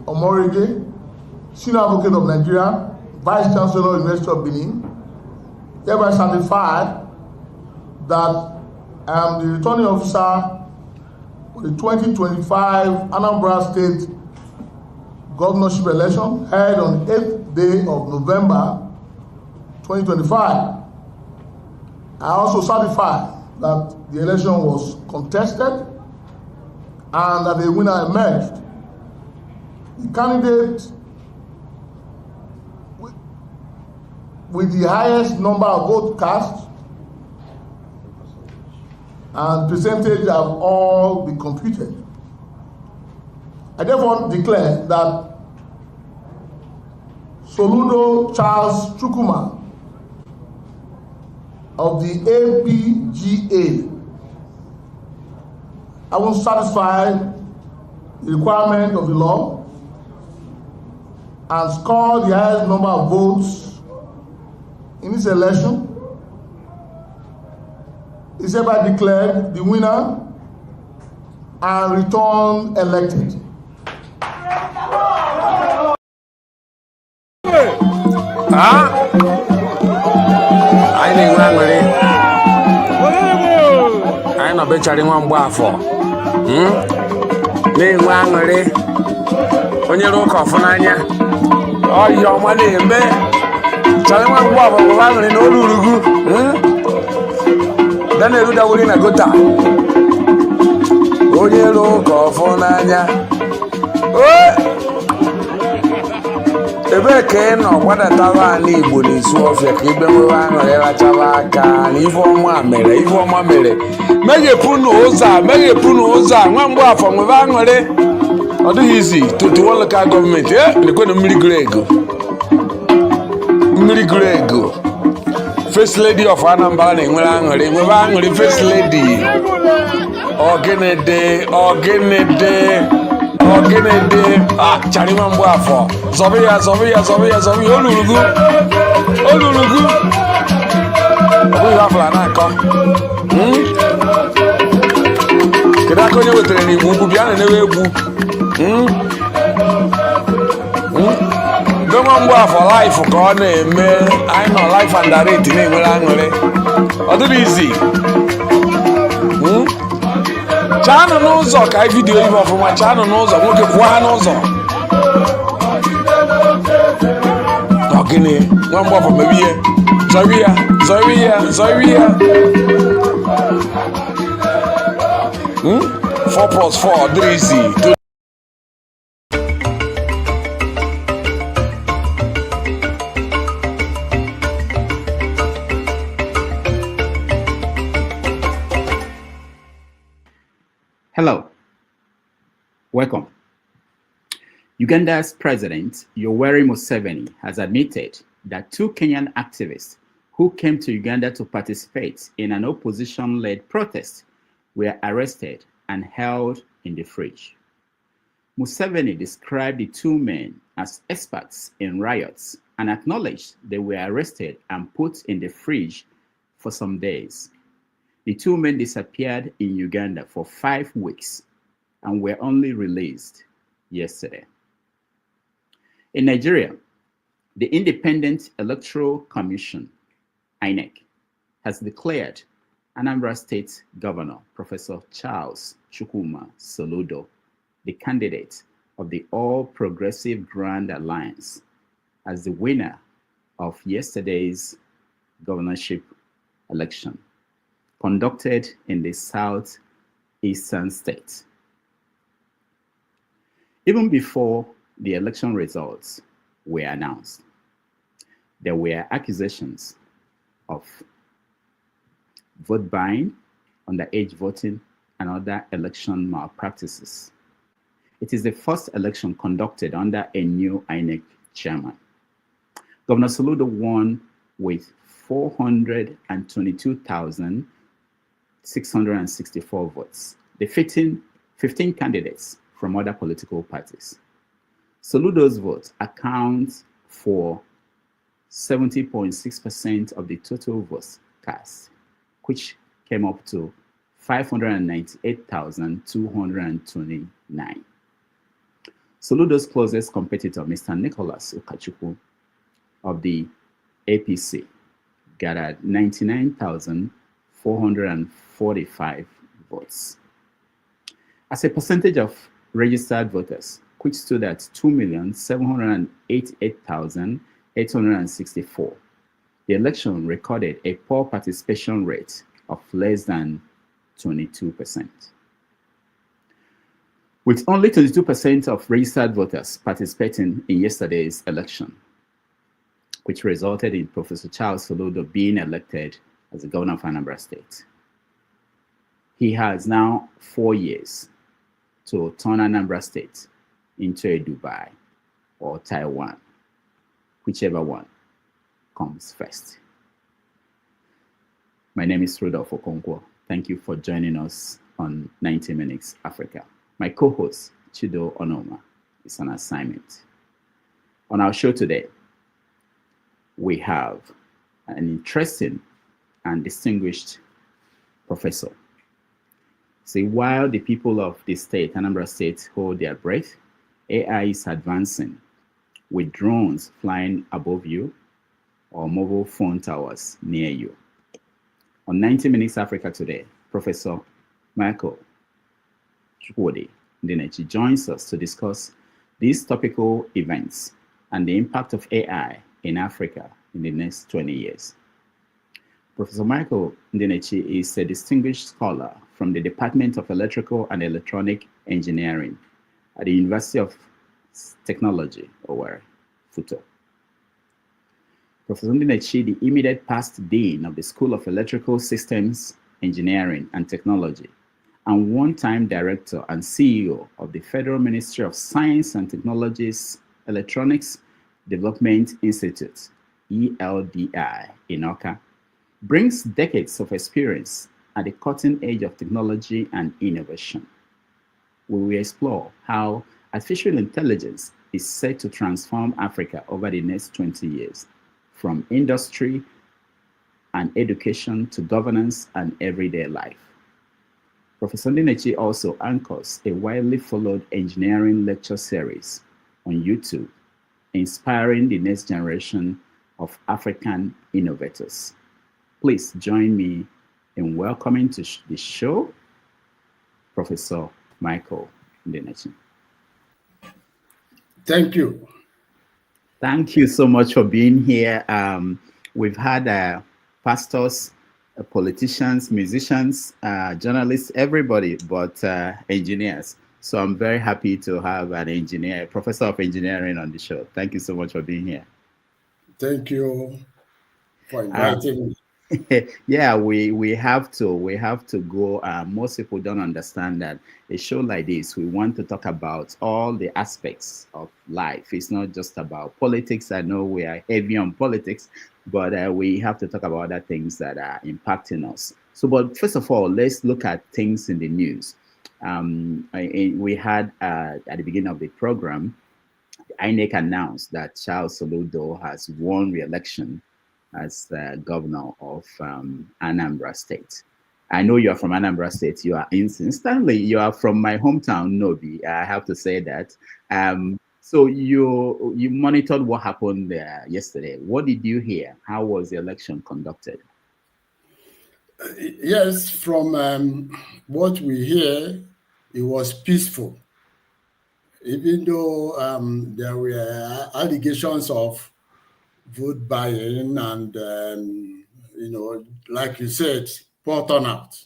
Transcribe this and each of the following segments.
Owerri, Senior Advocate of Nigeria, Vice Chancellor, University of Benin, hereby certified that I am the returning officer for the 2025 Anambra State governorship election held on the 8th day of November 2025. I also certify that the election was contested and that the winner emerged. The candidate with the highest number of votes cast and percentage have all been computed. I therefore declare that Soludo Charles Chukwuma of the APGA, I will satisfy the requirement of the law and score the highest number of votes in this election, is hereby declared the winner and returned elected. I know better than one bar for. Name one when you look off on Anya. Oh, your money, man. Tell one bar for one in Olugu. Then they do that within a good time. Oh, you look off on Anya. Ebe ke no kwada tawa ni Igbo ni su ofia ka ibe we wa nwere la chawa aka ni ifo ọma mere mege punu ụza nwa mgbe afọ nwe ba nwere ọdụghị izi to local government ni kwenu mmiri grego first lady of Anambra na enwere aṅụrị nwe ba aṅụrị first lady ogenede chari nwa mgbe afọ zọbi ya olurugu ọbụghị afọla na-akọ kedu aka onye wetara n'igbo ugwu bịa na-enewe egwu ndo nwa mgbe afọ laịfụ ka ọ na-eme anyị nọ laịf and direct na-enwere aṅụrị ọ dịrị izi chaanụ n'ụzọ ka anyị vidiyo ihe ọfụma chaanụ n'ụzọ nwoke kwụọ ha n'ụzọ ọgịnị nwa mgbe ọfọ mebe ihe zọrọ ya 4+4 dịrị isi. Hello, welcome. Uganda's President Yoweri Museveni has admitted that 2 Kenyan activists who came to Uganda to participate in an opposition-led protest were arrested and held in the fridge. Museveni described the 2 men as experts in riots and acknowledged they were arrested and put in the fridge for some days. The 2 men disappeared in Uganda for 5 weeks and were only released yesterday. In Nigeria, the Independent Electoral Commission, INEC, has declared Anambra State Governor Professor Charles Chukwuma Soludo the candidate of the All Progressive Grand Alliance as the winner of yesterday's governorship election conducted in the southeastern state. Even before the election results were announced, there were accusations of vote buying, underage voting, and other election malpractices. It is the first election conducted under a new INEC chairman. Governor Soludo won with 422,664 votes, defeating 15 candidates from other political parties. Soludo's vote accounts for 70.6% of the total votes cast, which came up to 598,229. Soludo's closest competitor, Mr. Nicholas Ukachukwu of the APC, gathered 99,445 votes. As a percentage of registered voters, which stood at 2,788,864, the election recorded a poor participation rate of less than 22%. With only 22% of registered voters participating in yesterday's election, which resulted in Professor Charles Soludo being elected as the governor of Anambra State. He has now 4 years to turn Anambra State into a Dubai or Taiwan, whichever one comes first. My name is Rudolph Okonkwo. Thank you for joining us on 90 Minutes Africa. My co-host, Chido Onoma, is on assignment. On our show today, we have an interesting and distinguished professor. See, while the people of the state, Anambra State, hold their breath, AI is advancing with drones flying above you or mobile phone towers near you. On 90 Minutes Africa today, Professor Michael Ndinechi joins us to discuss these topical events and the impact of AI in Africa in the next 20 years. Professor Michael Ndinechi is a distinguished scholar from the Department of Electrical and Electronic Engineering at the University of Technology, Owerri, FUTO. Professor Ndinechi, the immediate past dean of the School of Electrical Systems, Engineering and Technology, and one-time director and CEO of the Federal Ministry of Science and Technology's Electronics Development Institute, ELDI, in Awka, brings decades of experience at the cutting edge of technology and innovation. We will explore how artificial intelligence is set to transform Africa over the next 20 years, from industry and education to governance and everyday life. Professor Ndinechi also anchors a widely followed engineering lecture series on YouTube, inspiring the next generation of African innovators. Please join me in welcoming to the show, Professor Michael Ndinechi. Thank you. Thank you so much for being here. We've had pastors, politicians, musicians, journalists, everybody but engineers. So I'm very happy to have an engineer, professor of engineering on the show. Thank you so much for being here. Thank you for inviting me. Yeah, we have to go. Most people don't understand that a show like this, we want to talk about all the aspects of life. It's not just about politics. I know we are heavy on politics, but we have to talk about other things that are impacting us. So, but first of all, let's look at things in the news. We had at the beginning of the program, INEC announced that Charles Soludo has won re-election as the governor of Anambra State. I know you are from Anambra State. You are instantly, you are from my hometown, Nobi. I have to say that. So you monitored what happened there yesterday. What did you hear? How was the election conducted? Yes, from what we hear, it was peaceful. Even though there were allegations of vote buying and, like you said, poor turnout.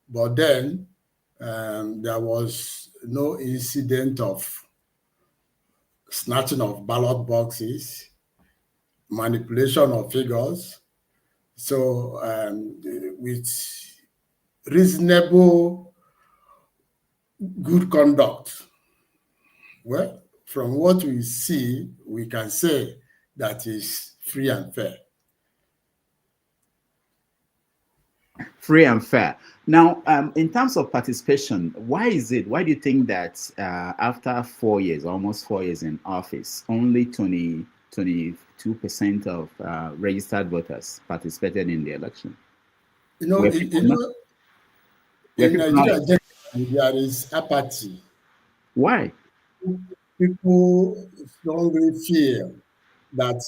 But then there was no incident of snatching of ballot boxes, manipulation of figures. So with reasonable good conduct, well, from what we see, we can say that is free and fair. Free and fair. Now, in terms of participation, why do you think that after 4 years, almost 4 years in office, only 22% of registered voters participated in the election? In Nigeria, there is apathy. Why? people strongly feel that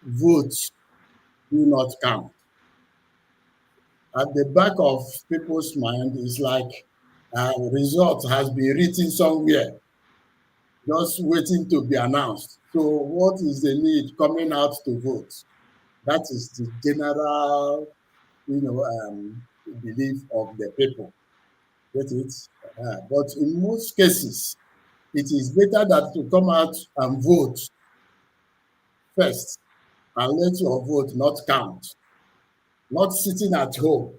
votes do not count. At the back of people's mind is like a result has been written somewhere, just waiting to be announced. So what is the need coming out to vote? That is the general, belief of the people. Get it? But in most cases, it is better that to come out and vote first and let your vote not count, not sitting at home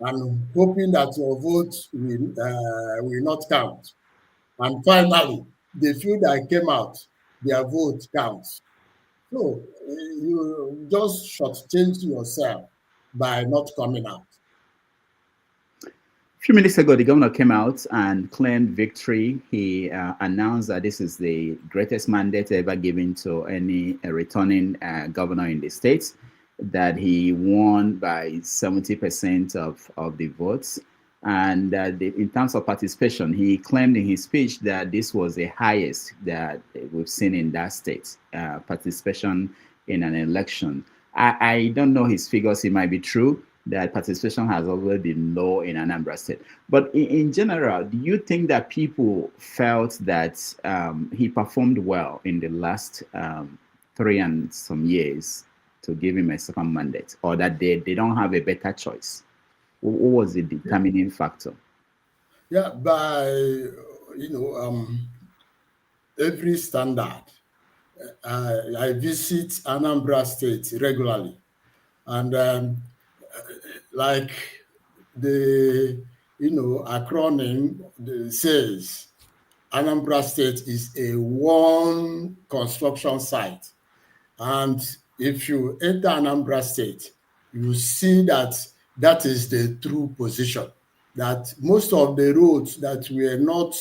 and hoping that your vote will not count. And finally, the few that came out, their vote counts. So you just shortchange yourself by not coming out. A few minutes ago, the governor came out and claimed victory. He announced that this is the greatest mandate ever given to any returning governor in the states, that he won by 70% of the votes. And in terms of participation, he claimed in his speech that this was the highest that we've seen in that state, participation in an election. I don't know his figures, it might be true that participation has always been low in Anambra State. But in general, do you think that people felt that he performed well in the last 3 and some years to give him a second mandate, or that they don't have a better choice? What was the determining factor? Yeah, by, every standard, I visit Anambra State regularly. And like the acronym says, Anambra State is a one construction site. And if you enter Anambra State, you see that that is the true position. That most of the roads that were not,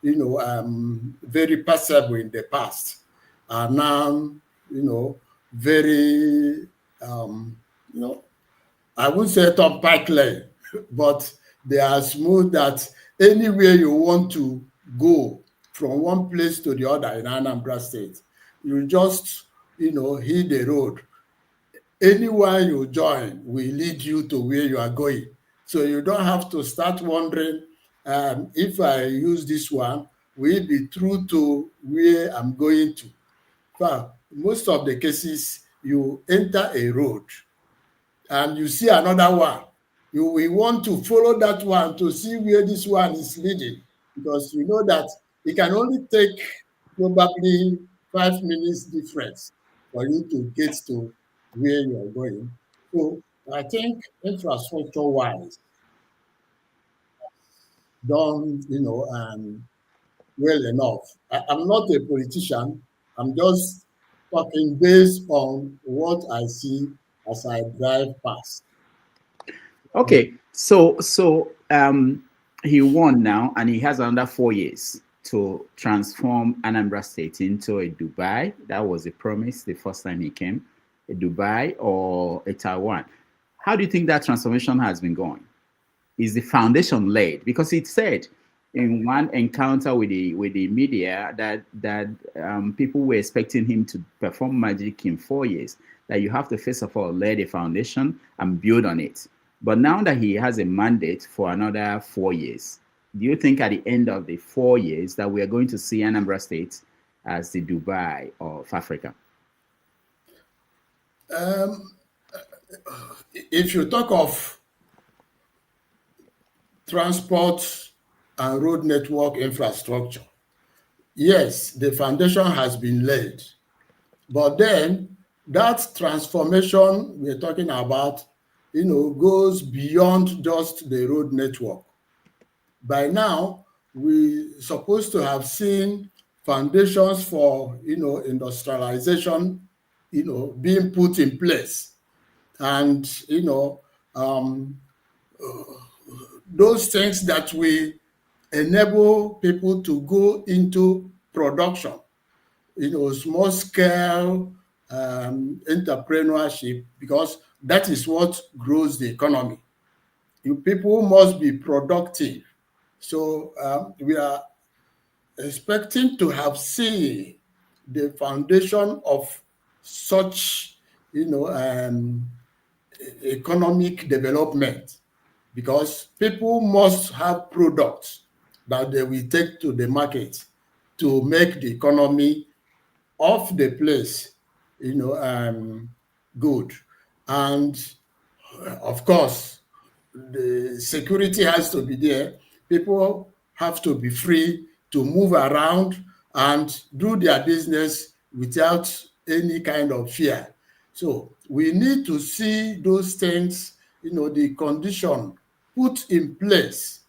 very passable in the past are now, very, I wouldn't say turnpike lane, but they are smooth that anywhere you want to go from one place to the other in Anambra State, you just, hit the road. Anyone you join will lead you to where you are going. So you don't have to start wondering, if I use this one, will it be true to where I'm going to? But most of the cases, you enter a road and you see another one. You will want to follow that one to see where this one is leading, because you know that it can only take probably 5 minutes difference for you to get to where you are going. So I think infrastructure-wise, done, well enough. I'm not a politician. I'm just talking based on what I see as I drive past. Okay, so he won now, and he has another 4 years to transform Anambra State into a Dubai. That was a promise the first time he came, a Dubai or a Taiwan. How do you think that transformation has been going? Is the foundation laid? Because it said in one encounter with the media that people were expecting him to perform magic in 4 years. That you have to first of all lay the foundation and build on it. But now that he has a mandate for another 4 years, do you think at the end of the 4 years that we are going to see Anambra State as the Dubai of Africa? If you talk of transport and road network infrastructure, yes, the foundation has been laid. But then that transformation we're talking about, goes beyond just the road network. By now, we're supposed to have seen foundations for, industrialization, being put in place. And, those things that will enable people to go into production, small scale entrepreneurship, because that is what grows the economy. People must be productive. So we are expecting to have seen the foundation of such, economic development, because people must have products that they will take to the market to make the economy of the place, good. And of course, the security has to be there. People have to be free to move around and do their business without any kind of fear. So we need to see those things, the condition put in place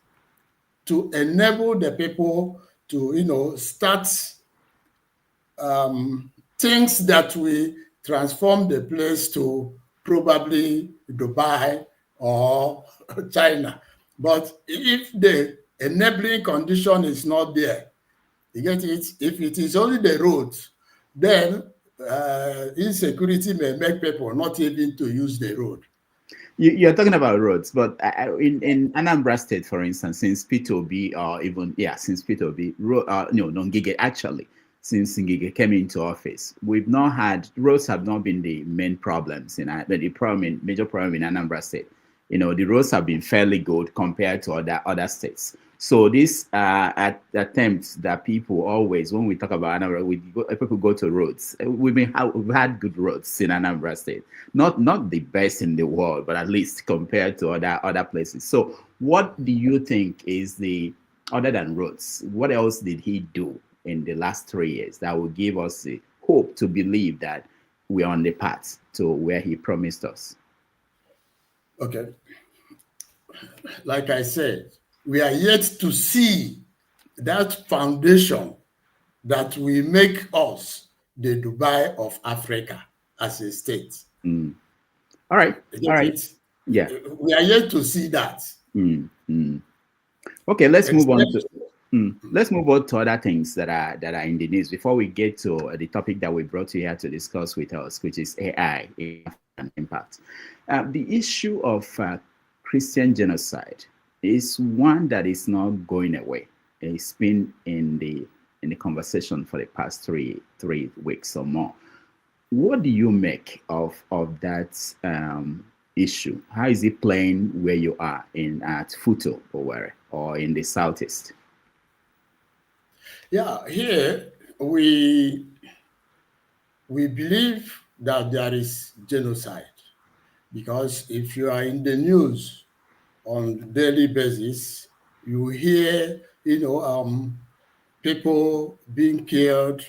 to enable the people to, start things that will transform the place to probably Dubai or China. But if the enabling condition is not there, you get it? If it is only the roads, then insecurity may make people not even to use the road. You're talking about roads, but in Anambra State, for instance, since P2B, or even, since P2B, Ngige actually, since Ngige came into office, we've not had, roads have not been the main problems, major problem in Anambra State. The roads have been fairly good compared to other states. So this attempts that people always, when we talk about Anambra, people go to roads. We've had good roads in Anambra State, not the best in the world, but at least compared to other places. So what do you think is other than roads, what else did he do in the last 3 years that will give us the hope to believe that we are on the path to where he promised us? Okay. Like I said, we are yet to see that foundation that will make us the Dubai of Africa as a state. Mm. All right. All right. Yeah. We are yet to see that. Okay, let's move on to other things that are in the news before we get to the topic that we brought you here to discuss with us, which is AI and impact. The issue of Christian genocide is one that is not going away. It's been in the conversation for the past three weeks or more. What do you make of that issue? How is it playing where you are at FUTO Owerri or in the southeast? Yeah, here we believe that there is genocide, because if you are in the news on daily basis, you hear, people being killed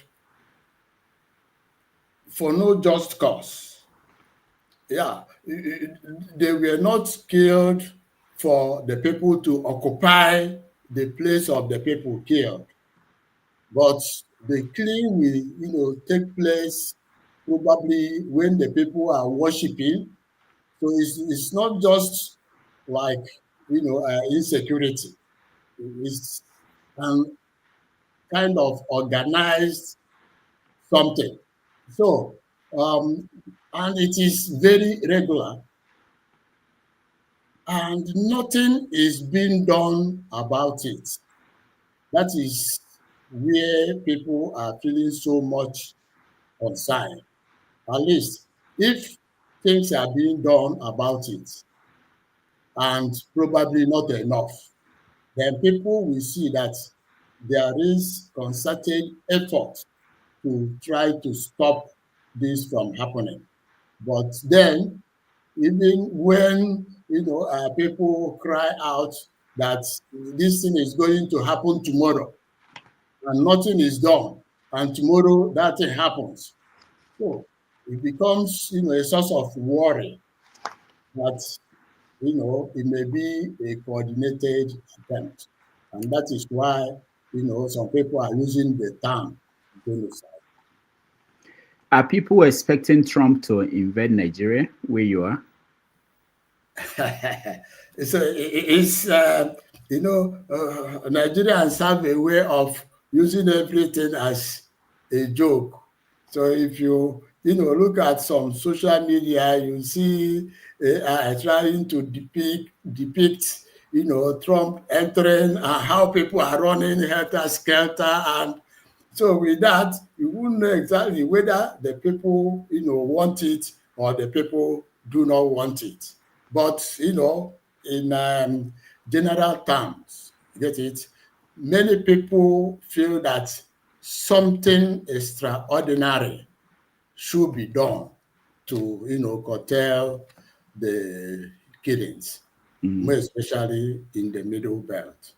for no just cause. Yeah, they were not killed for the people to occupy the place of the people killed, but the killing will, take place probably when the people are worshiping. So it's not just like, insecurity. It's kind of organized something. So, and it is very regular, and nothing is being done about it. That is where people are feeling so much concern. At least if things are being done about it, and probably not enough, then people will see that there is concerted effort to try to stop this from happening. But then, even when people cry out that this thing is going to happen tomorrow, and nothing is done, and tomorrow that thing happens, so it becomes a source of worry that it may be a coordinated attempt, and that is why some people are using the term genocide. Are people expecting Trump to invade Nigeria where you are? Nigerians have a way of using everything as a joke. So if you look at some social media, you see trying to depict Trump entering and how people are running helter-skelter. And so with that, you wouldn't know exactly whether the people, want it or the people do not want it. But, in general terms, get it? Many people feel that something extraordinary should be done to, curtail the killings, more especially in the Middle Belt.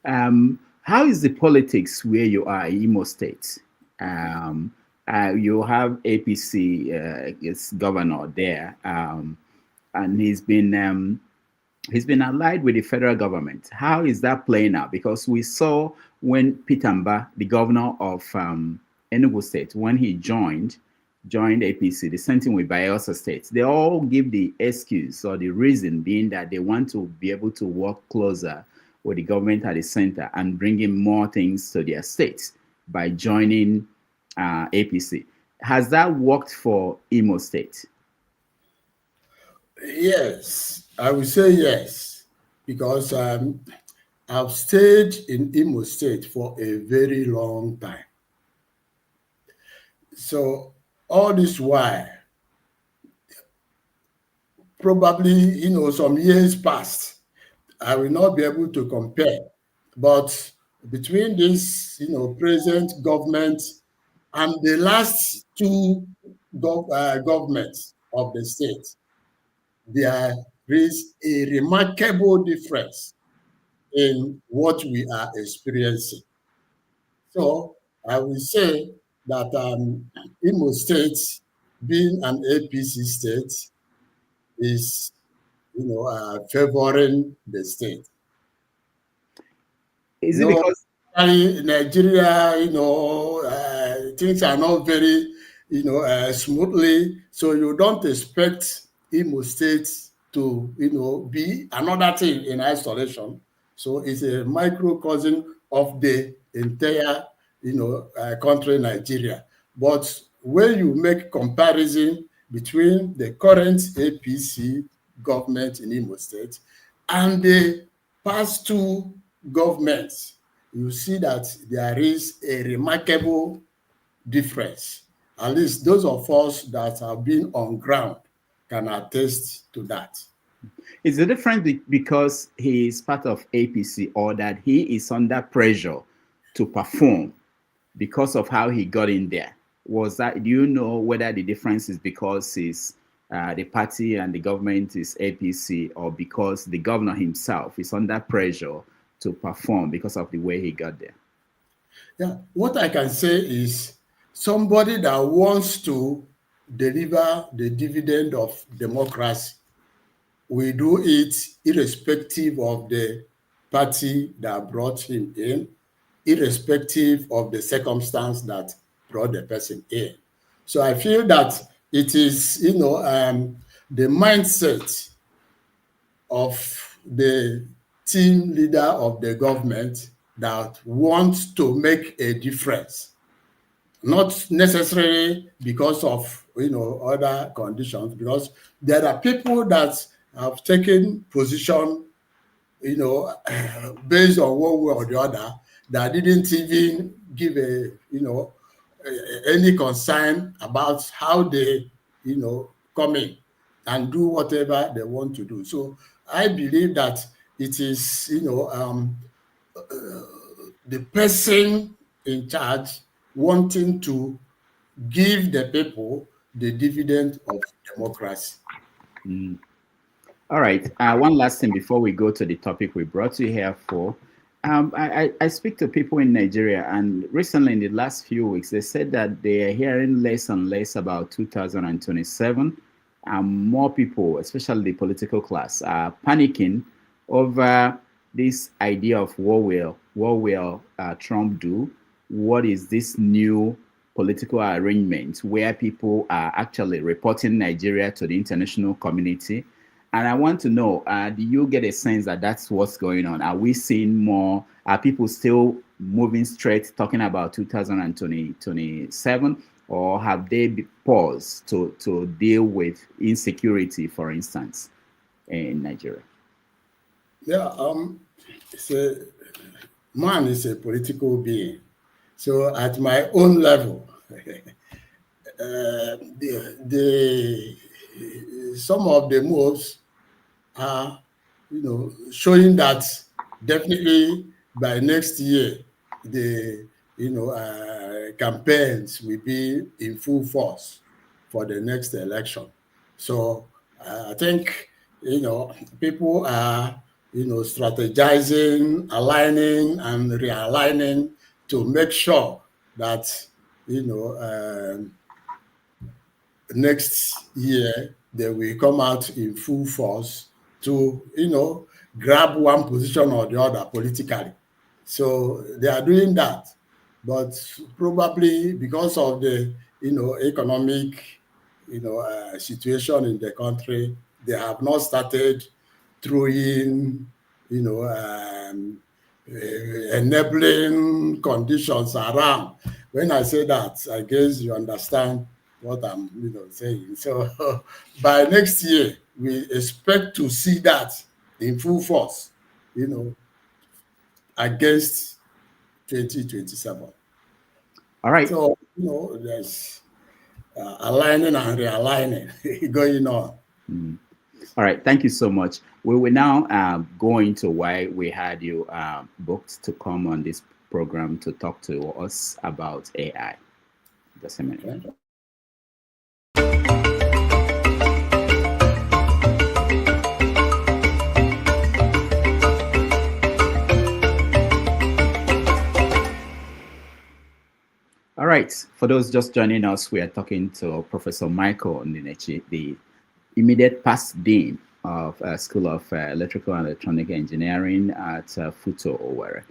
How is the politics where you are, Imo State? You have APC, its governor there, and he's been allied with the federal government. How is that playing out? Because we saw when Peter Mba, the governor of Enugu State, when he joined APC, the same thing with Bayelsa State. They all give the excuse or the reason being that they want to be able to work closer with the government at the center and bringing more things to their states by joining APC. Has that worked for Imo State? Yes, I would say yes, because I've stayed in Imo State for a very long time. So all this while, probably, some years past, I will not be able to compare. But between this, present government and the last two governments of the state, there is a remarkable difference in what we are experiencing. So I will say that Imo State, being an APC state, is favoring the state. Is it because in Nigeria, things are not very, smoothly. So you don't expect Imo State to, be another thing in isolation. So it's a microcosm of the entire, country, Nigeria. But when you make comparison between the current APC government in Imo State and the past two governments, you see that there is a remarkable difference. At least those of us that have been on ground can attest to that. Is the difference because he is part of APC or that he is under pressure to perform because of how he got in there? Do you know whether the difference is because he's the party and the government is APC, or because the governor himself is under pressure to perform because of the way he got there? Yeah, what I can say is somebody that wants to deliver the dividend of democracy will do it irrespective of the party that brought him in, irrespective of the circumstance that brought the person in. So I feel that it is, the mindset of the team leader of the government that wants to make a difference, not necessarily because of other conditions, because there are people that have taken position based on one way or the other that didn't even give any concern about how they come in and do whatever they want to do. So I believe that it is the person in charge wanting to give the people the dividend of democracy. All right. One last thing before we go to the topic we brought you here for. I speak to people in Nigeria, and recently in the last few weeks, they said that they are hearing less and less about 2027. More people, especially the political class, are panicking over this idea of what will Trump do? What is this new political arrangement where people are actually reporting Nigeria to the international community? And I want to know, do you get a sense that that's what's going on? Are we seeing more? Are people still moving straight, talking about 2027? Or have they paused to deal with insecurity, for instance, in Nigeria? Yeah, man is a political being. So at my own level, some of the moves are, showing that definitely by next year, the, campaigns will be in full force for the next election. So I think, people are, strategizing, aligning and realigning to make sure that, next year they will come out in full force to, grab one position or the other politically. So they are doing that, but probably because of the, economic, situation in the country, they have not started throwing, enabling conditions around. When I say that, I guess you understand what I'm, saying. So by next year, we expect to see that in full force, against 2027. All right. So, there's aligning and realigning going on. All right. Thank you so much. We will now go into why we had you booked to come on this program to talk to us about AI. Just a minute. Okay. All right. For those just joining us, we are talking to Professor Michael Ndinechi, the immediate past dean of School of Electrical and Electronic Engineering at FUTO Owerri.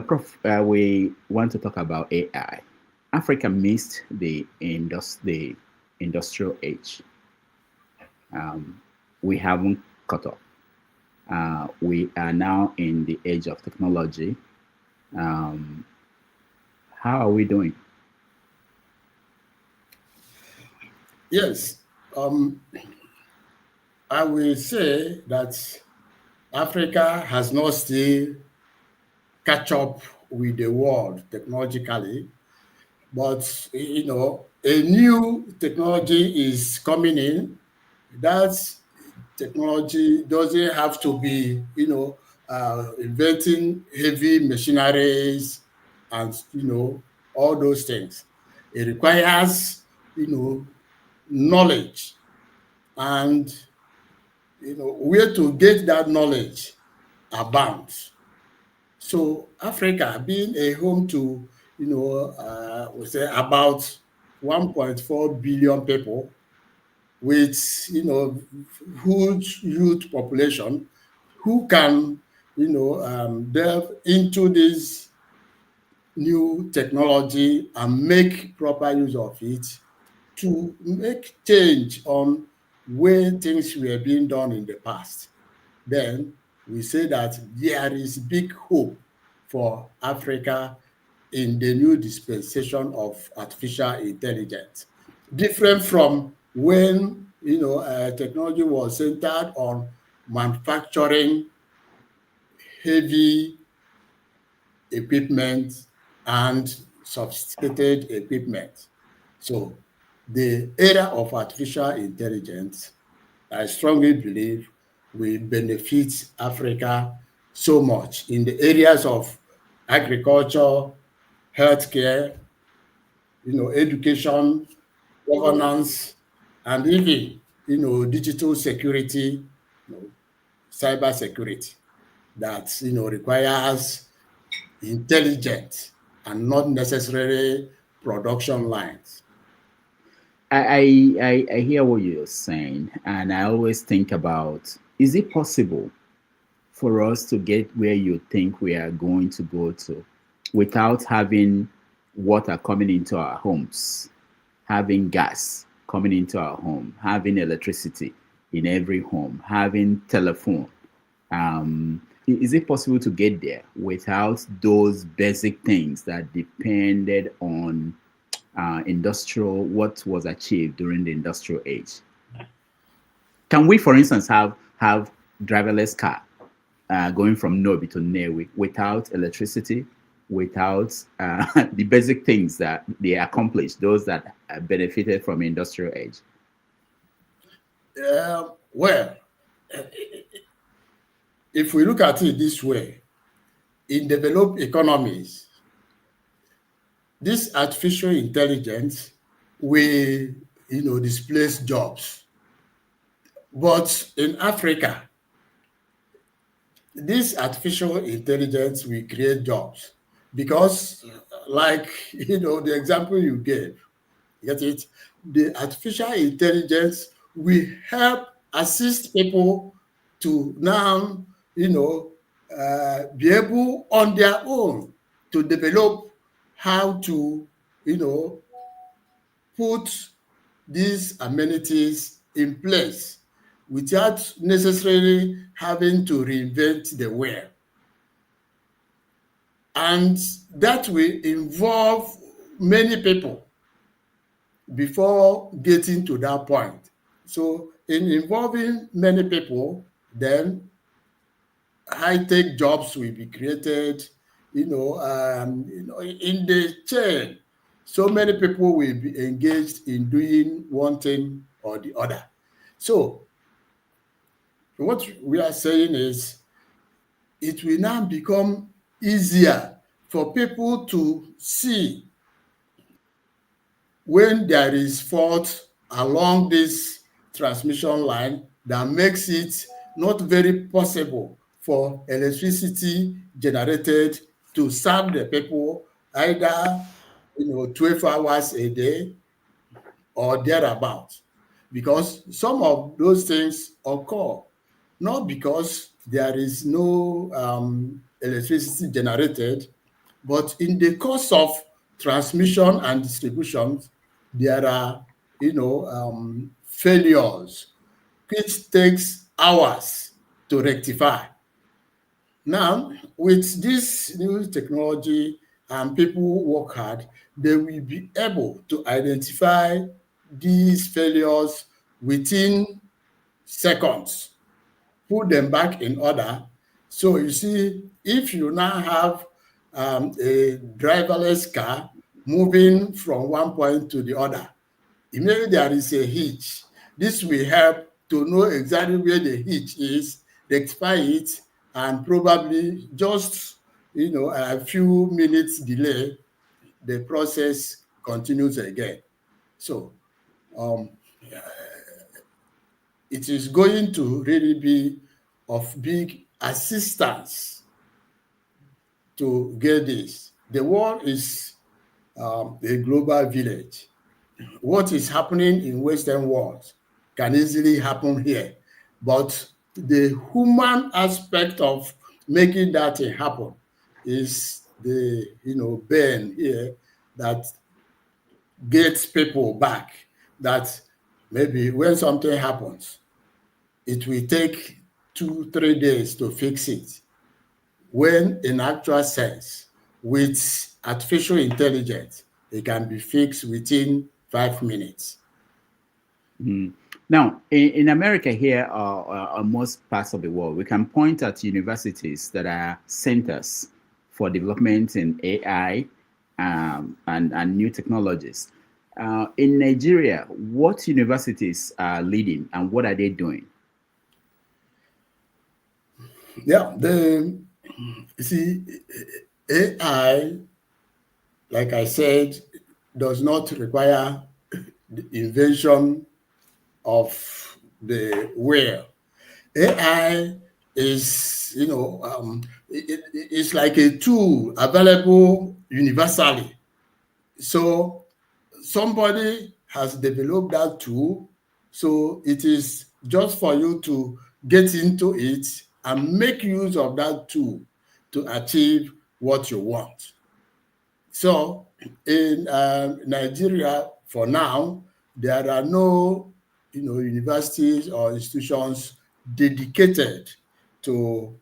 Prof, we want to talk about AI. Africa missed the industrial age. We haven't caught up. We are now in the age of technology. How are we doing? Yes, I will say that Africa has not still catch up with the world technologically, but a new technology is coming in. That technology doesn't have to be, inventing heavy machineries and all those things. It requires knowledge, and where to get that knowledge abounds. So Africa, being a home to we say about 1.4 billion people with huge youth population who can delve into this new technology and make proper use of it to make change on way things were being done in the past, then we say that there is big hope for Africa in the new dispensation of artificial intelligence. Different from when technology was centered on manufacturing heavy equipment and sophisticated equipment. So the era of artificial intelligence, I strongly believe, will benefit Africa so much in the areas of agriculture, healthcare, education, governance, and even, digital security, cyber security that, requires intelligent and not necessarily production lines. I hear what you're saying, and I always think about, is it possible for us to get where you think we are going to go to without having water coming into our homes, having gas coming into our home, having electricity in every home, having telephone? Is it possible to get there without those basic things that depended on what was achieved during the industrial age? Can we, for instance, have driverless car going from Nobi to Newi without electricity, without the basic things that they accomplished, those that benefited from industrial age? Well, if we look at it this way, in developed economies, this artificial intelligence will, displace jobs. But in Africa, this artificial intelligence will create jobs because, like, the example you gave, get it? The artificial intelligence will help assist people to now, be able on their own to develop how to, put these amenities in place without necessarily having to reinvent the wheel. And that will involve many people before getting to that point. So in involving many people, then high-tech jobs will be created, in the chain. So many people will be engaged in doing one thing or the other. So what we are saying is it will now become easier for people to see when there is fault along this transmission line that makes it not very possible for electricity generated to serve the people either 12 hours a day or thereabout. Because some of those things occur not because there is no electricity generated, but in the course of transmission and distribution, there are, failures, which takes hours to rectify. Now, with this new technology and people work hard, they will be able to identify these failures within seconds, put them back in order. So you see, if you now have a driverless car moving from one point to the other, immediately there is a hitch. This will help to know exactly where the hitch is, rectify it, and probably just a few minutes delay, the process continues again. So it is going to really be of big assistance to get this. The world is a global village. What is happening in Western world can easily happen here, but the human aspect of making that happen is the burn here that gets people back. That maybe when something happens, it will take 2-3 days to fix it. When in actual sense, with artificial intelligence, it can be fixed within 5 minutes. Mm. Now, in America here, or most parts of the world, we can point at universities that are centers for development in AI and new technologies. In Nigeria, what universities are leading and what are they doing? Yeah, you see, AI, like I said, does not require the invention of the wheel. AI is, it's like a tool available universally. So somebody has developed that tool, so it is just for you to get into it and make use of that tool to achieve what you want. So in Nigeria, for now, there are no universities or institutions dedicated to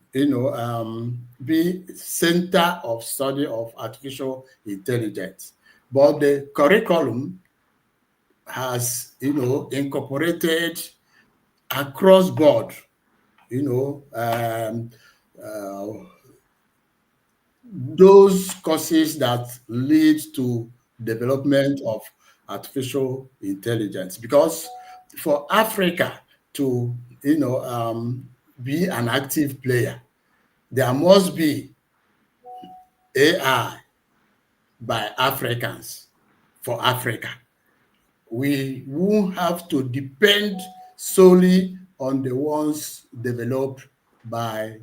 be center of study of artificial intelligence. But the curriculum has incorporated across board those causes that lead to development of artificial intelligence. Because for Africa to be an active player, there must be AI by Africans for Africa. We won't have to depend solely on the ones developed by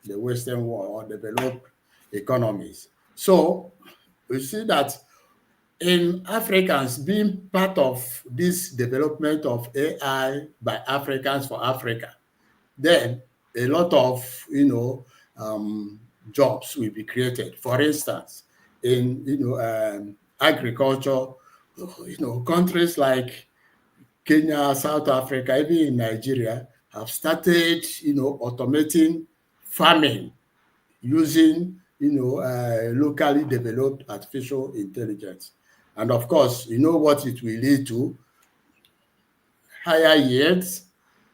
the Western world or developed economies. So we see that in Africans being part of this development of AI by Africans for Africa, then a lot of jobs will be created. For instance, in agriculture, countries like Kenya, South Africa, even in Nigeria, have started automating farming using locally developed artificial intelligence. And of course, you know what it will lead to? Higher yields.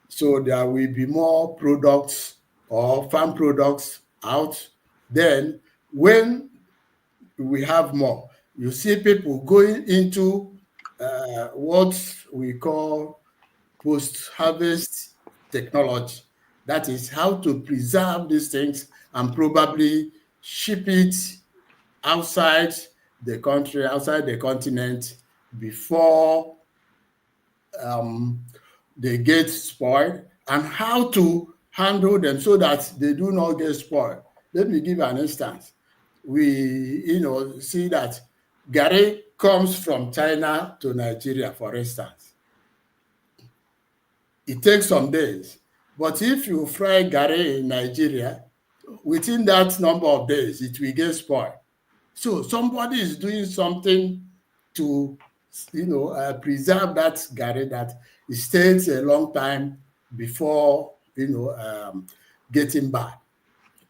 So there will be more products or farm products out. Then when we have more, you see people going into what we call post-harvest technology. That is how to preserve these things and probably ship it outside the country, outside the continent before they get spoiled, and how to handle them so that they do not get spoiled. Let me give an instance. We see that garri comes from China to Nigeria, for instance. It takes some days, but if you fry garri in Nigeria, within that number of days, it will get spoiled. So somebody is doing something to preserve that garri that it stays a long time before getting bad.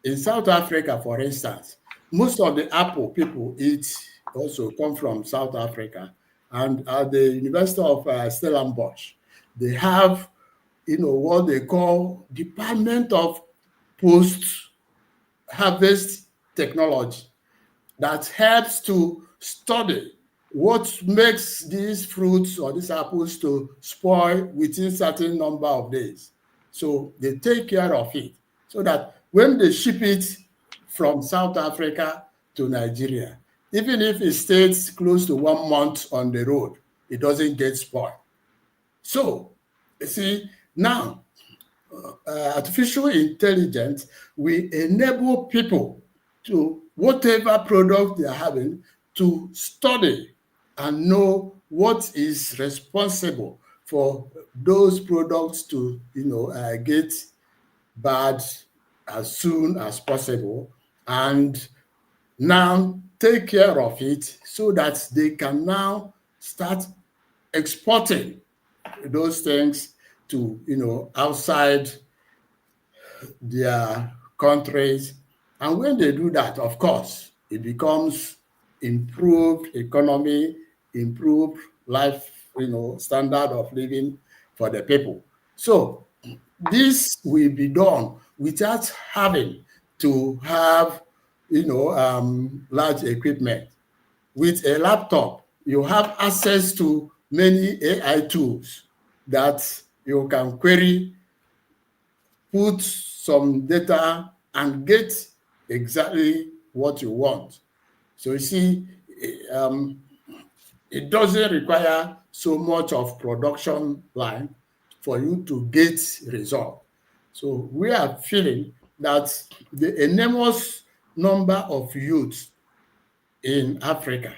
In South Africa, for instance, most of the apple people eat also come from South Africa. And at the University of Stellenbosch, they have what they call Department of Post-Harvest Technology that helps to study what makes these fruits or these apples to spoil within certain number of days. So they take care of it so that when they ship it from South Africa to Nigeria, even if it stays close to 1 month on the road, it doesn't get spoiled. So, you see, now, artificial intelligence will enable people to, whatever product they are having, to study and know what is responsible for those products to, get bad as soon as possible, and now take care of it so that they can now start exporting those things to, outside their countries. And when they do that, of course, it becomes improved economy, improved life, standard of living for the people. So this will be done without having to have, large equipment. With a laptop, you have access to many AI tools that you can query, put some data, and get exactly what you want. So you see, it doesn't require so much of production line for you to get result. So we are feeling that the enormous number of youths in Africa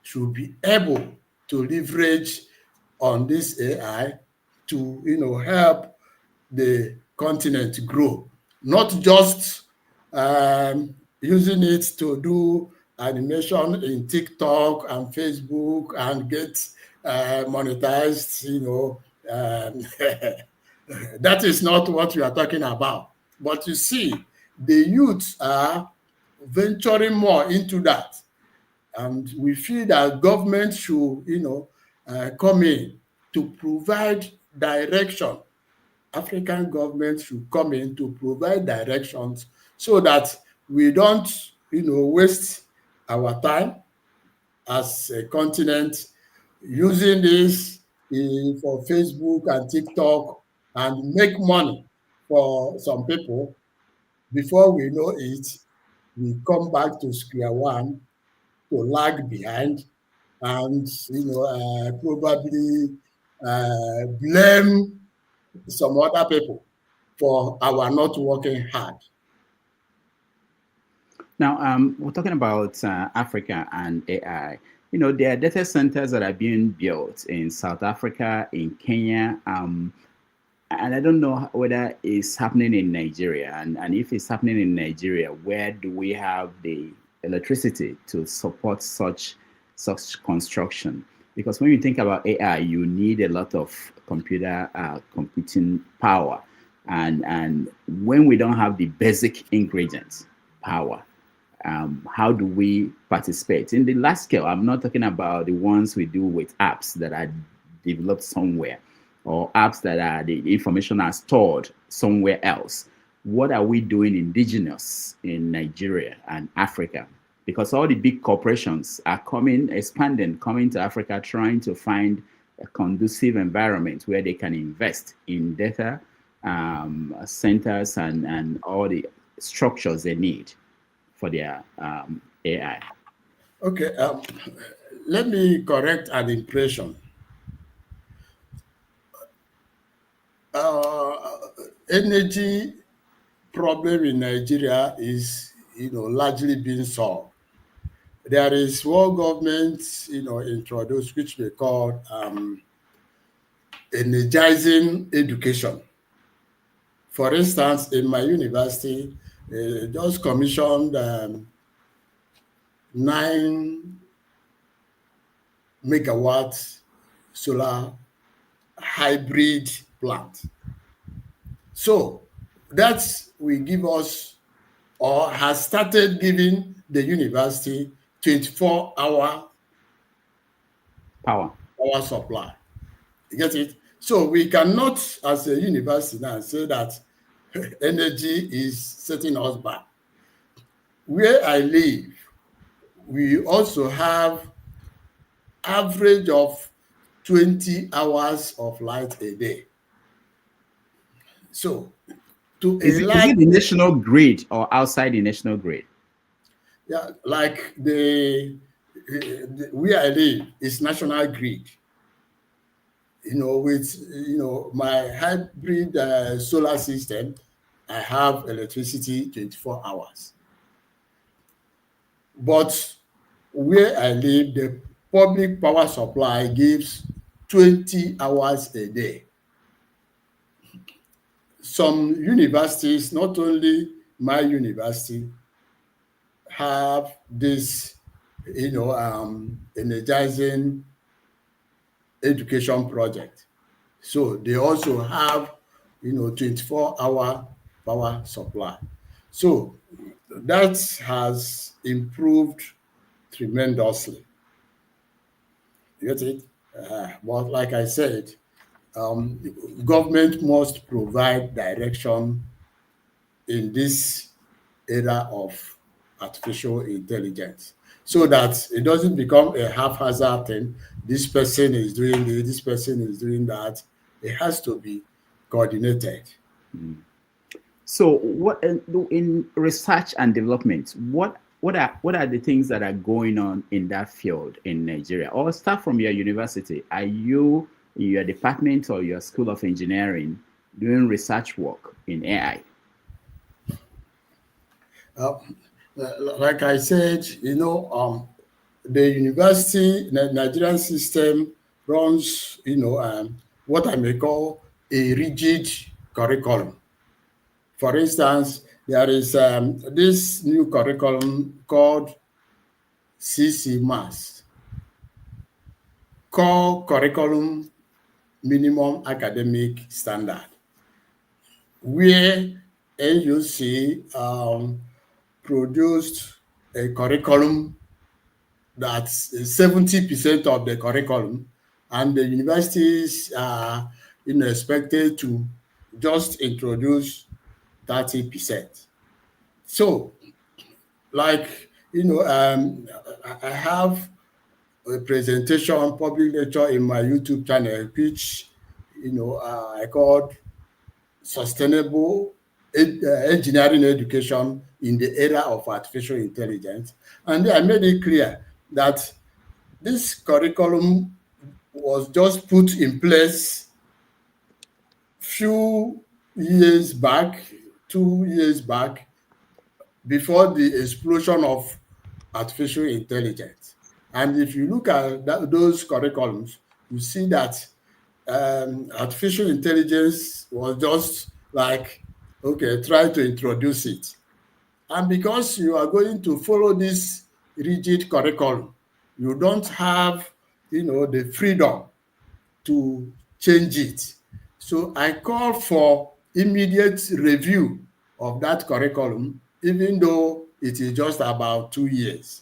should be able to leverage on this AI to help the continent grow, not just using it to do animation in TikTok and Facebook and get monetized. That is not what we are talking about. But you see, the youths are venturing more into that. And we feel that government should, come in to provide direction African governments should come in to provide directions so that we don't, waste our time as a continent using this for Facebook and TikTok and make money for some people. Before we know it, we come back to square one to lag behind and probably blame some other people for our not working hard. Now, we're talking about Africa and AI. There are data centers that are being built in South Africa, in Kenya, and I don't know whether it's happening in Nigeria. And if it's happening in Nigeria, where do we have the electricity to support such construction? Because when you think about AI, you need a lot of computing power. And when we don't have the basic ingredients, power, how do we participate? In the last scale, I'm not talking about the ones we do with apps that are developed somewhere, or apps that are the information are stored somewhere else. What are we doing indigenous in Nigeria and Africa? Because all the big corporations are coming to Africa, trying to find a conducive environment where they can invest in data centers and all the structures they need for their AI. Okay, let me correct an impression. Energy problem in Nigeria is, largely being solved. There is one government, introduced, which they call energizing education. For instance, in my university, just commissioned 9 megawatt solar hybrid plant. So that will give us, or has started giving the university 24-hour power supply. You get it? So we cannot, as a university now, say that energy is setting us back. Where I live, we also have average of 20 hours of light a day. So, is it the national grid or outside the national grid? Yeah, like where I live is national grid. With my hybrid solar system, I have electricity 24 hours. But where I live, the public power supply gives 20 hours a day. Some universities, not only my university, have this, energizing education project. So they also have, 24-hour power supply. So that has improved tremendously. You get it? But like I said, government must provide direction in this era of artificial intelligence, so that it doesn't become a haphazard thing. This person is doing this person is doing that. It has to be coordinated. So what in research and development, what are the things that are going on in that field in Nigeria? Or start from your university. Are you in your department or your school of engineering doing research work in AI? Like I said, the university, the Nigerian system runs, what I may call a rigid curriculum. For instance, there is this new curriculum called CC Core Curriculum Minimum Academic Standard, where NUC produced a curriculum that's 70% of the curriculum, and the universities are expected to just introduce 30%. So, like, I have a presentation, public lecture in my YouTube channel, which, I called Sustainable Engineering Education in the Era of Artificial Intelligence. And I made it clear that this curriculum was just put in place few years back, 2 years back, before the explosion of artificial intelligence. And if you look at those curriculums, you see that artificial intelligence was just like, okay, try to introduce it. And because you are going to follow this rigid curriculum, you don't have, the freedom to change it. So I call for immediate review of that curriculum, even though it is just about 2 years,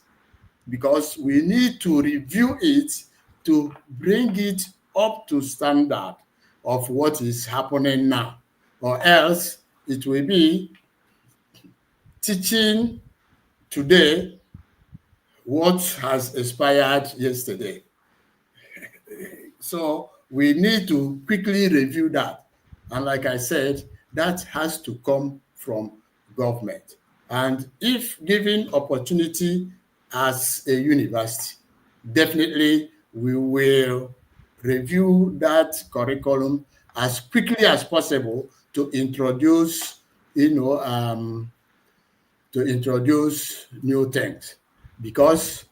because we need to review it to bring it up to standard of what is happening now, or else it will be teaching today what has expired yesterday. So we need to quickly review that. And like I said, that has to come from government. And if given opportunity as a university, definitely we will review that curriculum as quickly as possible to introduce, new things. Because,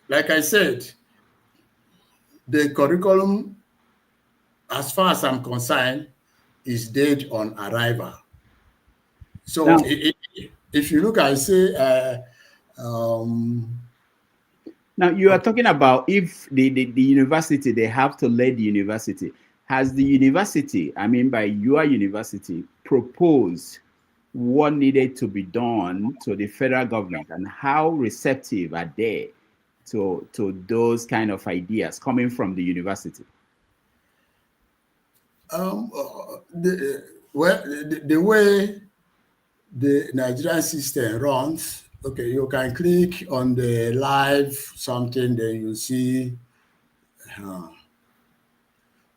like I said, the curriculum, as far as I'm concerned, is dead on arrival. So Now, if you look, I say, now you are talking about if the university, they have to let the university. Has the university, I mean by your university, proposed what needed to be done to the federal government, and how receptive are they to those kind of ideas coming from the university? the way the Nigerian system runs, okay, you can click on the live something, then you see.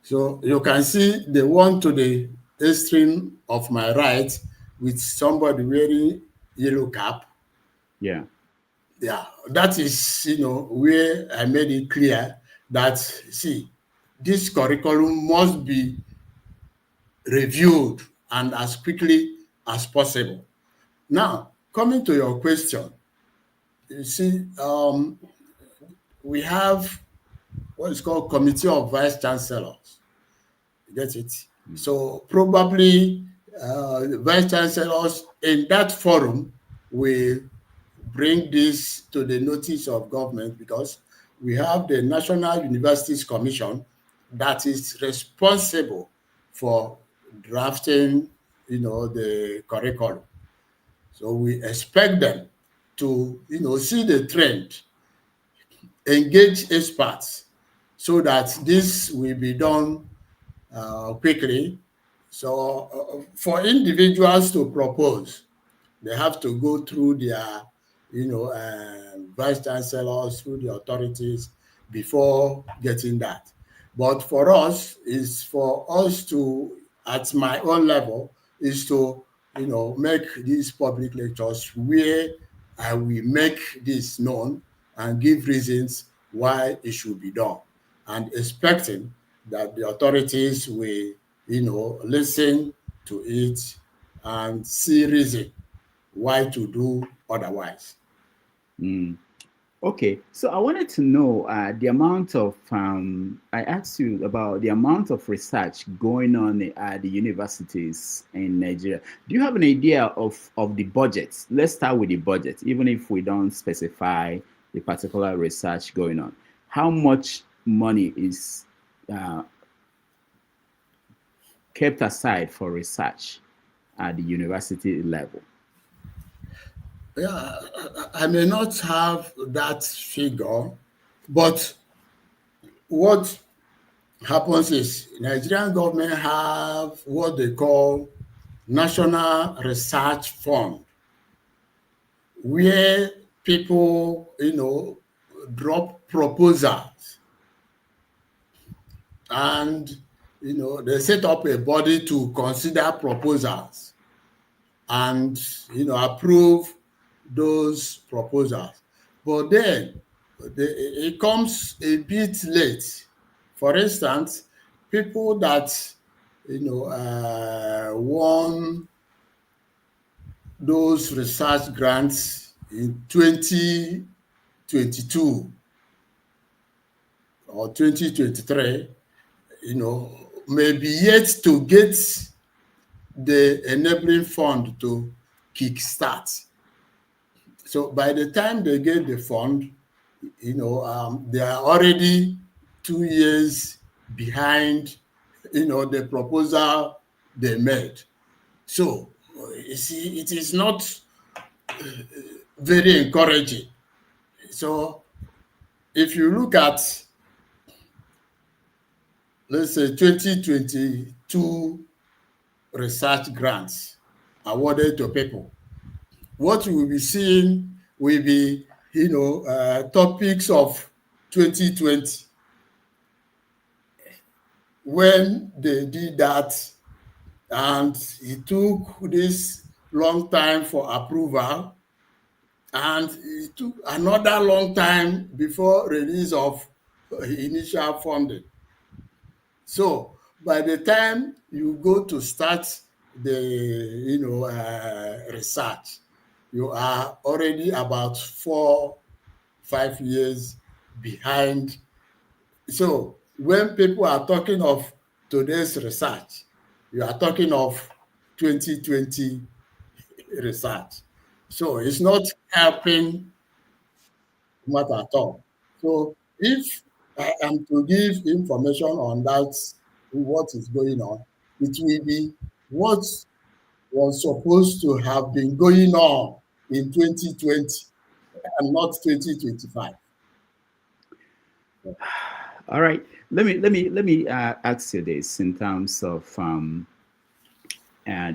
So you can see the one to the extreme of my right with somebody wearing yellow cap. Yeah. Yeah, that is, where I made it clear that, see, this curriculum must be reviewed and as quickly as possible. Now, coming to your question, you see, we have what is called Committee of Vice Chancellors. You get it? So probably the Vice Chancellors in that forum will bring this to the notice of government, because we have the National Universities Commission that is responsible for drafting, the curriculum. So we expect them to, see the trend, engage experts, so that this will be done quickly. So for individuals to propose, they have to go through their, vice chancellors, through the authorities before getting that. But for us, is for us to, at my own level, is to, make these public lectures where I will make this known and give reasons why it should be done, and expecting that the authorities will, listen to it and see reason why to do otherwise. Okay, so I wanted to know the amount of, I asked you about the amount of research going on at the universities in Nigeria. Do you have an idea of the budget? Let's start with the budget, even if we don't specify the particular research going on. How much money is kept aside for research at the university level? Yeah, I may not have that figure, but what happens is Nigerian government have what they call National Research Fund, where people, drop proposals, and they set up a body to consider proposals and approve those proposals. But then it comes a bit late. For instance, people that won those research grants in 2022 or 2023, may be yet to get the enabling fund to kickstart. So by the time they get the fund, they are already 2 years behind, the proposal they made. So you see, it is not very encouraging. So if you look at, let's say, 2022 research grants awarded to people, what we will be seeing will be, topics of 2020. When they did that, and it took this long time for approval, and it took another long time before release of initial funding. So by the time you go to start the research, you are already about 4-5 years behind. So when people are talking of today's research, you are talking of 2020 research. So it's not helping matter at all. So if I am to give information on that, what is going on, it will be what was supposed to have been going on in 2020 and not 2025. All right. Let me ask you this in terms of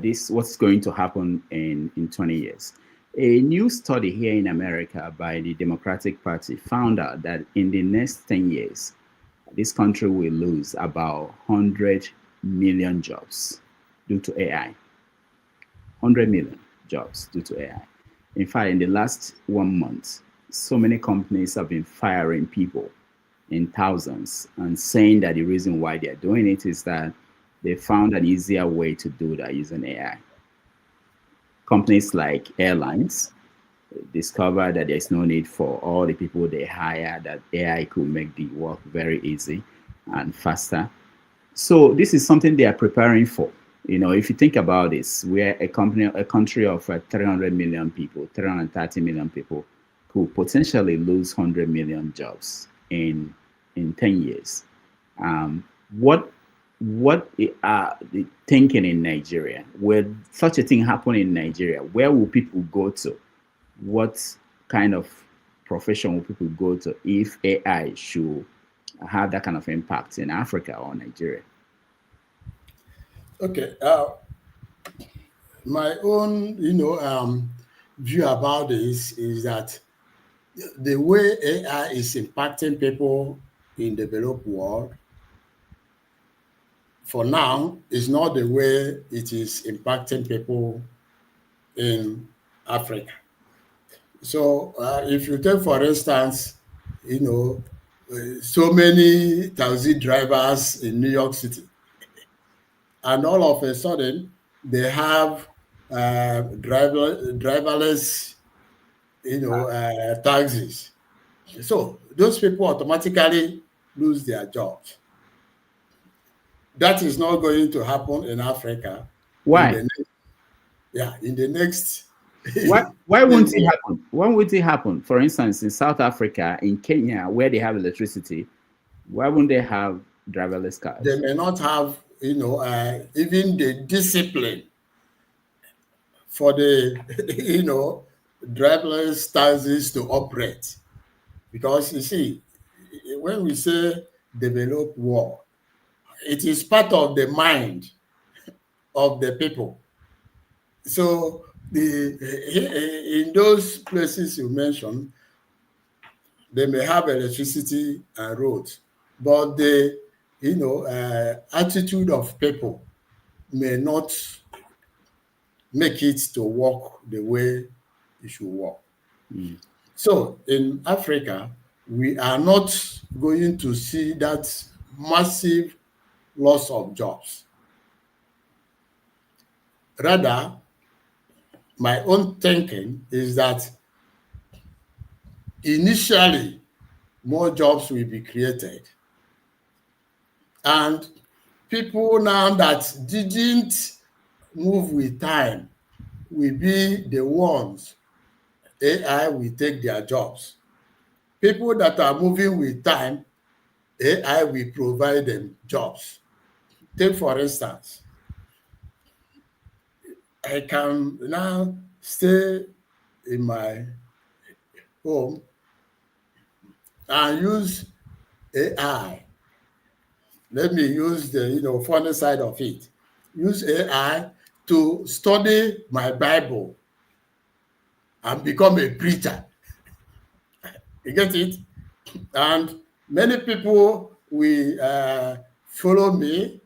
this what's going to happen in 20 years. A new study here in America by the Democratic Party found out that in the next 10 years, this country will lose about 100 million jobs due to AI. 100 million jobs due to AI. In fact, in the last 1 month, so many companies have been firing people in thousands and saying that the reason why they're doing it is that they found an easier way to do that using AI. Companies like airlines discovered that there's no need for all the people they hire, that AI could make the work very easy and faster. So this is something they are preparing for. If you think about this, we're a country of 300 million people, 330 million people could potentially lose 100 million jobs in 10 years. What are the thinking in Nigeria? Will such a thing happen in Nigeria? Where will people go to? What kind of profession will people go to if AI should have that kind of impact in Africa or Nigeria? Okay. My own, view about this is that the way AI is impacting people in the developed world for now is not the way it is impacting people in Africa. So if you take, for instance, so many taxi drivers in New York City, and all of a sudden they have driverless, taxis. So those people automatically lose their jobs. That is not going to happen in Africa. Why? In the next. Why won't it happen? Why would it happen? For instance, in South Africa, in Kenya, where they have electricity, why won't they have driverless cars? They may not have, even the discipline for the, driverless taxis to operate. Because you see, when we say developed world, it is part of the mind of the people. So in those places you mentioned, they may have electricity and roads, but the attitude of people may not make it to work the way it should work. So in Africa, we are not going to see that massive loss of jobs. Rather, my own thinking is that initially more jobs will be created. And people now that didn't move with time will be the ones AI will take their jobs. People that are moving with time, AI will provide them jobs. Take, for instance, I can now stay in my home and use AI. Let me use the funny side of it. Use AI to study my Bible and become a preacher. You get it? And many people will follow me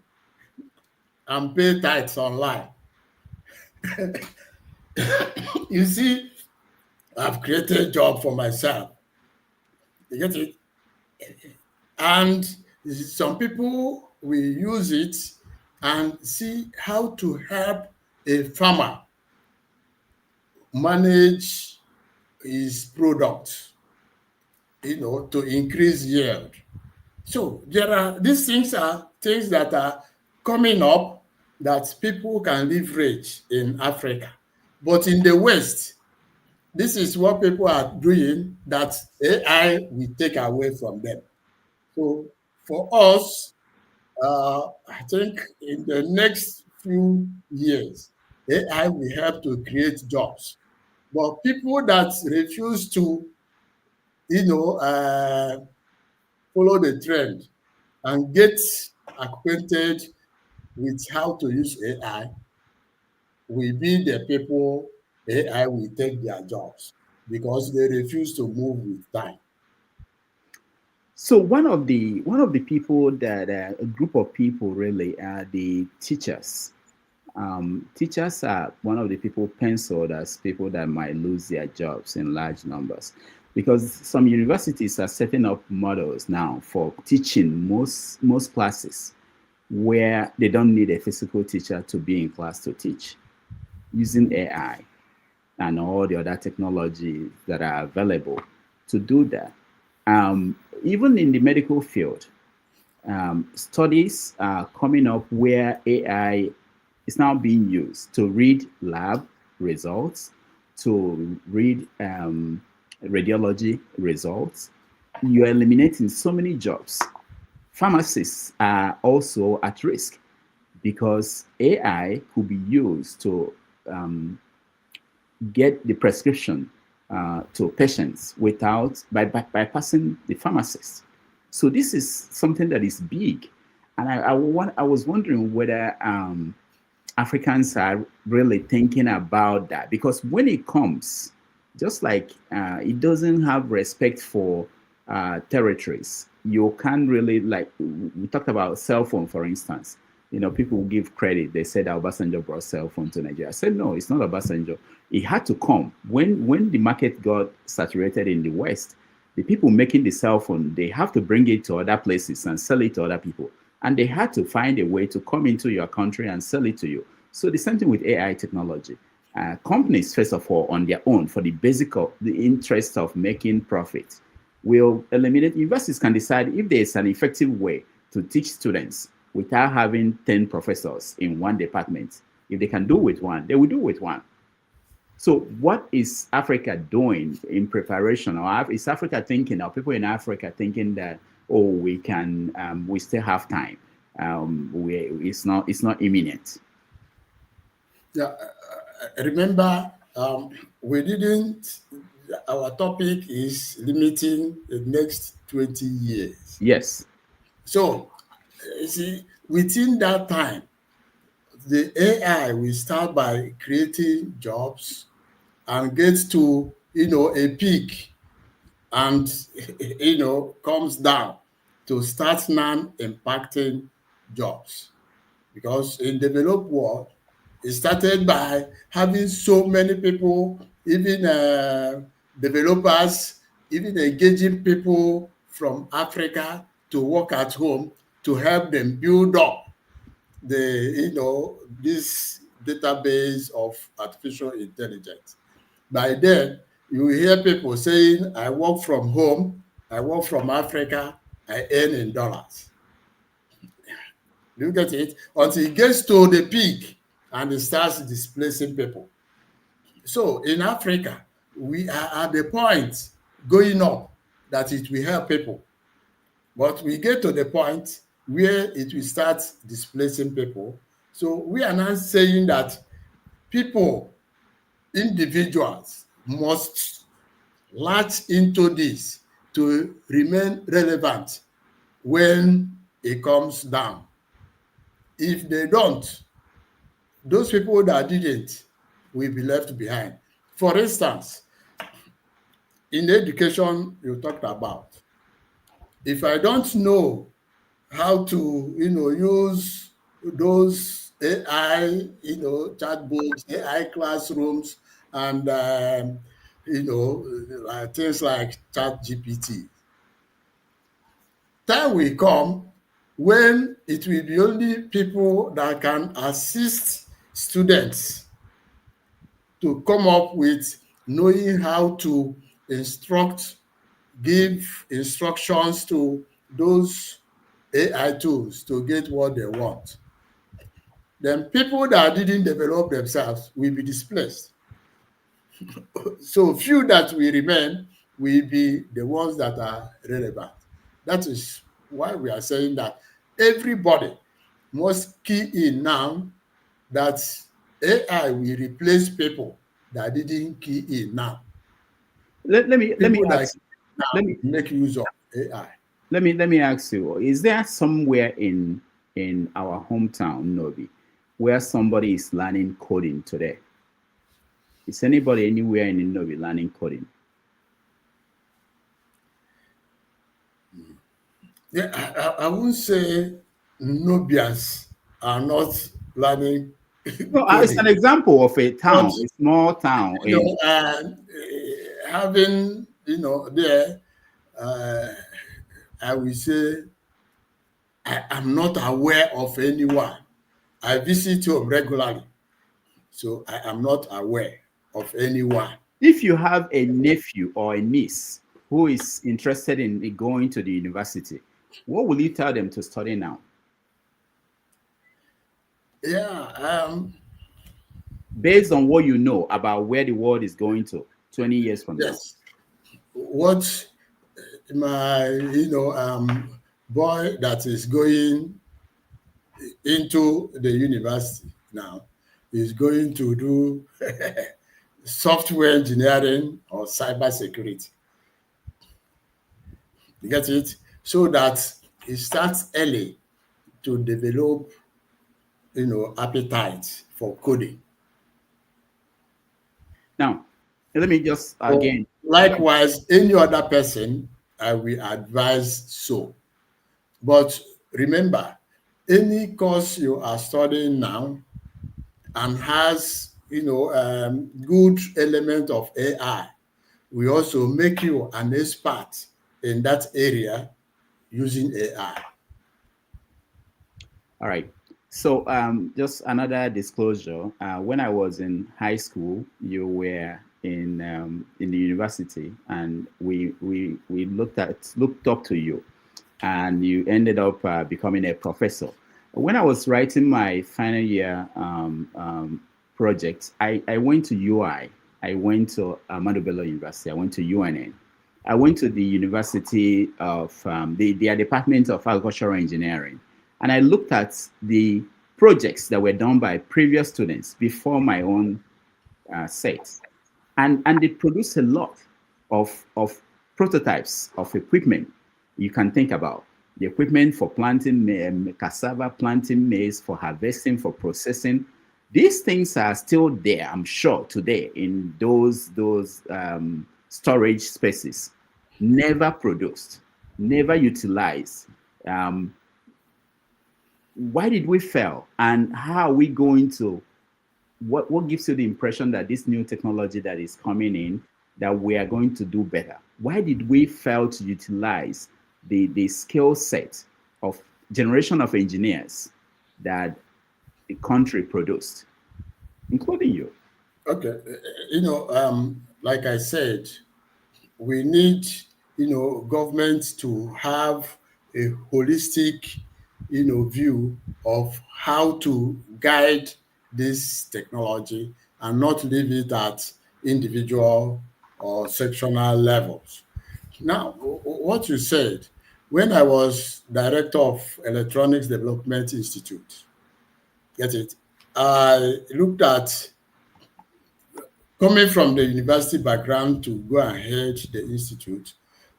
and pay tithes online. You see, I've created a job for myself. You get it? And some people will use it and see how to help a farmer manage his product, to increase yield. So these things are things that are coming up that people can leverage in Africa. But in the West, this is what people are doing that AI will take away from them. So for us, I think in the next few years, AI will help to create jobs. But people that refuse to, follow the trend and get acquainted with how to use AI will be the people AI will take their jobs because they refuse to move with time. So one of the people that a group of people really are the teachers. Teachers are one of the people penciled as people that might lose their jobs in large numbers, because some universities are setting up models now for teaching most classes where they don't need a physical teacher to be in class to teach, using AI and all the other technologies that are available to do that. Even in the medical field, studies are coming up where AI is now being used to read lab results, to read radiology results. You're eliminating so many jobs. Pharmacists are also at risk because AI could be used to get the prescription to patients without bypassing the pharmacist. So this is something that is big, and I was wondering whether Africans are really thinking about that, because when it comes, just like it doesn't have respect for territories. You can't really, like we talked about cell phone, for instance. People will give credit. They said Obasanjo brought cell phone to Nigeria. I said, no, it's not Obasanjo. It had to come. When the market got saturated in the West, the people making the cell phone, they have to bring it to other places and sell it to other people. And they had to find a way to come into your country and sell it to you. So the same thing with AI technology. Companies, first of all, on their own, for the interest of making profit, will eliminate. Universities can decide if there's an effective way to teach students without having 10 professors in one department. If they can do with one, they will do with one. So what is Africa doing in preparation? Or is Africa thinking, or people in Africa thinking that, we still have time? It's not imminent. Yeah, remember, our topic is limiting the next 20 years. Yes. So You see, within that time, the AI will start by creating jobs and gets to, a peak and, comes down to start now impacting jobs. Because in developed world, it started by having so many people, even developers, even engaging people from Africa to work at home to help them build up this database of artificial intelligence. By then, you hear people saying, I work from home, I work from Africa, I earn in dollars. You get it? Until it gets to the peak and it starts displacing people. So in Africa, we are at the point going up that it will help people. But we get to the point where it will start displacing people. So we are now saying that people, individuals, must latch into this to remain relevant when it comes down. If they don't, those people that didn't will be left behind. For instance, in education you talked about, if I don't know how to, use those AI, chatbots, AI classrooms, and things like ChatGPT, time will come when it will be only people that can assist students to come up with knowing how to give instructions to those AI tools to get what they want. Then people that didn't develop themselves will be displaced. So few that will remain will be the ones that are relevant. That is why we are saying that everybody must key in now that AI will replace people that didn't key in now. Let me ask. Now make use of AI. Let me ask you: is there somewhere in our hometown, Nobi, where somebody is learning coding today? Is anybody anywhere in Nobi learning coding? Yeah, I won't say Nubians are not learning. No, it's an example of a town, But, a small town. Having, there, I will say I am not aware of anyone. I visit home regularly, so I am not aware of anyone. If you have a nephew or a niece who is interested in going to the university, what will you tell them to study now? Yeah. Based on what you know about where the world is going to 20 years from now. Yes. What my, boy that is going into the university now is going to do software engineering or cybersecurity. You get it? So that it starts early to develop, appetite for coding. Now, let me just again. Likewise, any other person, I will advise so. But remember, any course you are studying now and has, good element of AI will also make you an expert in that area using AI. All right. So just another disclosure. When I was in high school, you were in the university, and we looked up to you, and you ended up becoming a professor. When I was writing my final year project, I went to UI. I went to Ahmadu Bello University. I went to UNN. I went to the University of their Department of Agricultural Engineering. And I looked at the projects that were done by previous students before my own set. And they produced a lot of prototypes of equipment you can think about. the equipment for planting cassava, planting maize, for harvesting, for processing. These things are still there, I'm sure, today in those storage spaces. Never produced, never utilized. Why did we fail? And how are we going to, what gives you the impression that this new technology that is coming in, that we are going to do better? Why did we fail to utilize the skill set of generation of engineers that the country produced, including you? Okay, like I said, we need, government to have a holistic, view of how to guide this technology and not leave it at individual or sectional levels. Now, what you said, when I was director of Electronics Development Institute, get it, I looked at, coming from the university background to go and head the institute,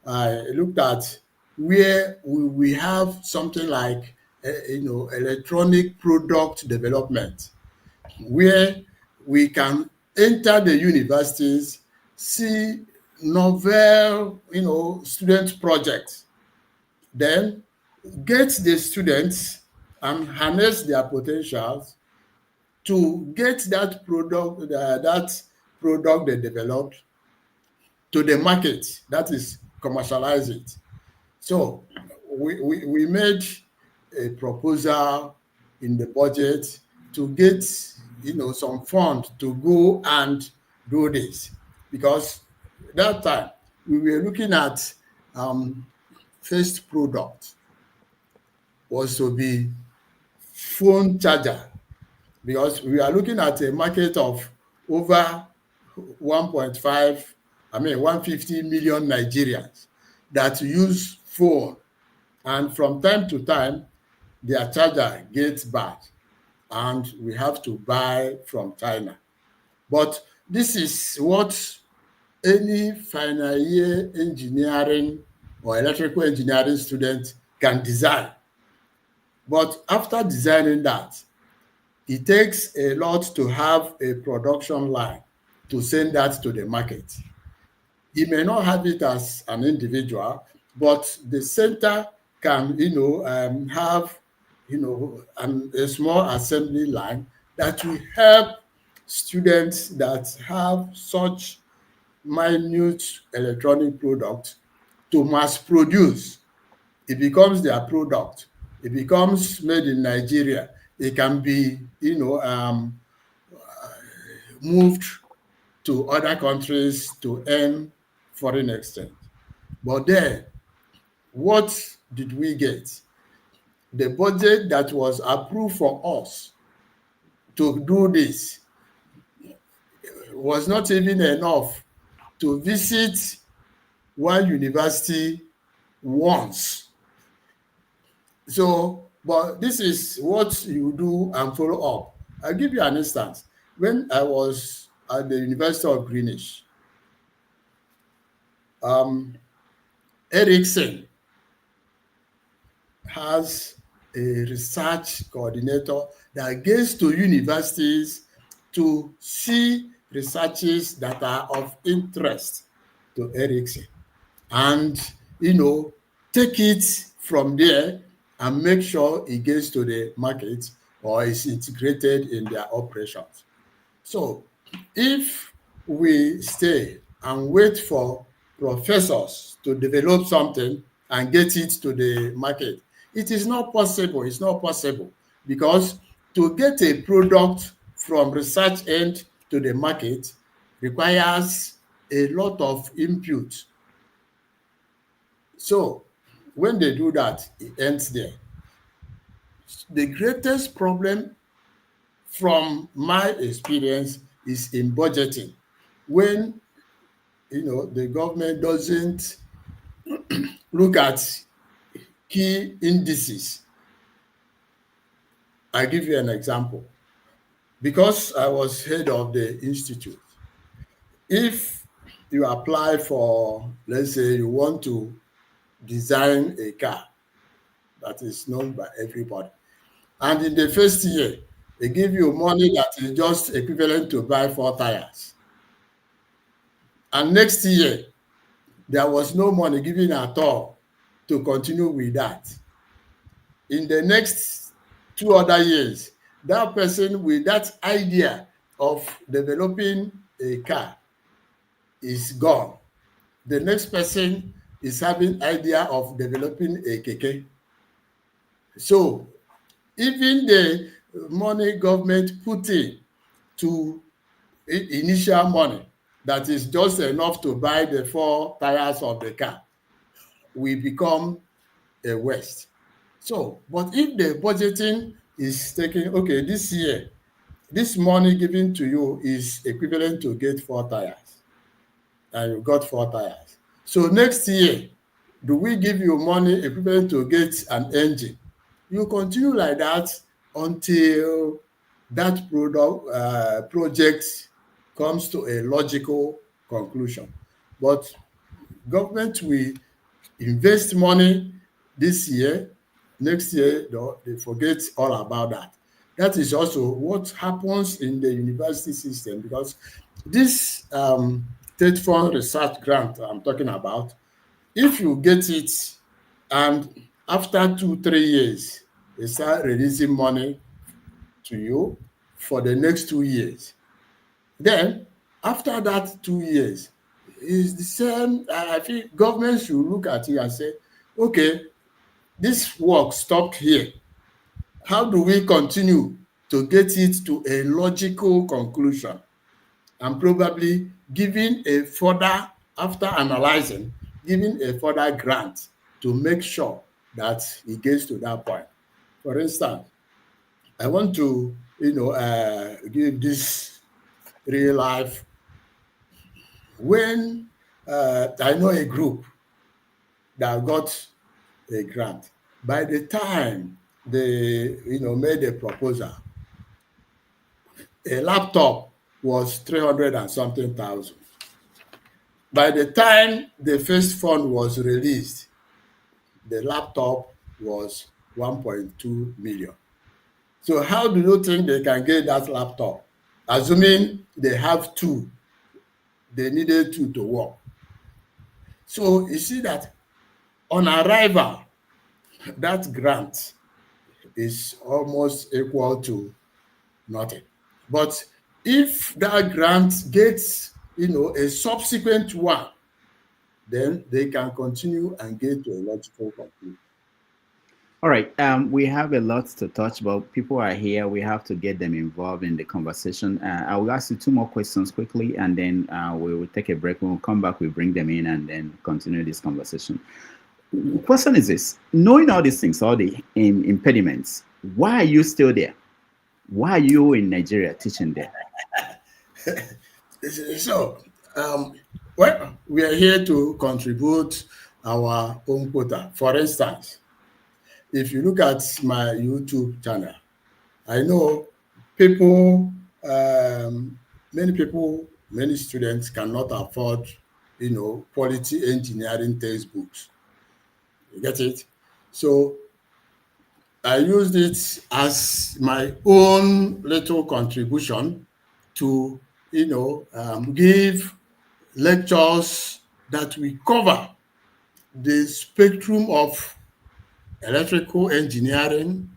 I looked at where we have something like, electronic product development, where we can enter the universities, see novel, student projects, then get the students and harness their potentials to get that product they developed to the market, that is, commercialize it. So we made a proposal in the budget to get, some fund to go and do this, because that time we were looking at first product was to be phone charger, because we are looking at a market of over 150 million Nigerians that use phone, and from time to time their charger gets bad and we have to buy from China. But this is what any final year engineering or electrical engineering student can design. But after designing that, it takes a lot to have a production line to send that to the market. He may not have it as an individual, but the center can, have, a small assembly line that will help students that have such minute electronic products to mass produce. It becomes their product. It becomes made in Nigeria. It can be, moved to other countries to earn foreign exchange. But then, what did we get? The budget that was approved for us to do this was not even enough to visit one university once. So, but this is what you do and follow up. I'll give you an instance. When I was at the University of Greenwich, Ericsson has a research coordinator that goes to universities to see researches that are of interest to Ericsson and, take it from there and make sure it gets to the market or is integrated in their operations. So if we stay and wait for professors to develop something and get it to the market, it is not possible. It's not possible, because to get a product from research end to the market requires a lot of input. So when they do that, it ends there. The greatest problem from my experience is in budgeting. When the government doesn't look at key indices. I give you an example. Because I was head of the institute, if you apply for, let's say you want to design a car, that is known by everybody. And in the first year, they give you money that is just equivalent to buy 4 tires. And next year, there was no money given at all to continue with that. In the next 2 other years, that person with that idea of developing a car is gone. The next person is having idea of developing a keke. So even the money government put in to initial money that is just enough to buy the 4 tires of the car will become a waste. So, but if the budgeting is taking, okay, this year, this money given to you is equivalent to get 4 tires, and you got 4 tires. So next year, do we give you money equivalent to get an engine? You continue like that until that project comes to a logical conclusion. But government will invest money this year, next year they forget all about that. That is also what happens in the university system, because this state fund research grant I'm talking about, if you get it and after 2-3 years, they start releasing money to you for the next 2 years. Then after that 2 years, it's the same. I think government should look at it and say, okay, this work stopped here. How do we continue to get it to a logical conclusion? And probably giving a further, after analyzing, giving a further grant to make sure that it gets to that point. For instance, I want to, give this real life. When I know a group that got a grant, by the time they, made a proposal, a laptop was 300 and something thousand. By the time the first fund was released, the laptop was 1.2 million. So how do you think they can get that laptop? Assuming they have 2, they needed 2 to work. So you see that on arrival, that grant is almost equal to nothing. But if that grant gets, a subsequent one, then they can continue and get to a logical conclusion. All right. We have a lot to touch about. People are here. We have to get them involved in the conversation. I will ask you 2 more questions quickly, and then we will take a break. When we come back, we bring them in and then continue this conversation. The question is this: knowing all these things, all the impediments, why are you still there? Why are you in Nigeria teaching there? So, well, we are here to contribute our own quota. For instance, if you look at my YouTube channel, I know people, many students cannot afford, quality engineering textbooks. You get it? So I used it as my own little contribution to, give lectures that we cover the spectrum of electrical engineering,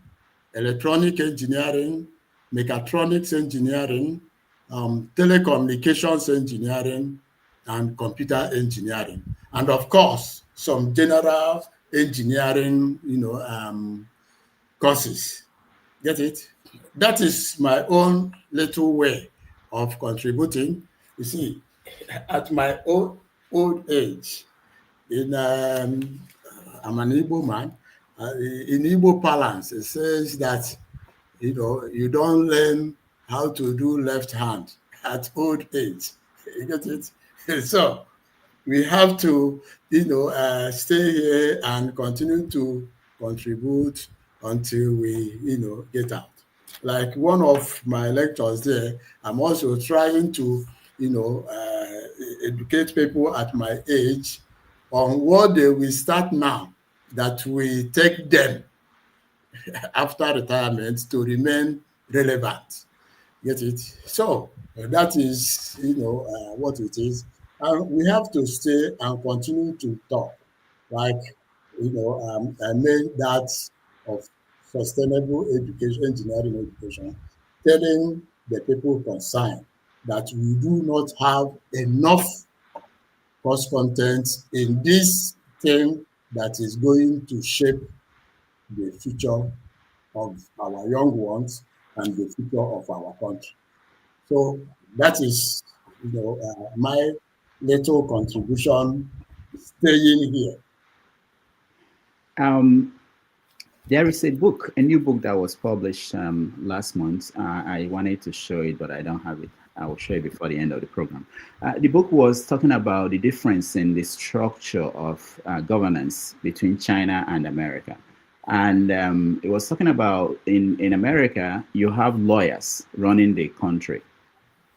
electronic engineering, mechatronics engineering, telecommunications engineering, and computer engineering. And of course, some general engineering, courses. Get it? That is my own little way of contributing. You see, at my old age, I'm an Igbo man. In Igbo parlance, it says that, you don't learn how to do left hand at old age. You get it? So we have to, stay here and continue to contribute until we, get out. Like one of my lectures there, I'm also trying to, educate people at my age on what they will start now that we take them after retirement to remain relevant. Get it? So that is, what it is. And we have to stay and continue to talk. Like, I made that of sustainable education, engineering education, telling the people concerned that we do not have enough course content in this thing that is going to shape the future of our young ones and the future of our country. So that is, my little contribution staying here. Um, there is a book, a new book that was published last month. I wanted to show it, but I don't have it. I will show it before the end of the program. The book was talking about the difference in the structure of governance between China and America. And it was talking about in America, you have lawyers running the country.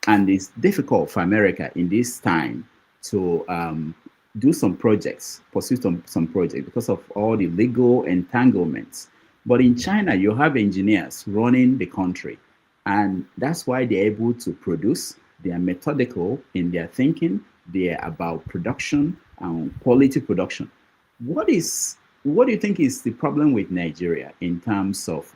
And it's difficult for America in this time to do some projects, pursue some projects because of all the legal entanglements. But in China, you have engineers running the country, and that's why they're able to produce. They are methodical in their thinking. They're about production and quality production. What do you think is the problem with Nigeria in terms of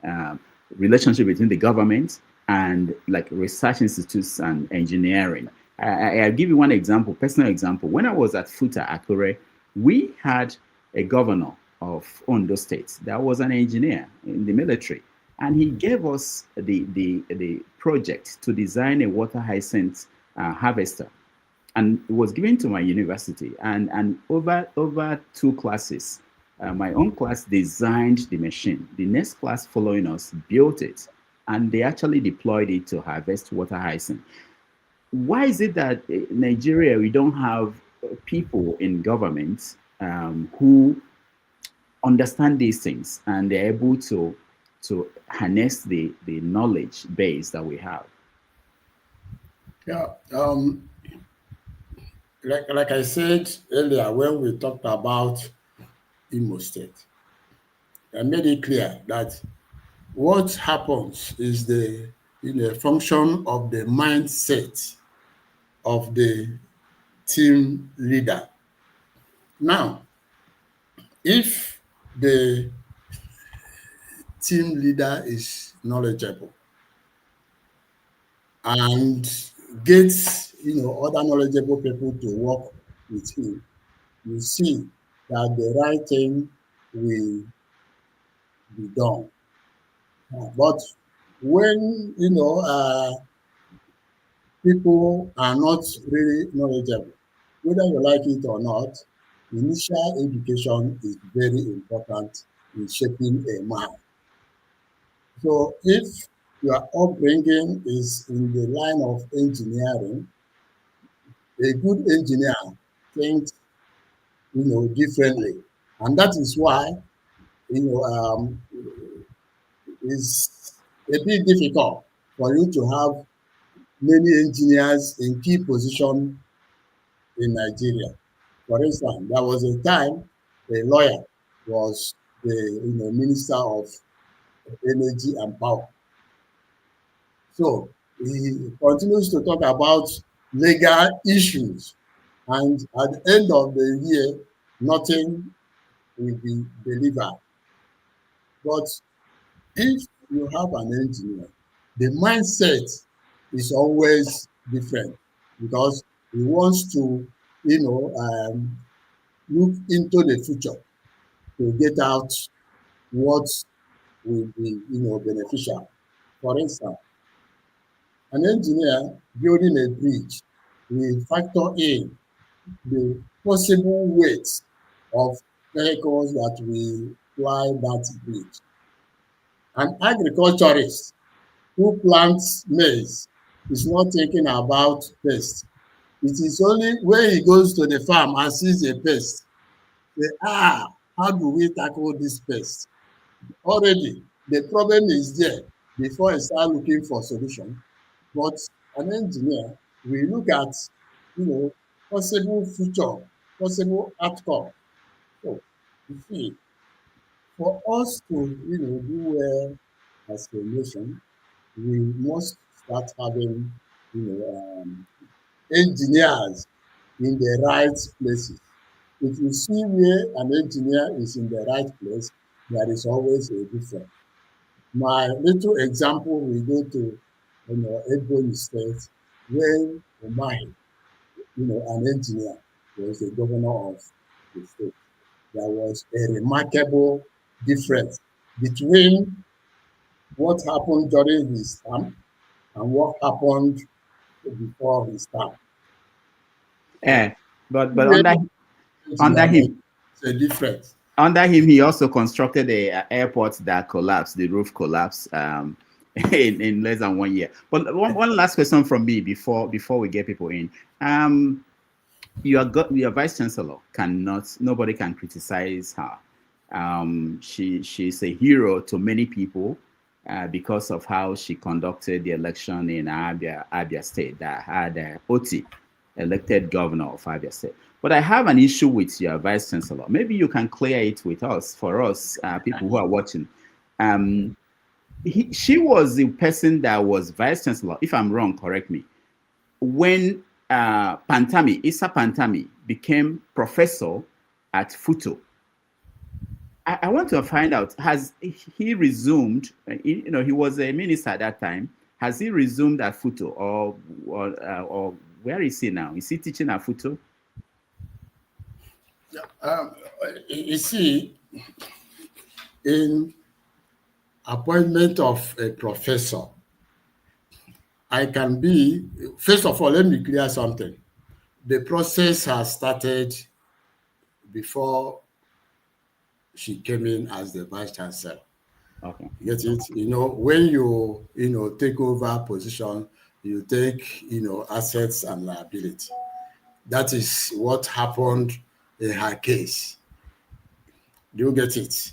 uh, relationship between the government and like research institutes and engineering? I'll give you one example, personal example. When I was at FUTA Akure, we had a governor of Ondo State that was an engineer in the military, and he gave us the project to design a water hyacinth harvester, and it was given to my university. And over two classes, my own class designed the machine. The next class following us built it, and they actually deployed it to harvest water hyacinth. Why is it that Nigeria, we don't have people in government who understand these things and they're able to harness the knowledge base that we have? Yeah. Like I said earlier when we talked about Imo State, I made it clear that what happens is the function of the mindset of the team leader. Now, if the team leader is knowledgeable and gets other knowledgeable people to work with him, you see that the right thing will be done. But when people are not really knowledgeable, whether you like it or not, initial education is very important in shaping a mind. So if your upbringing is in the line of engineering, a good engineer thinks differently, and that is why you know um, it's a bit difficult for you to have many engineers in key position in Nigeria. For instance, there was a time a lawyer was the minister of energy and power. So he continues to talk about legal issues, and at the end of the year, nothing will be delivered. But if you have an engineer, the mindset is always different because he wants to, look into the future to get out what will be, beneficial. For instance, an engineer building a bridge will factor in the possible weight of vehicles that will fly that bridge. An agriculturist who plants maize is not thinking about pest. It is only when he goes to the farm and sees a pest, say, how do we tackle this pest? Already, the problem is there before he start looking for solution. But an engineer will look at, you know, possible future, possible outcome. So, you see, for us to, do well as a nation, we must start having, engineers in the right places. If you see where an engineer is in the right place, there is always a difference. My little example, we go to, Ebonyi State, when Umahi, an engineer, was the governor of the state. There was a remarkable difference between what happened during his term and what happened before his term. But Where under engineer him, makes a difference. under him, he also constructed a airport that collapsed. The roof collapsed in less than 1 year. But one last question from me before we get people in. Your vice chancellor nobody can criticize her. She's a hero to many people because of how she conducted the election in Abia State that had Oti elected governor of Abia State. But I have an issue with your vice chancellor. Maybe you can clear it with us, for us people who are watching. She was the person that was vice chancellor. If I'm wrong, correct me. When Isa Pantami became professor at FUTO. I want to find out, has he resumed, he was a minister at that time, has he resumed at FUTO or where is he now? Is he teaching at FUTO? You see, in appointment of a professor, first of all, let me clear something. The process has started before she came in as the vice chancellor. Okay. You get it? When you take over position, you take, assets and liability. That is what happened in her case. Do you get it?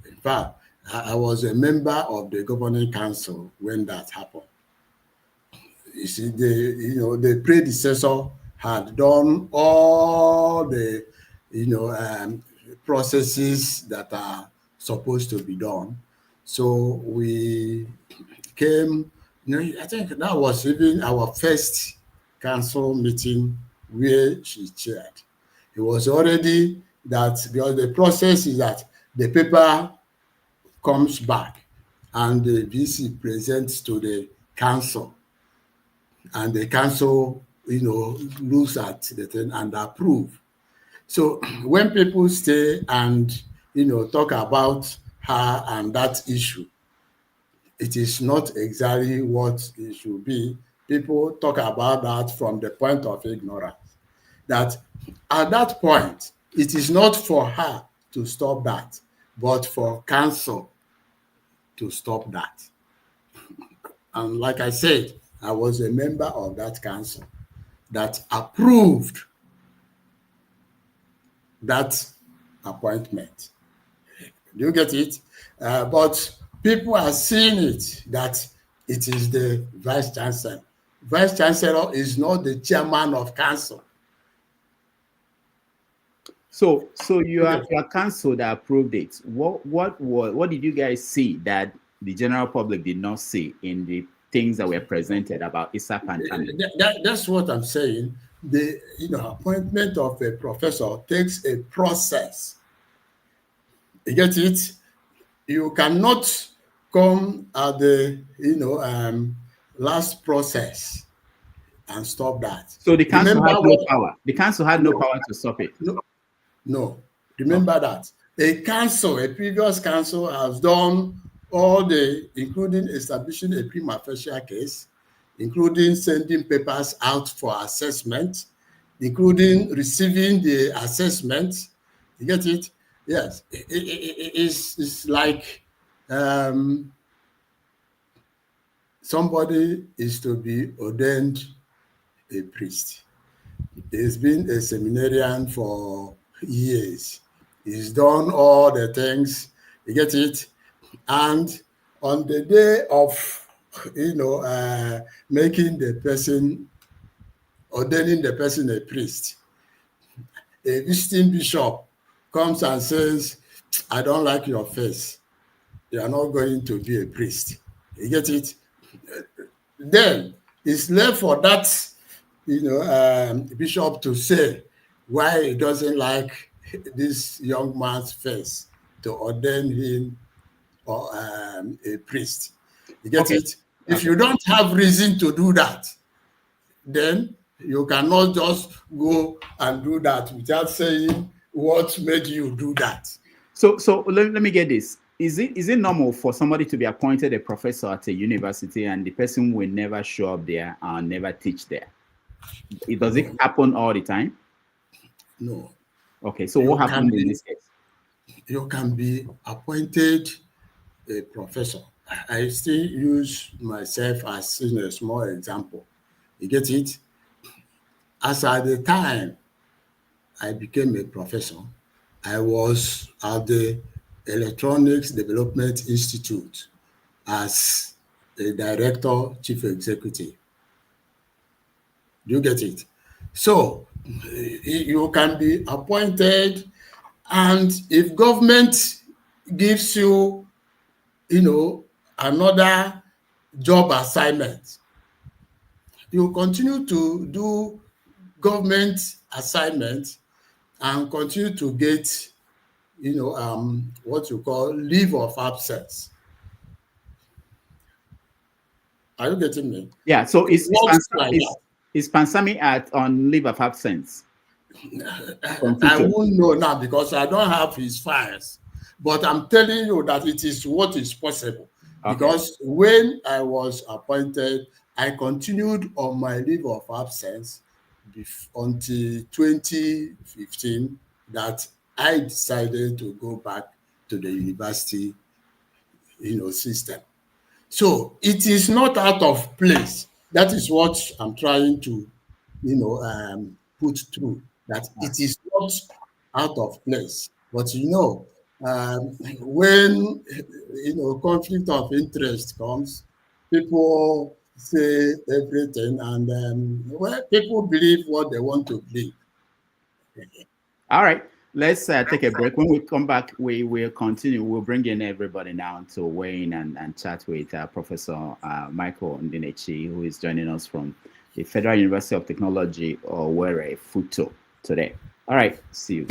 In fact, I was a member of the governing council when that happened. You see, the predecessor had done all the, processes that are supposed to be done. So we came, I think that was even our first council meeting where she chaired. It was already that, because the process is that the paper comes back and the VC presents to the council, and the council, looks at the thing and approve. So when people stay and, talk about her and that issue, it is not exactly what it should be. People talk about that from the point of ignorance. That at that point, it is not for her to stop that, but for council to stop that. And like I said, I was a member of that council that approved that appointment. Do you get it? But people are seeing it that it is the vice chancellor. Vice chancellor is not the chairman of council. So your council that approved it, what did you guys see that the general public did not see in the things that were presented about Isa Pantami? That's what I'm saying. The appointment of a professor takes a process. You get it? You cannot come at the last process and stop that. So the council had no power. The council had no power to stop it. No. Remember that. A previous council has done all including establishing a prima facie case, including sending papers out for assessment, including receiving the assessment. You get it? Yes. It's like somebody is to be ordained a priest. He's been a seminarian for years. He's done all the things. You get it? And on the day of, ordaining the person a priest, a visiting bishop comes and says, I don't like your face. You are not going to be a priest. You get it? Then it's left for that, bishop to say why he doesn't like this young man's face to ordain him or a priest. You get it? If you don't have reason to do that, then you cannot just go and do that without saying what made you do that. So let me get this. Is it normal for somebody to be appointed a professor at a university and the person will never show up there and never teach there? Does it happen all the time? No. Okay, so what happened in this case? You can be appointed a professor. I still use myself as a small example. You get it? As at the time I became a professor, I was at the Electronics Development Institute as a director, chief executive. Do you get it? So you can be appointed, and if government gives you, another job assignment, you continue to do government assignment and continue to get, what you call leave of absence. Are you getting me? Yeah. So is Pansami on leave of absence? I won't know now because I don't have his files, but I'm telling you that it is what is possible. Okay. Because when I was appointed, I continued on my leave of absence until 2015 that I decided to go back to the university, system. So it is not out of place. That is what I'm trying to, put through, that it is not out of place. But when conflict of interest comes, people say everything, and people believe what they want to believe. All right, let's take a break. When we come back, we will continue. We'll bring in everybody now to weigh in and chat with Professor Michael Ndinechi, who is joining us from the Federal University of Technology, Owerri, FUTO, today. All right, see you.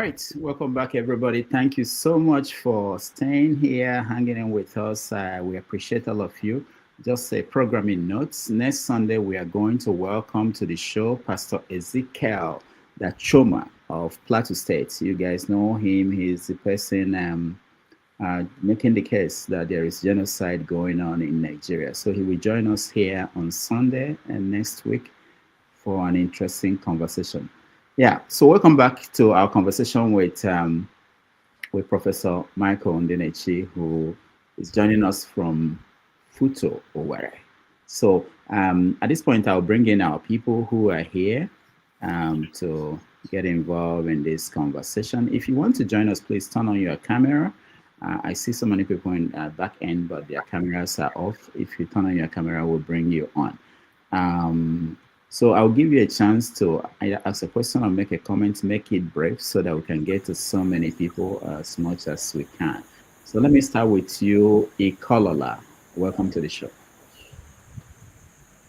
right, welcome back, everybody. Thank you so much for staying here, hanging in with us. We appreciate all of you. Just a programming notes. Next Sunday, we are going to welcome to the show Pastor Ezekiel Dachoma of Plateau State. You guys know him. He's the person making the case that there is genocide going on in Nigeria. So he will join us here on Sunday and next week for an interesting conversation. Yeah, so welcome back to our conversation with Professor Michael Ndinechi, who is joining us from FUTO, Owerri. So at this point, I'll bring in our people who are here to get involved in this conversation. If you want to join us, please turn on your camera. I see so many people in back end, but their cameras are off. If you turn on your camera, we'll bring you on. So I'll give you a chance to either ask a question or make a comment, make it brief so that we can get to so many people as much as we can. So let me start with you, Ikolola. Welcome to the show.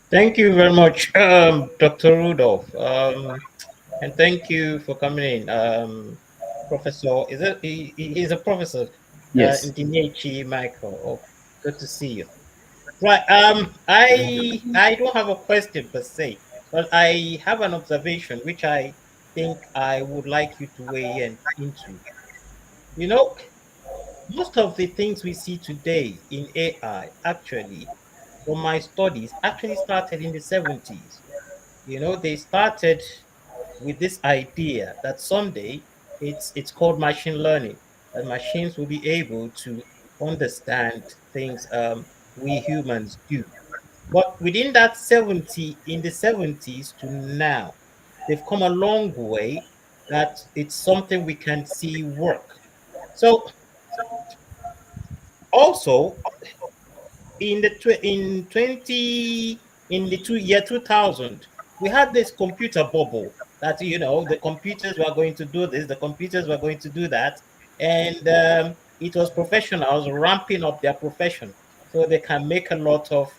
Thank you very much, Dr. Rudolph. And thank you for coming in. Professor, he's a professor, Yes. Ndinechi Michael. Oh, good to see you. Right. I don't have a question per se, but I have an observation which I think I would like you to weigh in into. You know, most of the things we see today in AI actually, from my studies, actually started in the 70s. You know, they started with this idea that someday it's called machine learning, that machines will be able to understand things we humans do. But within that 70, in the 70s to now, they've come a long way that it's something we can see work. So also in the year 2000, we had this computer bubble that the computers were going to do this, the computers were going to do that, and it was professionals ramping up their profession so they can make a lot of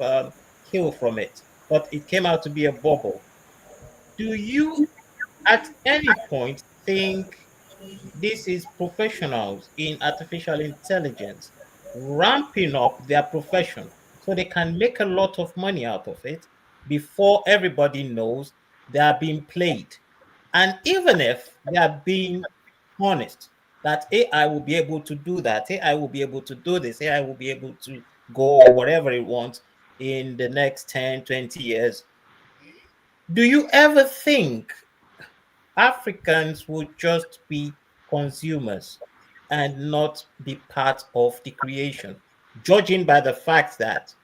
kill from it. But it came out to be a bubble. Do you at any point think this is professionals in artificial intelligence ramping up their profession so they can make a lot of money out of it before everybody knows they are being played? And even if they are being honest that AI will be able to do that, AI will be able to do this, AI will be able to go whatever it wants in the next 10, 20 years, do you ever think Africans would just be consumers and not be part of the creation, judging by the fact that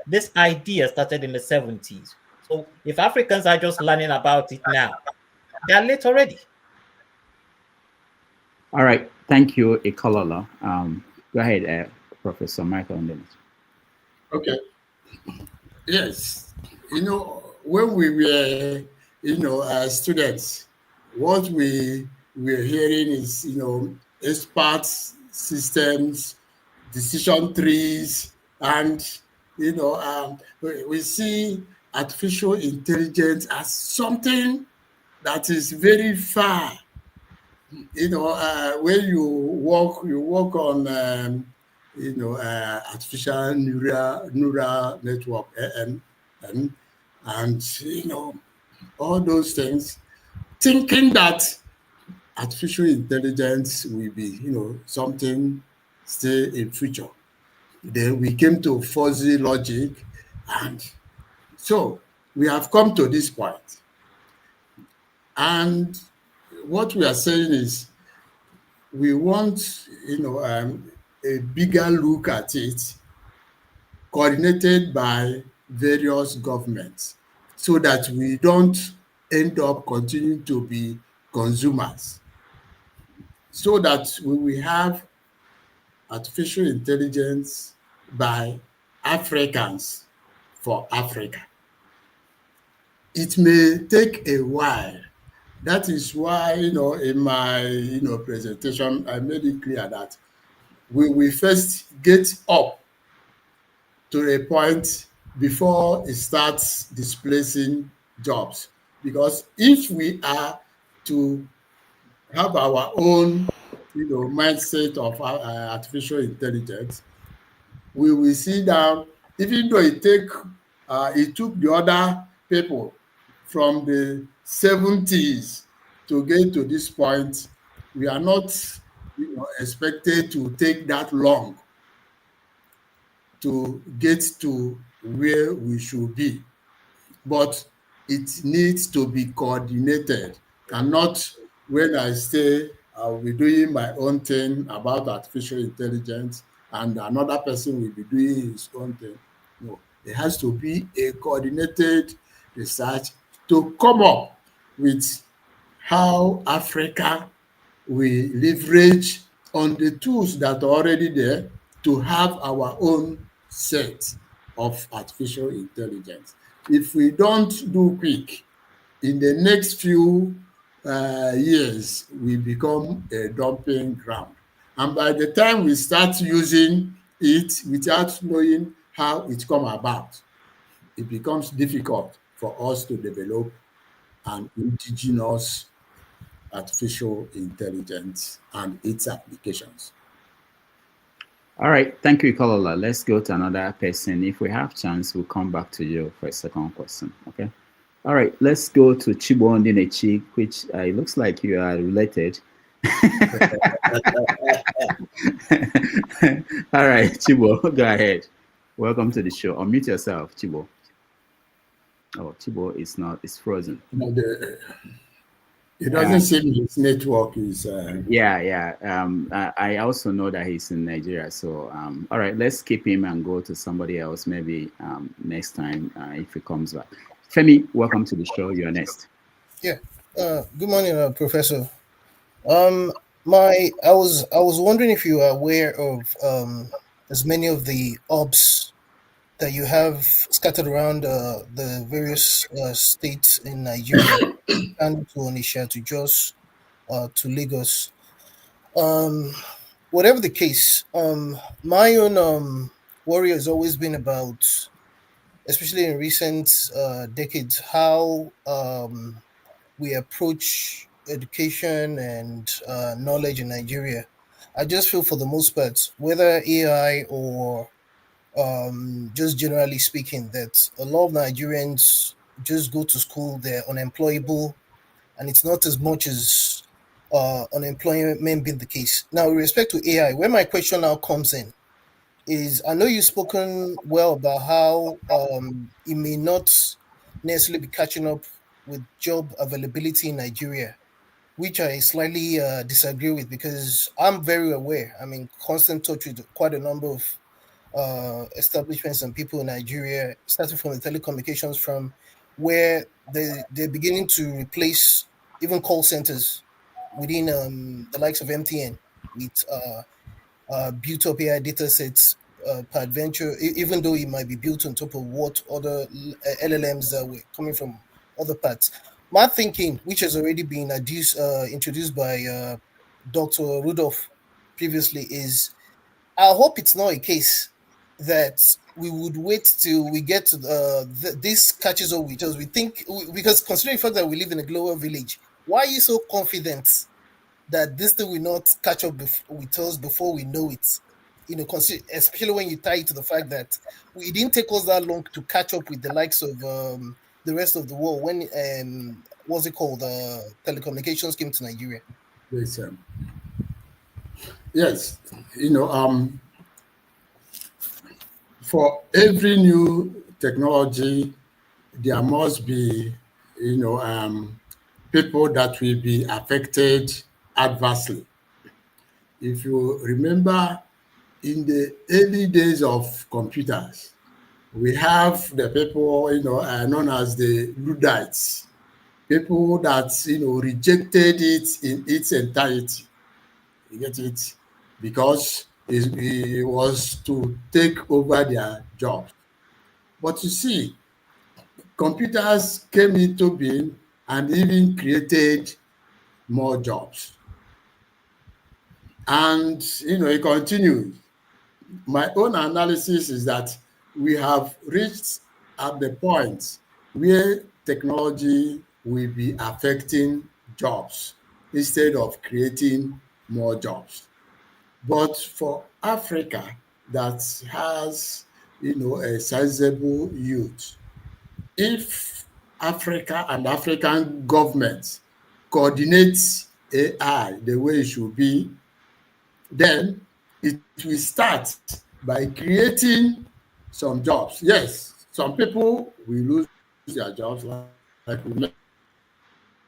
this idea started in the 70s? So if Africans are just learning about it now, they're late already. All right. Thank you, Ikolola. Go ahead, Professor Michael Ndinechi. Okay. Yes. When we were, students, what we were hearing is, experts, systems, decision trees, and, we see artificial intelligence as something that is very far. When you work on, artificial neural network, and all those things, thinking that artificial intelligence will be, something still in future. Then we came to fuzzy logic, and so we have come to this point. And what we are saying is we want, a bigger look at it, coordinated by various governments, so that we don't end up continuing to be consumers, so that we will have artificial intelligence by Africans for Africa. It may take a while. That is why, in my, presentation, I made it clear that we will first get up to a point before it starts displacing jobs. Because if we are to have our own, mindset of artificial intelligence, we will see that even though it took the other people from the 70s to get to this point, we are not expected to take that long to get to where we should be. But it needs to be coordinated, and not when I say I'll be doing my own thing about artificial intelligence and another person will be doing his own thing. No, it has to be a coordinated research to come up with how Africa will leverage on the tools that are already there to have our own set of artificial intelligence. If we don't do quick, in the next few years, we become a dumping ground. And by the time we start using it without knowing how it come about, it becomes difficult for us to develop an indigenous artificial intelligence and its applications. All right, thank you, Kolola. Let's go to another person. If we have chance, we'll come back to you for a second question, okay? All right, let's go to Chibo Ndinechi, which it looks like you are related. All right, Chibo, go ahead. Welcome to the show. Unmute yourself, Chibo. Oh, Chibo is not, it's frozen. It doesn't seem his network is... I also know that he's in Nigeria. So, all right, let's keep him and go to somebody else maybe next time if he comes back. Femi, welcome to the show. You're next. Yeah. Good morning, Professor. I was wondering if you are aware of as many of the orbs that you have scattered around the various states in Nigeria, and to Onitsha, to Jos, to Lagos. Whatever the case, my own worry has always been about, especially in recent decades, how we approach education and knowledge in Nigeria. I just feel, for the most part, whether AI or just generally speaking, that a lot of Nigerians just go to school, they're unemployable, and it's not as much as unemployment being the case. Now, with respect to AI, where my question now comes in is, I know you've spoken well about how it may not necessarily be catching up with job availability in Nigeria, which I slightly disagree with, because I'm very aware. I'm in constant touch with quite a number of establishments and people in Nigeria, starting from the telecommunications firm, where they're beginning to replace even call centers within the likes of MTN with built up AI data sets per adventure, even though it might be built on top of what other LLMs that were coming from other parts. My thinking, which has already been introduced by Dr. Rudolph previously, is I hope it's not a case that we would wait till we get to this catches up with us. We think, because considering the fact that we live in a global village, why are you so confident that this thing will not catch up with us before we know it? Especially when you tie it to the fact that it didn't take us that long to catch up with the likes of the rest of the world when what's it called? Telecommunications came to Nigeria. Yes, for every new technology, there must be, people that will be affected adversely. If you remember, in the early days of computers, we have the people, known as the Luddites, people that, rejected it in its entirety. You get it? Because it was to take over their jobs. But you see, computers came into being and even created more jobs. And, it continues. My own analysis is that we have reached at the point where technology will be affecting jobs instead of creating more jobs. But for Africa that has, a sizable youth, if Africa and African governments coordinate AI the way it should be, then it will start by creating some jobs. Yes, some people will lose their jobs, like we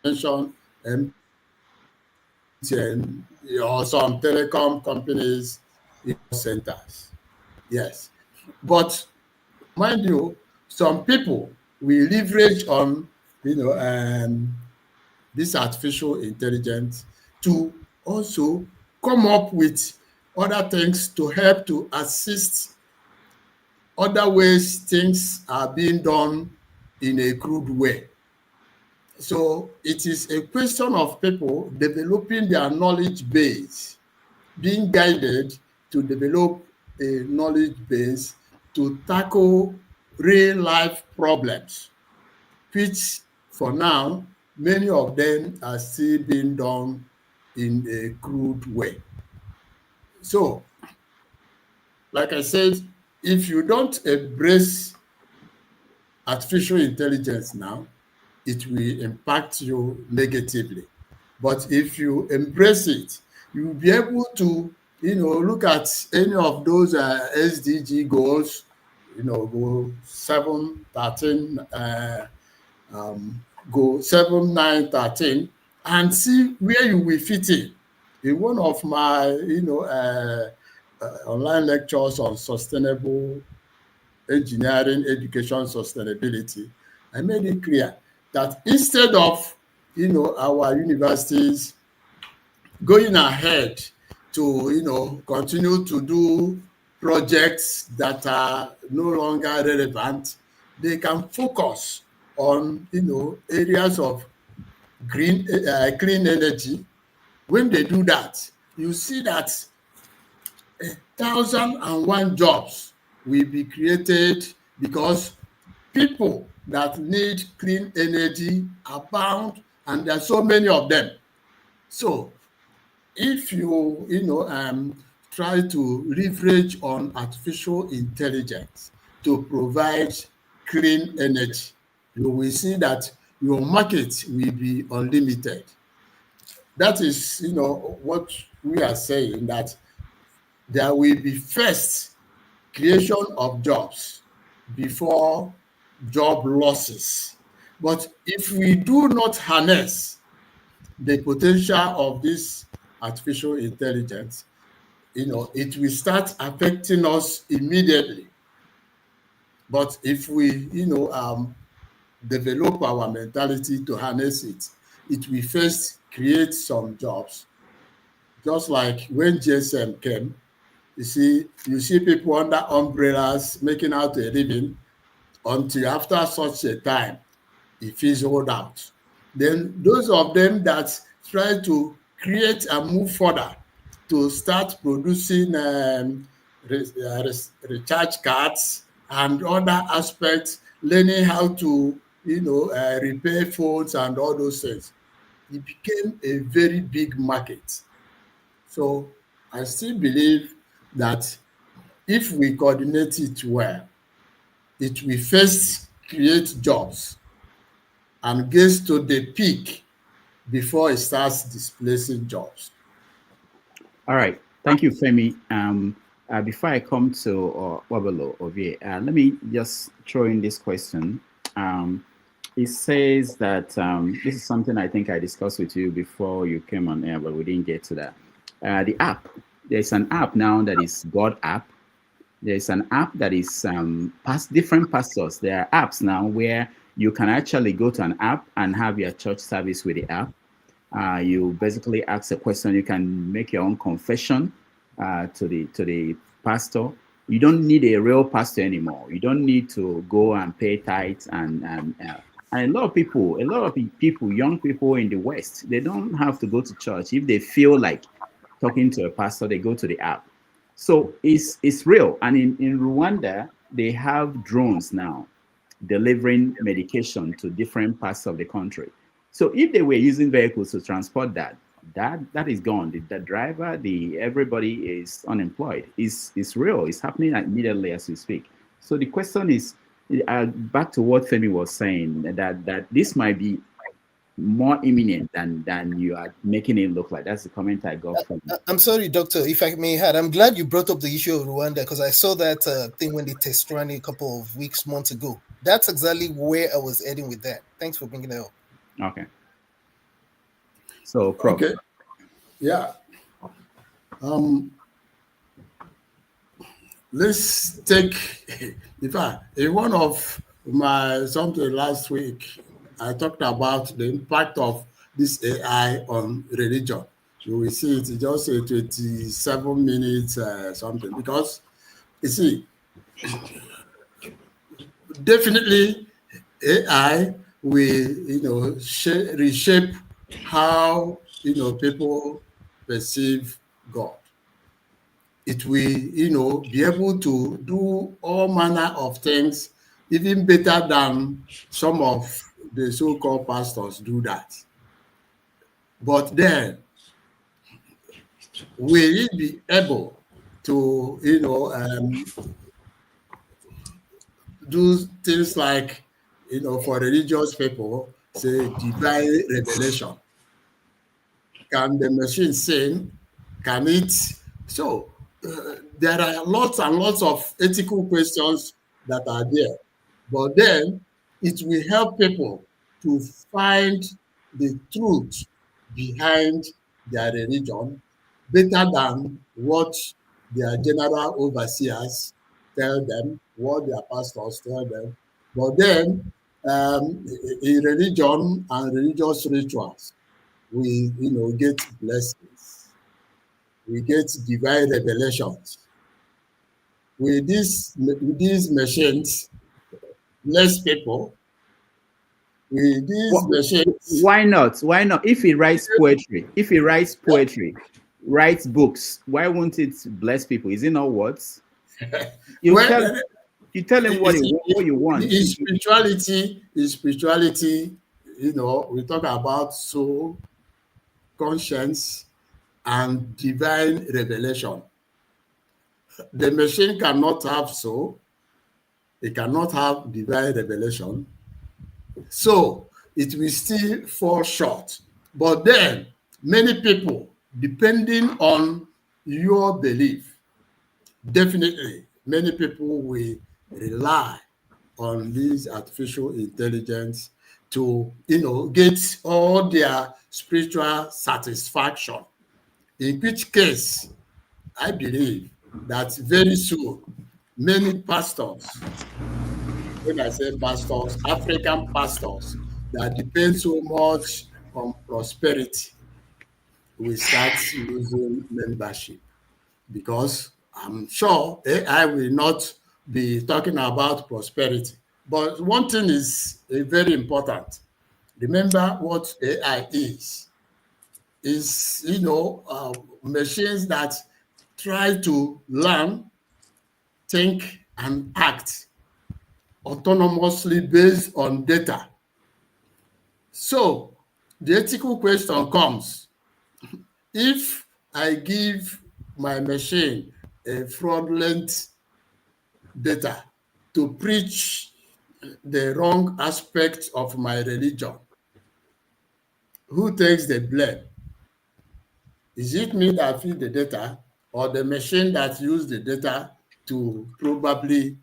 mentioned, MTN or some telecom companies, centers. Yes, but mind you, some people will leverage on this artificial intelligence to also come up with other things to help to assist other ways things are being done in a crude way. So it is a question of people developing their knowledge base, being guided to develop a knowledge base to tackle real life problems, which for now, many of them are still being done in a crude way. So, like I said, if you don't embrace artificial intelligence now, it will impact you negatively. But if you embrace it, you'll be able to, look at any of those SDG goals, go 7, 13, go 7, 9, 13, and see where you will fit in. In one of my, online lectures on sustainable engineering, education, sustainability, I made it clear that instead of, our universities going ahead to, continue to do projects that are no longer relevant, they can focus on, areas of clean energy. When they do that, you see that 1,001 jobs will be created because people that need clean energy abound, and there are so many of them. So if you, try to leverage on artificial intelligence to provide clean energy, you will see that your market will be unlimited. That is, what we are saying, that there will be first creation of jobs before job losses. But if we do not harness the potential of this artificial intelligence, it will start affecting us immediately. But if we, develop our mentality to harness it, it will first create some jobs. Just like when GSM came, you see people under umbrellas making out a living until after such a time, it fizzled out. Then those of them that try to create and move further to start producing recharge cards and other aspects, learning how to, repair phones and all those things, it became a very big market. So I still believe that if we coordinate it well, it will first create jobs and gets to the peak before it starts displacing jobs. All right. Thank you, Femi. Before I come to Wabelo Ovie, let me just throw in this question. It says that this is something I think I discussed with you before you came on air, but we didn't get to that. The app, there's an app now that is God app. There's an app that is different pastors. There are apps now where you can actually go to an app and have your church service with the app. You basically ask a question. You can make your own confession to the pastor. You don't need a real pastor anymore. You don't need to go and pay tithes and a lot of people, young people in the West, they don't have to go to church. If they feel like talking to a pastor, they go to the app. So it's real. And in Rwanda, they have drones now delivering medication to different parts of the country. So if they were using vehicles to transport that, that is gone. The driver, everybody is unemployed. It's real. It's happening immediately as we speak. So the question is, back to what Femi was saying, that this might be more imminent than you are making it look like. That's the comment I got from. I'm sorry, Doctor, if I may add. I'm glad you brought up the issue of Rwanda, because I saw that thing when they test ran a couple of months ago. That's exactly where I was heading with that. Thanks for bringing that up. Okay. So, Prof. Okay. Yeah. Let's take, in fact, in one of my something last week, I talked about the impact of this AI on religion. You will see it just a 27 minutes something, because you see, definitely AI will, reshape how, people perceive God. It will, be able to do all manner of things, even better than some of the so-called pastors do that. But then, will it be able to, do things like, for religious people, say divine revelation? Can the machine sing? Can it? So there are lots and lots of ethical questions that are there. But then it will help people to find the truth behind their religion better than what their general overseers tell them, what their pastors tell them. But then in religion and religious rituals, we get blessings, we get divine revelations. With these machines, less people. With these machines, why not? Why not? If he writes poetry, writes books, why won't it bless people? Is it not words? You tell him what you want. In spirituality, we talk about soul, conscience, and divine revelation. The machine cannot have soul. It cannot have divine revelation. So it will still fall short. But then, many people, depending on your belief, definitely, many people will rely on this artificial intelligence to, get all their spiritual satisfaction. In which case, I believe that very soon, many pastors, when I say pastors, African pastors that depend so much on prosperity, will start losing membership, because I'm sure AI will not be talking about prosperity. But one thing is very important. Remember what AI is machines that try to learn, think, and act autonomously based on data. So the ethical question comes: if I give my machine a fraudulent data to preach the wrong aspects of my religion, who takes the blame? Is it me that feed the data, or the machine that used the data to probably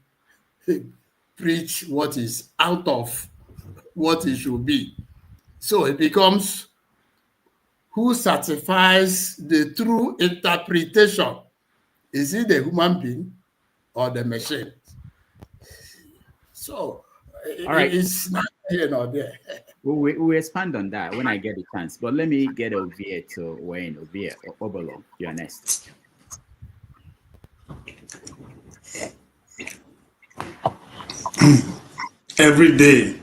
preach what is out of what it should be? So it becomes, who certifies the true interpretation? Is it the human being or the machine? So it's not here nor there. We'll expand on that when I get the chance. But let me get Ovie to weigh in. Ovie, Obolo, you are next. Every day,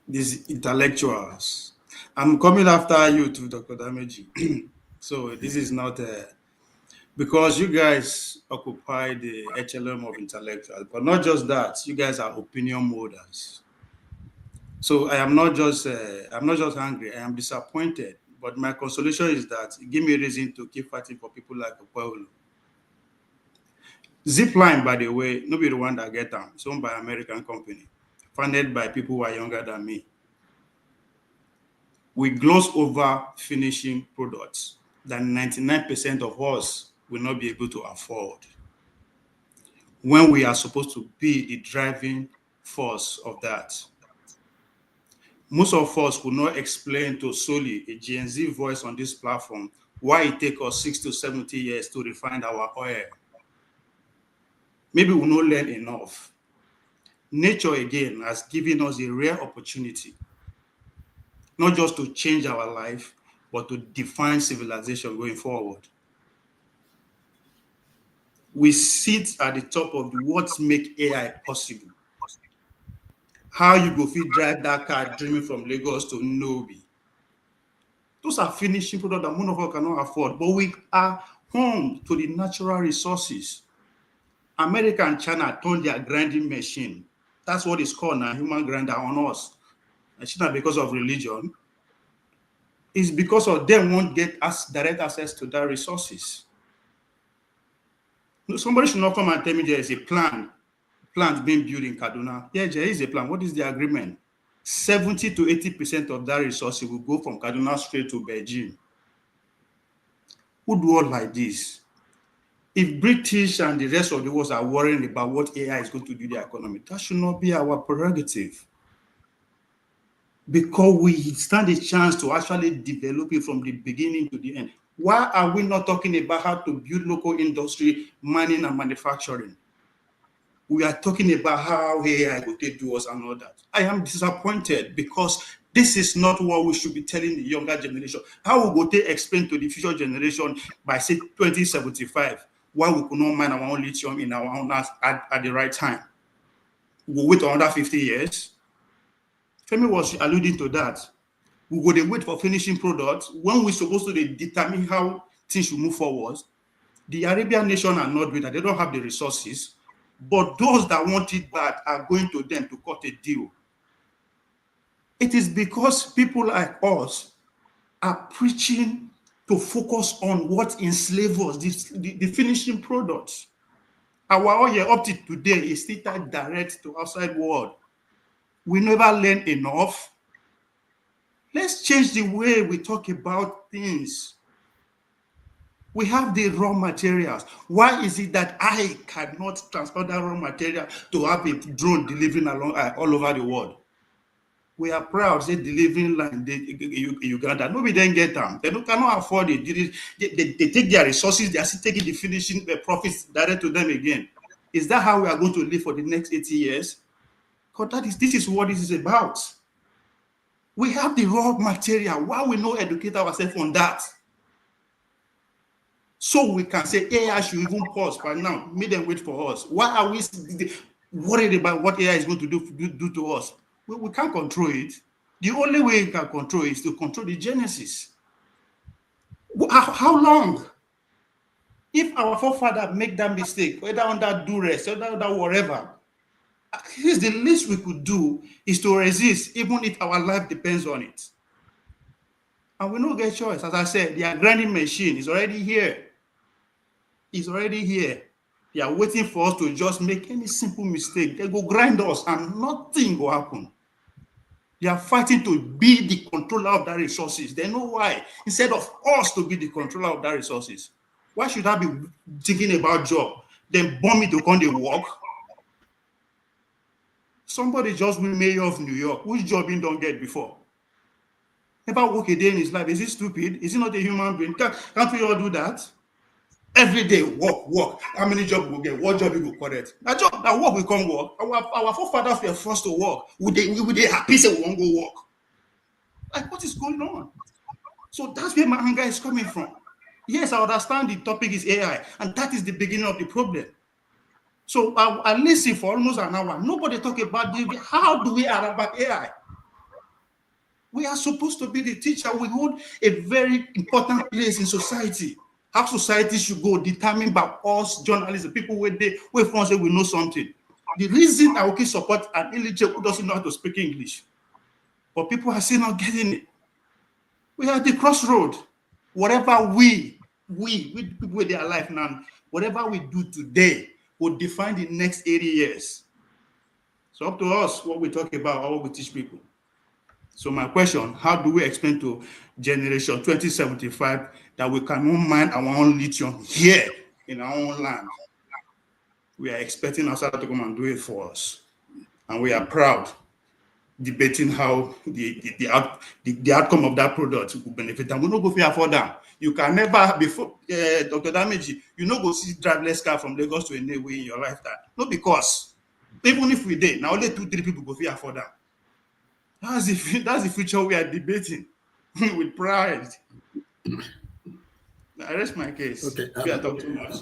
these intellectuals, I'm coming after you too, Dr. Dameji. So this is not because you guys occupy the echelon of intellectuals, but not just that, you guys are opinion molders. So I am not just angry, I am disappointed But my consolation is that it gave me a reason to keep fighting for people like Owerri. Zipline, by the way, not be the one that get them. It's owned by an American company, funded by people who are younger than me. We gloss over finishing products that 99% of us will not be able to afford, when we are supposed to be the driving force of that. Most of us will not explain to solely a Gen Z voice on this platform why it takes us 60 to 70 years to refine our oil. Maybe we'll not learn enough. Nature, again, has given us a rare opportunity, not just to change our life, but to define civilization going forward. We sit at the top of what makes AI possible. How you go fit drive that car dreaming from Lagos to Nobi. Those are finishing products that most of us cannot afford, but we are home to the natural resources. America and China turned their grinding machine. That's what it's called now, human grinder, on us. And it's not because of religion. It's because of them won't get us direct access to that resources. Somebody should not come and tell me there is a plant being built in Kaduna. Yeah, there is a plan. What is the agreement? 70 to 80% of that resource will go from Kaduna straight to Beijing. Who do all like this? If British and the rest of the world are worrying about what AI is going to do to the economy, that should not be our prerogative. Because we stand a chance to actually develop it from the beginning to the end. Why are we not talking about how to build local industry, mining and manufacturing? We are talking about how AI will take to us and all that. I am disappointed because this is not what we should be telling the younger generation. How we go to explain to the future generation by, say, 2075, why we could not mine our own lithium in our own at the right time? We'll wait another 50 years. Femi was alluding to that. We go to wait for finishing products when we're supposed to determine how things should move forward. The Arabian nation are not doing that. They don't have the resources. But those that want it bad are going to them to cut a deal. It is because people like us are preaching to focus on what enslaves us, the finishing products. Our oil up to today is still tied direct to outside world. We never learn enough. Let's change the way we talk about things. We have the raw materials. Why is it that I cannot transport that raw material to have a drone delivering all over the world? We are proud, say, delivering line in Uganda. Nobody then get them. They cannot afford it. They take their resources, they are still taking the finishing profits direct to them again. Is that how we are going to live for the next 80 years? Because this is what this is about. We have the raw material. Why we not educate ourselves on that? So we can say AI should even pause by now, make them wait for us. Why are we worried about what AI is going to do to us? We can't control it. The only way we can control it is to control the genesis. How long? If our forefather make that mistake, whether under duress, whether under whatever, at least the least we could do is to resist, even if our life depends on it. And we don't get choice. As I said, the grinding machine is already here. It's already here. They are waiting for us to just make any simple mistake. They go grind us and nothing will happen. They are fighting to be the controller of that resources. They know why. Instead of us to be the controller of that resources. Why should I be thinking about job? Then bomb me to come to work? Somebody just win mayor of New York. Which job he don't get before? Never work a day in his life. Is he stupid? Is he not a human being? Can't we all do that? Every day, work. How many jobs we get? What job we go correct? That job, that work we can't work. Our forefathers were forced to work. Would they happy say we won't go work? Like, what is going on? So that's where my anger is coming from. Yes, I understand the topic is AI, and that is the beginning of the problem. So I listened for almost an hour. Nobody talk about how do we are about AI? We are supposed to be the teacher. We hold a very important place in society. How society should go determined by us journalists, the people where from say we know something. The reason I will support an illiterate who doesn't know how to speak English, but people are still not getting it. We are at the crossroad. Whatever we people with their life now, whatever we do today will define the next 80 years. So up to us what we talk about or what we teach people. So my question, how do we explain to generation 2075 that we can mine our own lithium here in our own land? We are expecting outside to come and do it for us. And we are proud debating how the outcome of that product will benefit them. We no go fit afford them. You can never, before Dr. Dameji, you no go see driverless car from Lagos to Enewe in your lifetime. No, because even if we did, now only 2-3 people go fit afford them. That's the future we are debating with pride. I rest my case. Okay. We are talking too much.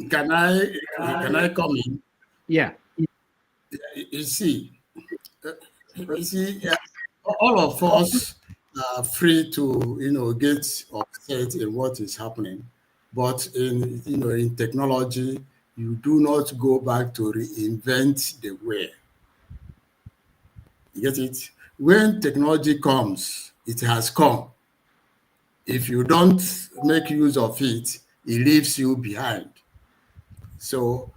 Can I come in? Yeah. You see, all of us are free to, get upset in what is happening, but in technology, you do not go back to reinvent the wheel. You get it? When technology comes, it has come. If you don't make use of it, it leaves you behind. So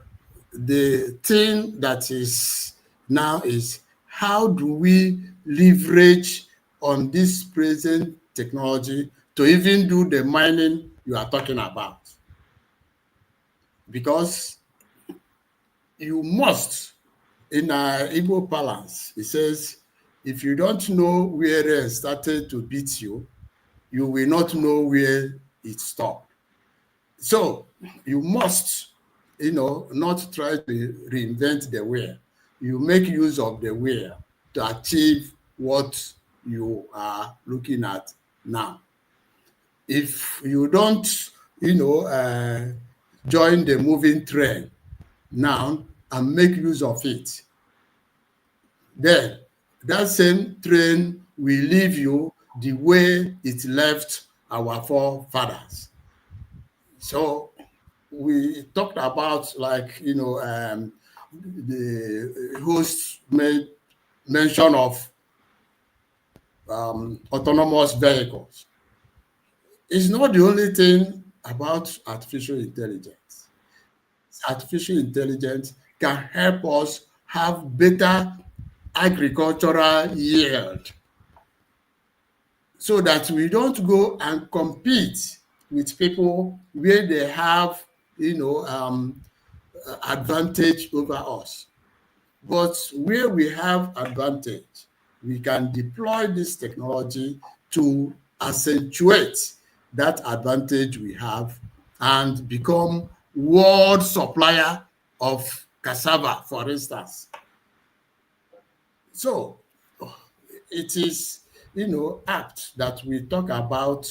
the thing that is now is, how do we leverage on this present technology to even do the mining you are talking about? Because you must, in our Igbo parlance, it says, if you don't know where it started to beat you, you will not know where it stopped. So you must, not try to reinvent the wheel. You make use of the wheel to achieve what you are looking at now. If you don't, join the moving train now and make use of it, then that same train will leave you the way it left our forefathers. So we talked about, the host made mention of autonomous vehicles. It's not the only thing about artificial intelligence. Artificial intelligence can help us have better agricultural yield, so that we don't go and compete with people where they have, advantage over us. But where we have advantage, we can deploy this technology to accentuate that advantage we have and become world supplier of cassava, for instance. So it is, apt that we talk about,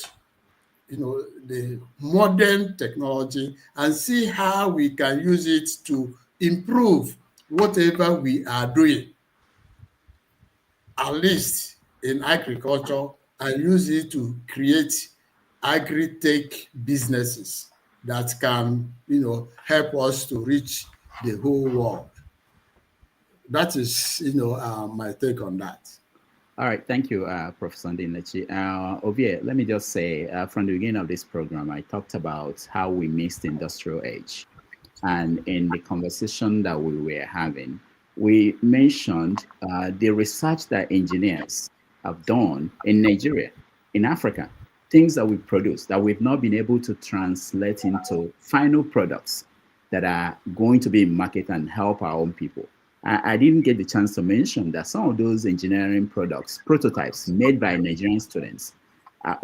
the modern technology and see how we can use it to improve whatever we are doing, at least in agriculture, and use it to create agri-tech businesses that can, help us to reach the whole world. That is, my take on that. All right, thank you, Professor Ndinechi. Ovie, let me just say, from the beginning of this program, I talked about how we missed the industrial age. And in the conversation that we were having, we mentioned the research that engineers have done in Nigeria, in Africa, things that we produce that we've not been able to translate into final products that are going to be in market and help our own people. I didn't get the chance to mention that some of those engineering products, prototypes made by Nigerian students,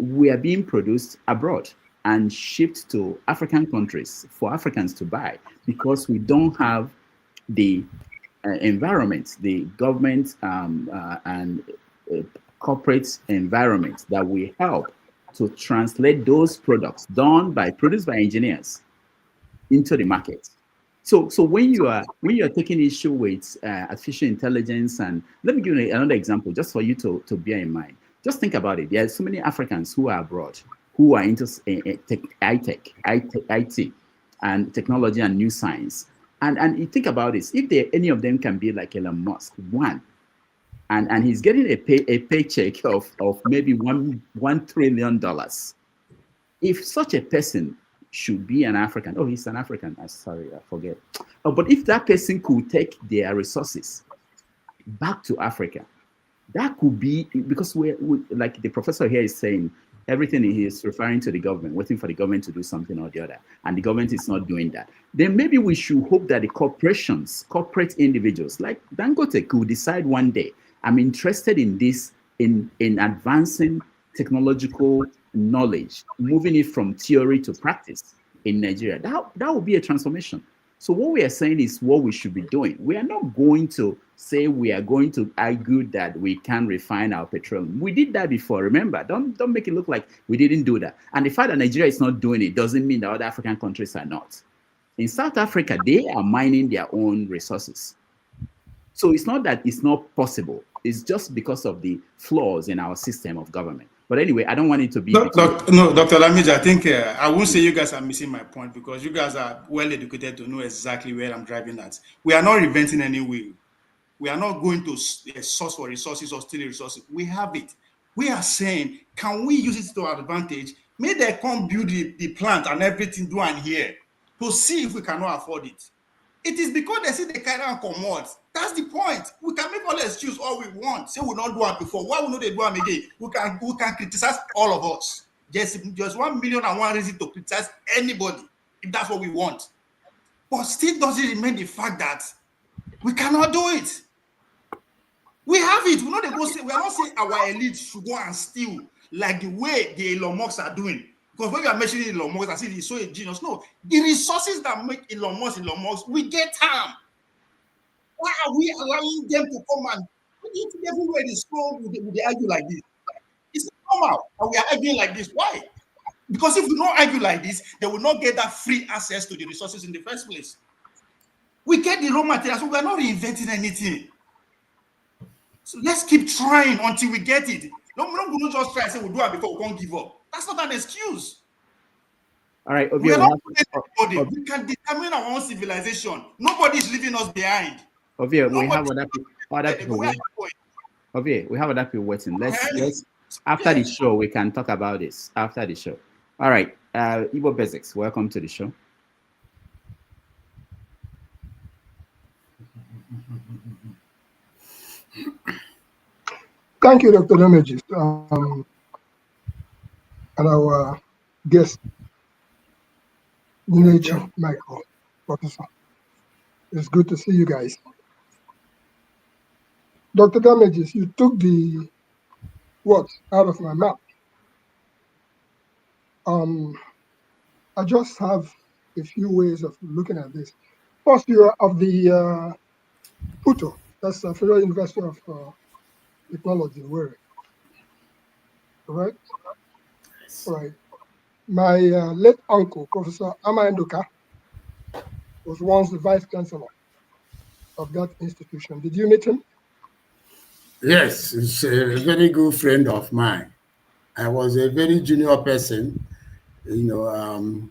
were being produced abroad and shipped to African countries for Africans to buy, because we don't have the environment, the government and corporate environment that will help to translate those products produced by engineers into the market. So when you are taking issue with artificial intelligence, and let me give you another example just for you to bear in mind. Just think about it. There are so many Africans who are abroad, who are into IT and technology and new science. And you think about this, if any of them can be like Elon Musk, one, and he's getting a paycheck of maybe $1 trillion. If such a person should be an African, oh, he's an African. Sorry, I forget. Oh, but if that person could take their resources back to Africa, that could be, because we like the professor here is saying, everything he is referring to the government, waiting for the government to do something or the other, and the government is not doing that. Then maybe we should hope that the corporations, corporate individuals like Dangote could decide one day, I'm interested in this, in advancing technological knowledge, moving it from theory to practice in Nigeria. That would be a transformation. So what we are saying is what we should be doing. We are not going to say we are going to argue that we can refine our petroleum. We did that before, remember? Don't make it look like we didn't do that. And the fact that Nigeria is not doing it doesn't mean that other African countries are not. In South Africa, they are mining their own resources. So it's not that it's not possible. It's just because of the flaws in our system of government. But anyway, I don't want it to be... No, Dr. Lamiji, I think I won't say you guys are missing my point, because you guys are well educated to know exactly where I'm driving at. We are not inventing any wheel. We are not going to source for resources or steal resources. We have it. We are saying, can we use it to our advantage? May they come build the plant and everything down here to see if we cannot afford it. It is because they see the carry and commode. That's the point. We can make all the excuse all we want. Say we not do it before. Why we know they do it again? We can criticize all of us. Just 1,000,001 reason to criticize anybody if that's what we want. But still doesn't remain the fact that we cannot do it. We have it. We know they go say, we are not saying our elite should go and steal like the way the Elon Musk are doing. Because when we are mentioning Elon Musk, I see he's so a genius. No, the resources that make Elon Musk, we get harm. Why are we allowing them to come and everywhere they scroll, they argue like this? It's not normal. And we are arguing like this. Why? Because if we don't argue like this, they will not get that free access to the resources in the first place. We get the raw materials, so we are not reinventing anything. So let's keep trying until we get it. No, we don't just try and say we'll do it before we can't give up. That's not an excuse. All right, we can determine our own civilization. Nobody is leaving us behind. Ovie, we have other people waiting. Ovie, we have other people waiting. Let's after the show we can talk about this. After the show. All right, Igbo Basics, welcome to the show. Thank you, Dr. Ndinechi, and our guest, Ndinechi Michael, Professor. It's good to see you guys. Dr. Ndinechi, you took the words out of my mouth. I just have a few ways of looking at this. First, you are of the FUTO, that's the Federal University of Technology, Owerri. Correct? Yes. All right. My late uncle, Professor Amaendoka, was once the vice chancellor of that institution. Did you meet him? Yes, he's a very good friend of mine. I was a very junior person, you know.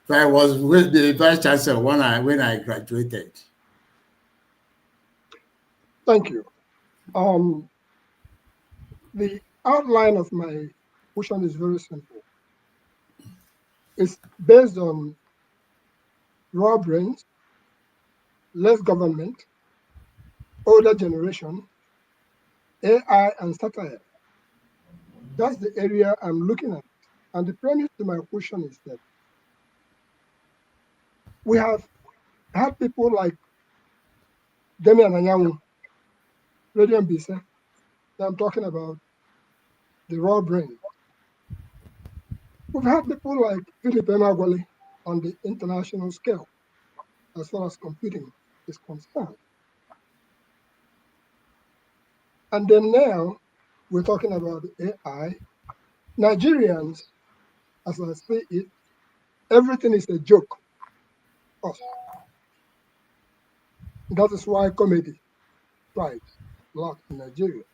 I was with the vice chancellor when I graduated. Thank you. The outline of my question is very simple. It's based on raw brains, less government, older generation, AI, and satire. That's the area I'm looking at. And the premise to my question is that we have had people like Demian Anyanwu, Radiant Bisa, that I'm talking about the raw brain. We've had people like Philip Emeagwali on the international scale, as far as computing is concerned. And then now we're talking about AI. Nigerians, as I say it, everything is a joke. That is why comedy thrives a lot in Nigeria.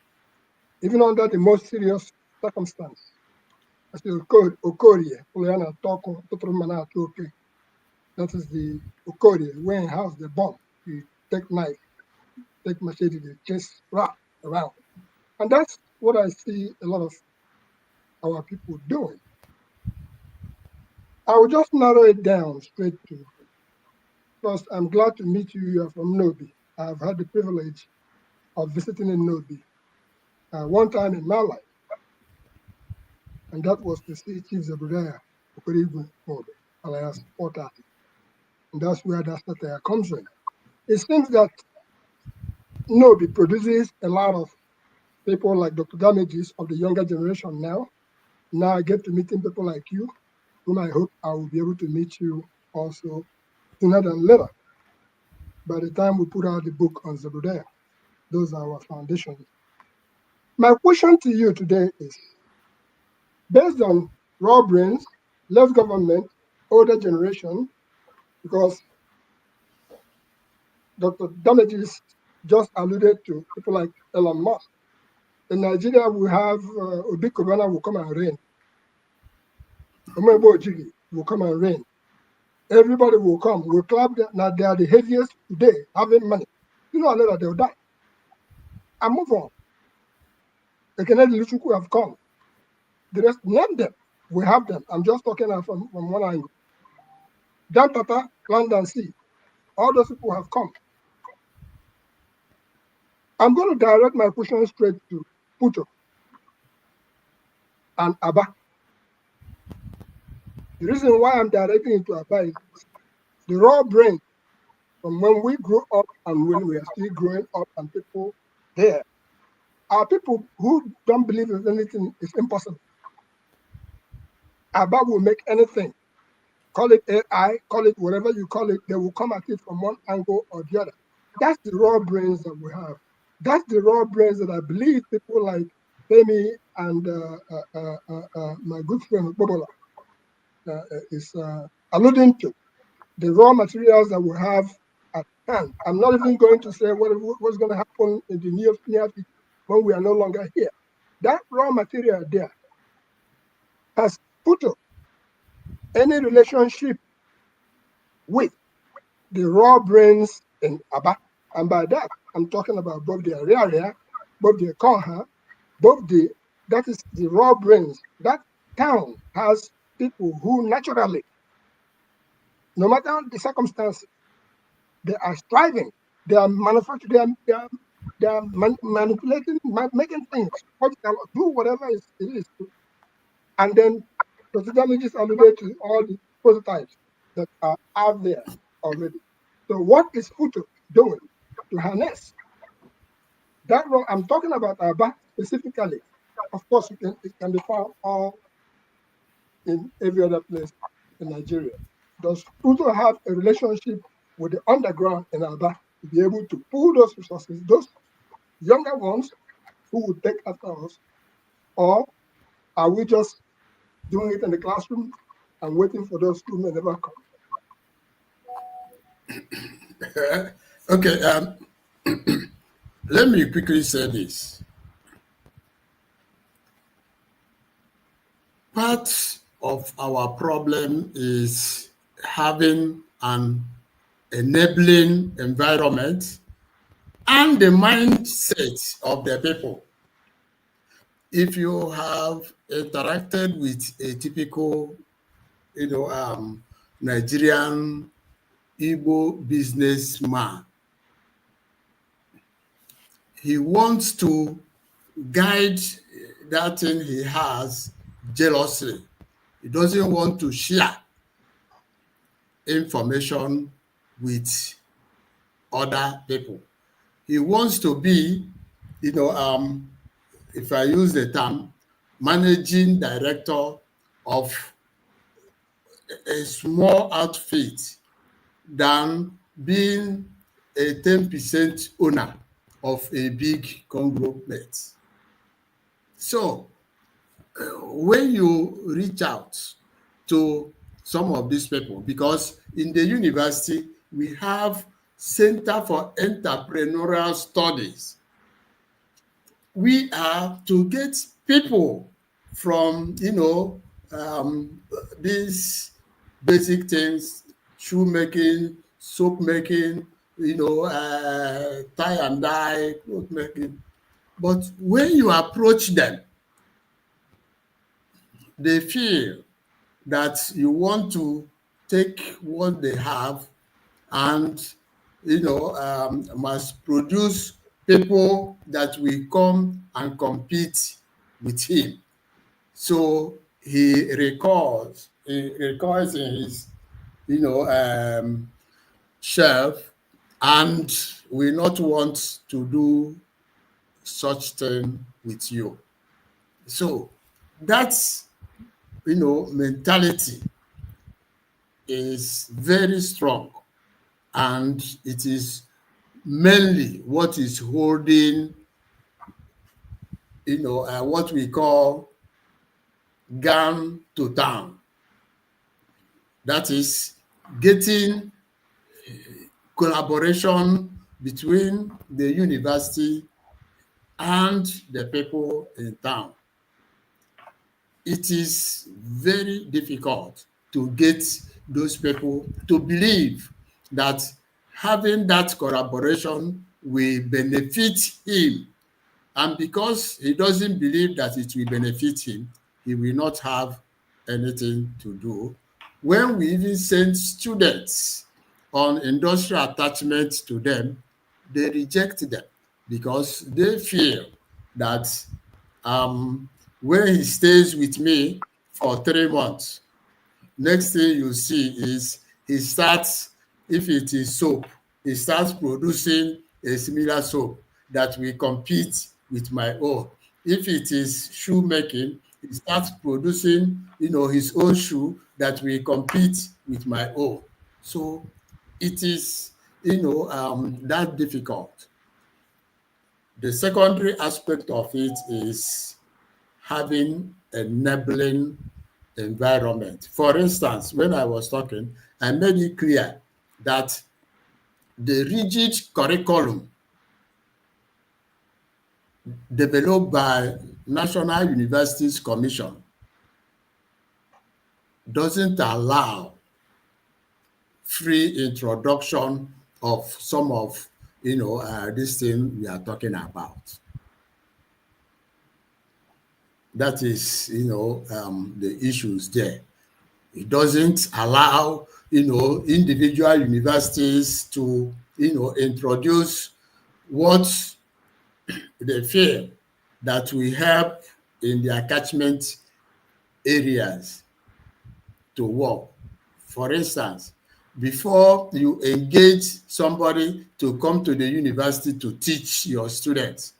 Even under the most serious circumstance. As Okorie, that is the Okorie, when in house the bomb, you take knife, take machete, they chase rap around And that's what I see a lot of our people doing. I will just narrow it down straight to, first, I'm glad to meet you. You are from Nobi. I've had the privilege of visiting in Nobi one time in my life, and that was to see Chief Zebediah Okorigwe Nobi, alias 430. And that's where that satire comes in. It seems that Nobi produces a lot of people like Dr. Damages of the younger generation now. Now I get to meeting people like you, whom I hope I will be able to meet you also sooner than later. By the time we put out the book on Zebediah, those are our foundations. My question to you today is, based on raw brains, less government, older generation, because Dr. Damages just alluded to people like Elon Musk. In Nigeria, we have Obi Kubana will come and reign. Omebo Ojigi will come and reign. Everybody will come. We'll clap. Now they are the heaviest today, having money. You know, later they'll die. And move on. The Kennedy Luchuku have come. The rest, name them. We have them. I'm just talking from one angle. Dan Tata, Land and Sea. All those people have come. I'm going to direct my question straight to FUTO and Abba. The reason why I'm directing it to Abba is the raw brain from when we grew up and when we are still growing up and people here are people who don't believe that anything is impossible. Abba will make anything. Call it AI, call it whatever you call it, they will come at it from one angle or the other. That's the raw brains that we have. That's the raw brains that I believe people like Femi and my good friend Bobola is alluding to. The raw materials that we have at hand. I'm not even going to say what's going to happen in the near future when we are no longer here. That raw material there has put any relationship with the raw brains in Aba. And by that, I'm talking about both the area, both the Konha, that is the raw brains. That town has people who naturally, no matter the circumstances, they are striving, they are manufacturing, they are manipulating, making things, do whatever it is. And then Dr. Damages alluded to all the prototypes that are out there already. So what is FUTO doing to harness that role? I'm talking about Aba specifically. Of course, it can be found all in every other place in Nigeria. Does FUTO have a relationship with the underground in Aba to be able to pull those resources, those younger ones who would take after us, or are we just doing it in the classroom and waiting for those who may never come? Okay, let me quickly say this. Part of our problem is having an enabling environment and the mindset of the people. If you have interacted with a typical, Nigerian Igbo businessman, he wants to guide that thing he has jealously. He doesn't want to share information with other people. He wants to be, if I use the term, managing director of a small outfit than being a 10% owner of a big conglomerate. So when you reach out to some of these people, because in the university, we have Center for Entrepreneurial Studies. We are to get people from, these basic things, shoemaking, soap making, tie and dye, cloth making, But when you approach them, they feel that you want to take what they have and, must produce people that will come and compete with him. So he recoils in his, shelf, and will not want to do such thing with you. So that's, mentality is very strong, and it is mainly what is holding, what we call gun to town. That is getting collaboration between the university and the people in town. It is very difficult to get those people to believe that having that collaboration will benefit him. And because he doesn't believe that it will benefit him, he will not have anything to do. When we even send students on industrial attachment to them, they reject them because they feel that when he stays with me for 3 months, next thing you see is he starts, if it is soap, he starts producing a similar soap that will compete with my own. If it is shoemaking, he starts producing, his own shoe that will compete with my own. So it is, that difficult. The secondary aspect of it is having a enabling environment. For instance, when I was talking, I made it clear that the rigid curriculum developed by National Universities Commission doesn't allow free introduction of some of, this thing we are talking about. That is, the issues there. It doesn't allow, individual universities to, introduce what they feel that will help in their catchment areas to work. For instance, before you engage somebody to come to the university to teach your students,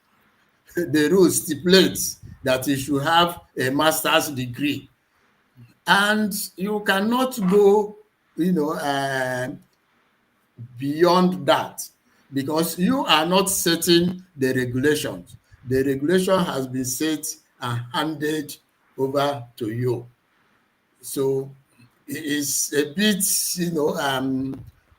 the rules stipulates that you should have a master's degree. And you cannot go, beyond that, because you are not setting the regulations. The regulation has been set and handed over to you. So it is a bit,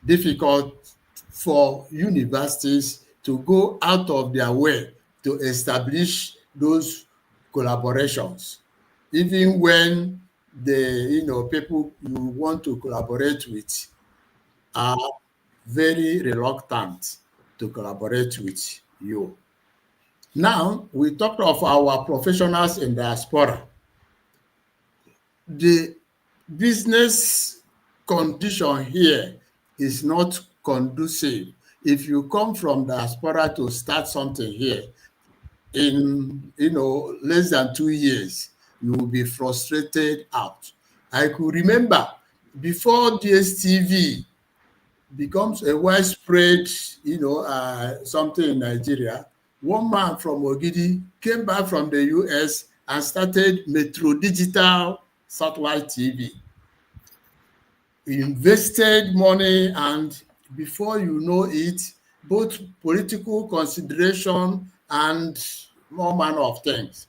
difficult for universities to go out of their way to establish those collaborations, even when the people you want to collaborate with are very reluctant to collaborate with you. Now, we talked of our professionals in diaspora. The business condition here is not conducive. If you come from diaspora to start something here, in less than 2 years, you will be frustrated out. I could remember before DSTV becomes a widespread, something in Nigeria, one man from Ogidi came back from the US and started Metro Digital Satellite TV. He invested money, and before you know it, both political consideration and more manner of things,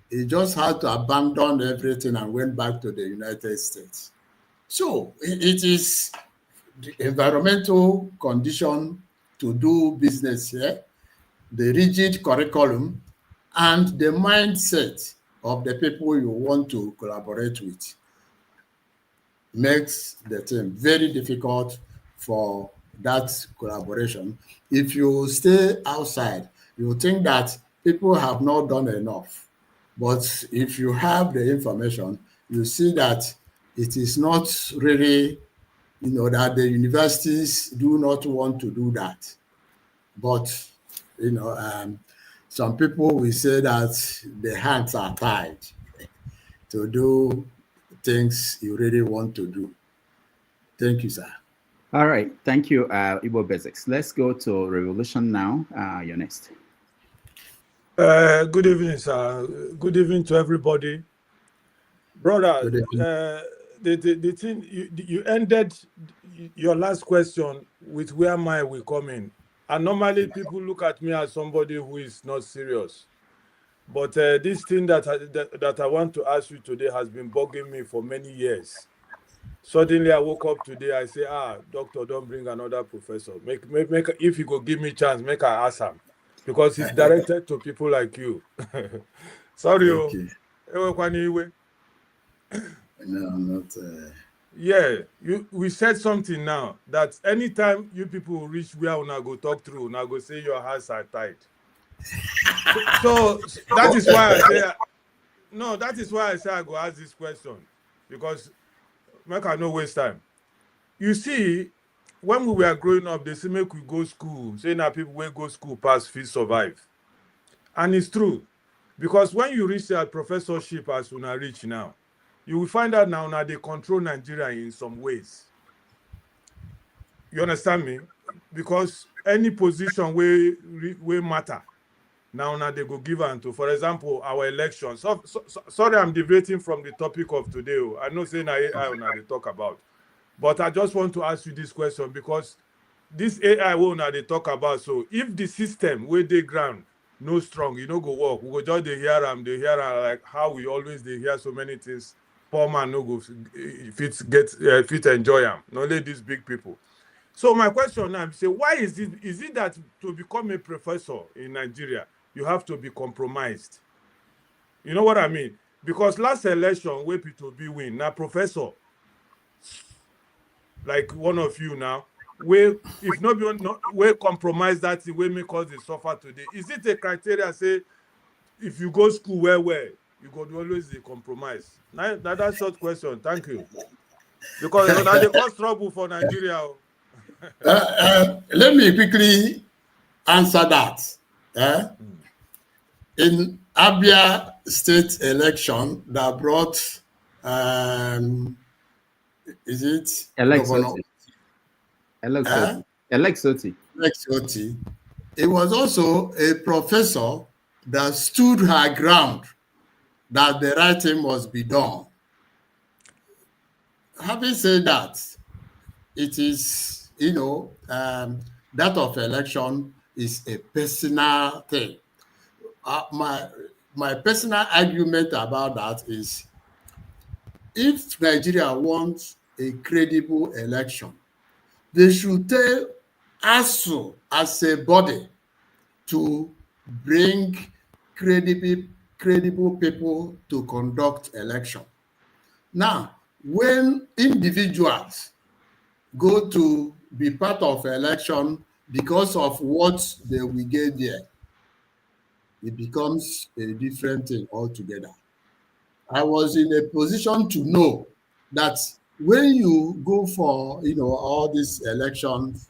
he just had to abandon everything and went back to the United States. So it is the environmental condition to do business here, the rigid curriculum, and the mindset of the people you want to collaborate with makes the thing very difficult for that collaboration. If you stay outside, you think that people have not done enough. But if you have the information, you see that it is not really, that the universities do not want to do that. But, some people will say that the hands are tied to do things you really want to do. Thank you, sir. All right. Thank you, Igbo Basics. Let's go to Revolution now. You're next. Good evening, sir. Good evening to everybody. Brother, the thing, you ended your last question with where mine will come in. And normally people look at me as somebody who is not serious. But this thing that I want to ask you today has been bugging me for many years. Suddenly I woke up today, I say, doctor, don't bring another professor. Make if you could give me chance, make I ask him. Because it's directed to people like you. Sorry. Okay. No, not. Yeah, we said something now that anytime you people reach where una go talk through, una go say your hands are tied. So that is why I say that is why I say I go ask this question, because make I no waste time. You see, when we were growing up, they say make we go school. Say now people will go school pass fit survive. And it's true. Because when you reach that professorship as una reach now, you will find out now they control Nigeria in some ways. You understand me? Because any position will matter. Now they go give unto, for example, our elections. So, sorry, I'm deviating from the topic of today. I know saying AI they talk about. But I just want to ask you this question, because this AI they talk about. So if the system where they ground no strong, go work. We go just they hear them like how we always they hear so many things. Poor man no go fit enjoy them. Not only these big people. So my question now is, why is it that to become a professor in Nigeria you have to be compromised? You know what I mean? Because last election where people be win now professor, like one of you now, where if nobody will compromise that way make us they suffer today. Is it a criteria say if you go school where you could always be compromise? Now that's short question. Thank you. Because now they cause trouble for Nigeria. Let me quickly answer that. In Abia state election that brought is it Alexoti. It was also a professor that stood her ground that the right thing must be done. Having said that, it is, that of election is a personal thing. My personal argument about that is, if Nigeria wants a credible election, they should tell ASU as a body to bring credible people to conduct election. Now, when individuals go to be part of election because of what they will get there, it becomes a different thing altogether. I was in a position to know that when you go for all these elections,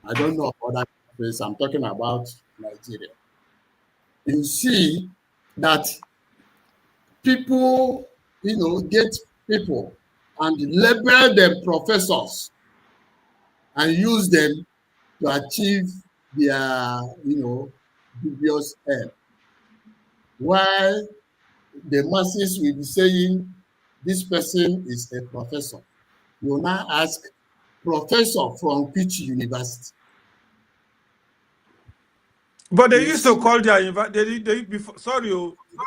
I don't know other countries, I'm talking about Nigeria, you see that people get people and label them professors and use them to achieve their dubious end. While the masses will be saying this person is a professor, you now ask, professor from which university? But they used to call their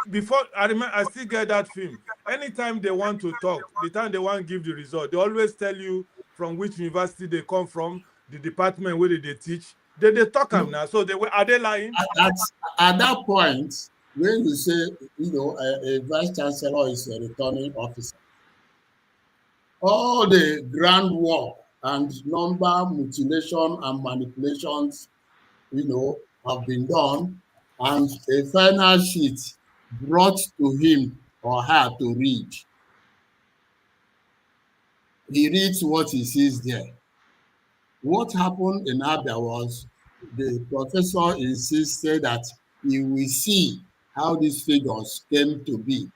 before I remember, I still get that film. Anytime they want to talk, the time they want to give the result, they always tell you from which university they come from, the department where they teach. They talk them now. So are they lying? At that point, when you say a vice chancellor is a returning officer, all the groundwork and number mutilation and manipulations have been done and a final sheet brought to him or her to read. He reads what he sees there. What happened in Abia was the professor insisted that he will see how these figures came to be.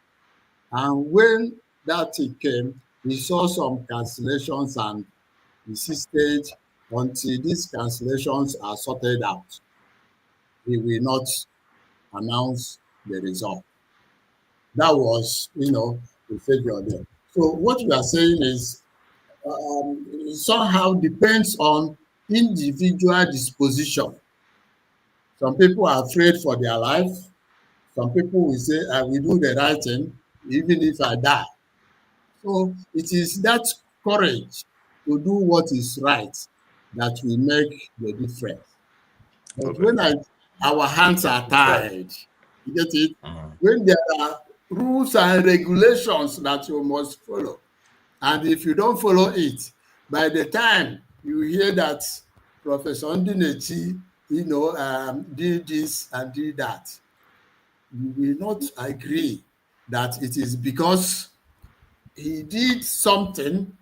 And when that came, he saw some cancellations and insisted until these cancellations are sorted out, he will not announce the result. That was, the figure there. So what we are saying is somehow depends on individual disposition. Some people are afraid for their life. Some people will say, I will do the right thing, even if I die. So it is that courage to do what is right that will make the difference. But when our hands are tied, you get it? When there are rules and regulations that you must follow, and if you don't follow it, by the time you hear that Professor Ndinechi, did this and did that, you will not agree that it is because he did something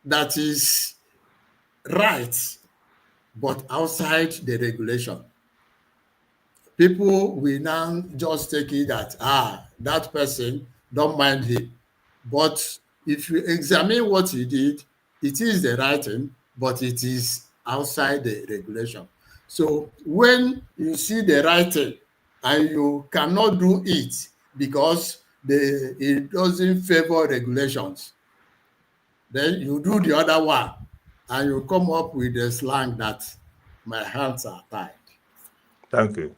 that is right, but outside the regulation. People will now just take it that, that person, don't mind him. But if you examine what he did, it is the right thing, but it is outside the regulation. So when you see the right thing and you cannot do it because it doesn't favor regulations, then you do the other one and you come up with the slang that my hands are tied. Thank you.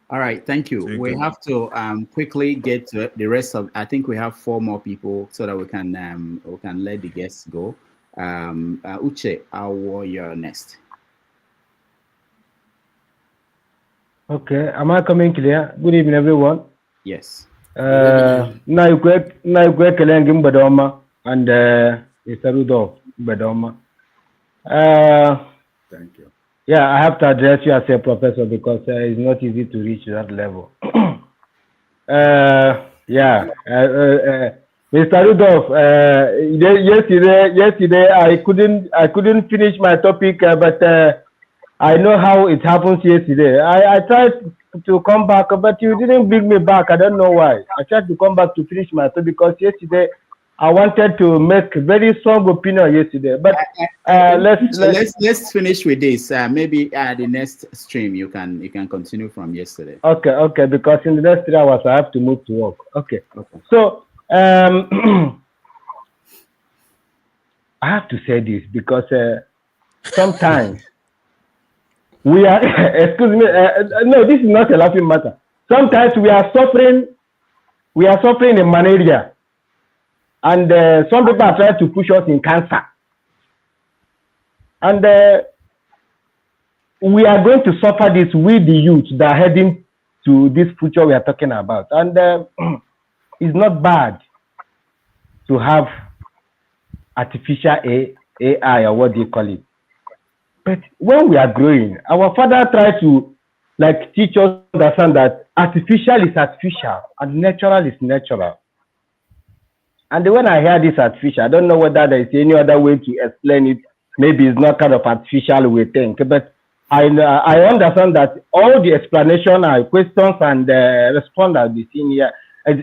All right, thank you. We have to quickly get to the rest of. I think we have 4 more people so that we can let the guests go. Uche, you're next. Okay, am I coming clear? Good evening, everyone. Yes. Na Kelengim Badoma and Isarudo Badoma. Thank you. Yeah, I have to address you as a professor because it's not easy to reach that level. Mr. Rudolph, yesterday I couldn't finish my topic, but I know how it happens yesterday. I tried to come back, but you didn't bring me back. I don't know why. I tried to come back to finish my topic because yesterday I wanted to make very strong opinion yesterday, but let's finish with this. Maybe the next stream you can continue from yesterday. Okay. Because in the next 3 hours I have to move to work. Okay. So I have to say this because sometimes we are. Excuse me. No, this is not a laughing matter. Sometimes we are suffering in malaria. And some people are trying to push us in cancer. And we are going to suffer this with the youth that are heading to this future we are talking about. And it's not bad to have artificial AI or what do you call it. But when we are growing, our father tried to teach us to understand that artificial is artificial and natural is natural. And when I hear this artificial, I don't know whether there is any other way to explain it. Maybe it's not kind of artificial we think, but I understand that all the explanation and questions and response that we see here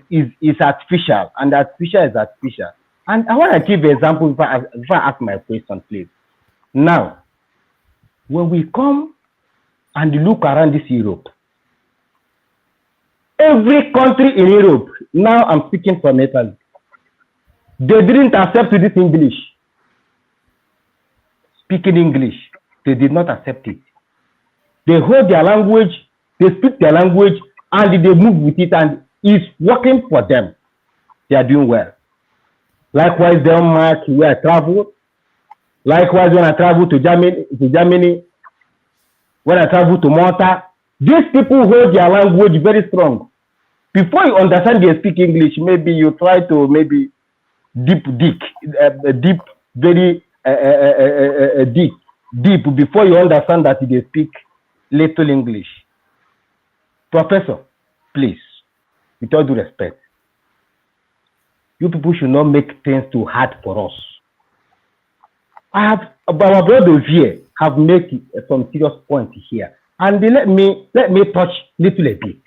is artificial, and artificial is artificial. And I want to give an example if I ask my question, please. Now, when we come and look around this Europe, every country in Europe, now I'm speaking from Italy, they didn't accept this English. Speaking English, they did not accept it. They hold their language, they speak their language, and they move with it, and it's working for them. They are doing well. Likewise, Denmark, where I travel. Likewise, when I travel to Germany, when I travel to Malta, these people hold their language very strong. Before you understand they speak English, maybe you try to deep before you understand that they speak little English. Professor, please, with all due respect, you people should not make things too hard for us. Our brothers here have made some serious points here, and let me touch little a bit.